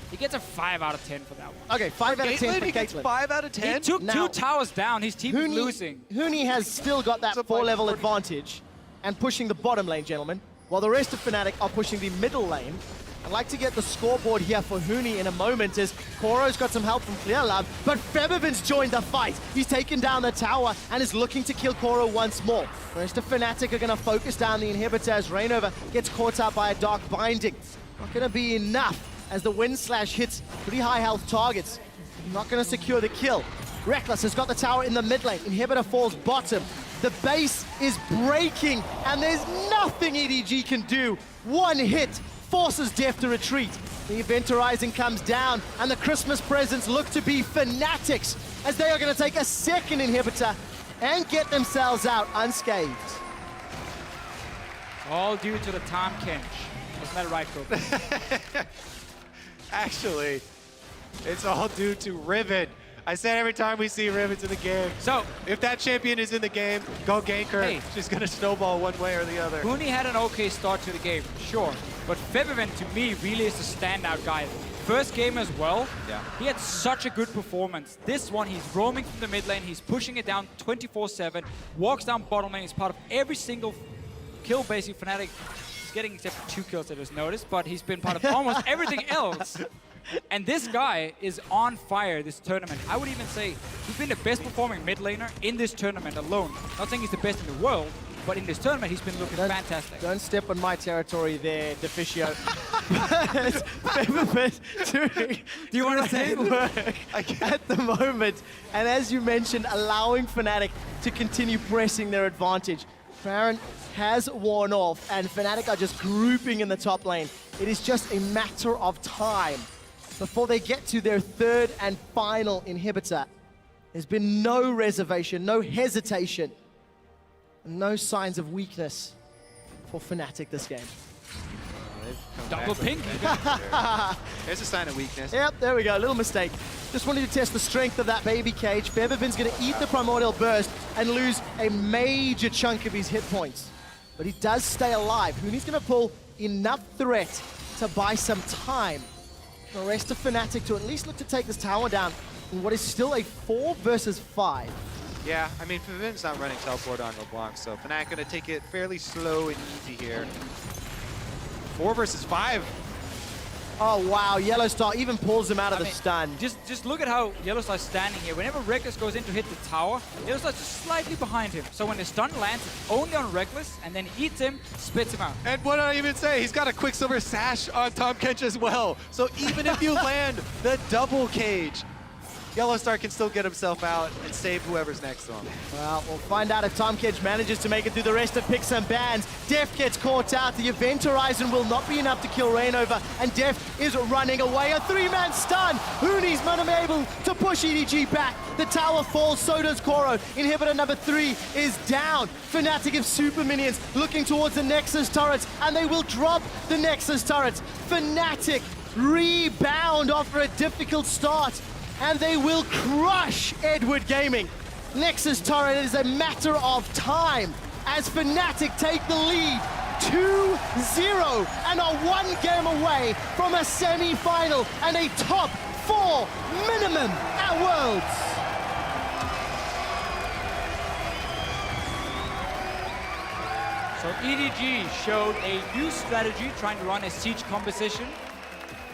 he gets a 5 out of 10 for that one. Okay, 5 out of 10 for He gets Caitlyn. 5 out of 10? He took Now- 2 towers down, his team is losing. Huni has still got that 4-level advantage and pushing the bottom lane, gentlemen, while the rest of Fnatic are pushing the middle lane. I'd like to get the scoreboard here for Huni in a moment as Koro's got some help from ClearLove, but Febiven's joined the fight. He's taken down the tower and is looking to kill Koro once more. The rest of Fnatic are going to focus down the inhibitor as Rainover gets caught out by a Dark Binding. Not going to be enough as the Wind Slash hits pretty high health targets. Not going to secure the kill. Reckless has got the tower in the mid lane. Inhibitor falls bottom. The base is breaking and there's nothing EDG can do. One hit forces Def to retreat. The Event Horizon comes down and the Christmas presents look to be Fnatic's as they are going to take a second inhibitor and get themselves out unscathed. All due to the Tom Kench. Isn't that right, Coco? Actually, it's all due to Riven. I said every time we see Riven's in the game. So, if that champion is in the game, go gank her. Hey. She's gonna snowball one way or the other. Huni had an okay start to the game, sure. But Febiven, to me, really is the standout guy. First game as well, he had such a good performance. This one, he's roaming from the mid lane, he's pushing it down 24/7, walks down bottom lane, he's part of every single kill basically Fnatic. He's getting except for 2 kills I just noticed, but he's been part of almost everything else. And this guy is on fire this tournament. I would even say he's been the best performing mid laner in this tournament alone. Not saying he's the best in the world, but in this tournament he's been looking fantastic. Don't step on my territory there, Deficio. Do you want to say work at the moment? And as you mentioned, allowing Fnatic to continue pressing their advantage. Baron has worn off and Fnatic are just grouping in the top lane. It is just a matter of time before they get to their 3rd and final inhibitor. There's been no reservation, no hesitation, no signs of weakness for Fnatic this game. Double pink. There's a sign of weakness. Yep, there we go, little mistake. Just wanted to test the strength of that baby cage. Febiven's gonna eat the Primordial Burst and lose a major chunk of his hit points. But he does stay alive. Huni's gonna pull enough threat to buy some time. The rest of Fnatic to at least look to take this tower down in what is still a 4 versus 5. Yeah, I mean, Favin's not running teleport on LeBlanc, so Fnatic gonna take it fairly slow and easy here. 4 versus 5. Oh wow, Yellowstar even pulls him out of the stun. Just look at how Yellowstar's standing here. Whenever Reckless goes in to hit the tower, Yellowstar's just slightly behind him. So when the stun lands, it's only on Reckless, and then he eats him, spits him out. And what did I even say? He's got a Quicksilver Sash on Tom Kench as well. So even if you land the double cage, Yellowstar can still get himself out and save whoever's next to him. Well, we'll find out if Tom Kedge manages to make it through the rest of picks and bans. Def gets caught out. The Event Horizon will not be enough to kill Rainover, and Def is running away. A 3-man stun. Huni's not able to push EDG back. The tower falls, so does Koro. Inhibitor number 3 is down. Fnatic of super minions looking towards the Nexus turrets, and they will drop the Nexus turrets. Fnatic rebound after a difficult start, and they will crush Edward Gaming. Nexus turret is a matter of time as Fnatic take the lead 2-0 and are 1 game away from a semi-final and a top 4 minimum at Worlds. So EDG showed a new strategy trying to run a siege composition.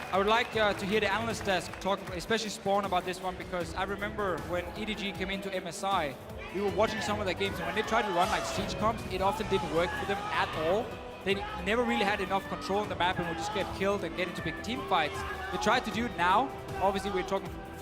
I would like to hear the analyst desk talk, especially Spawn, about this one, because I remember when EDG came into MSI, we were watching some of their games, and when they tried to run like siege comps, it often didn't work for them at all. They never really had enough control on the map and would just get killed and get into big team fights. They tried to do it now. Obviously, we're talking from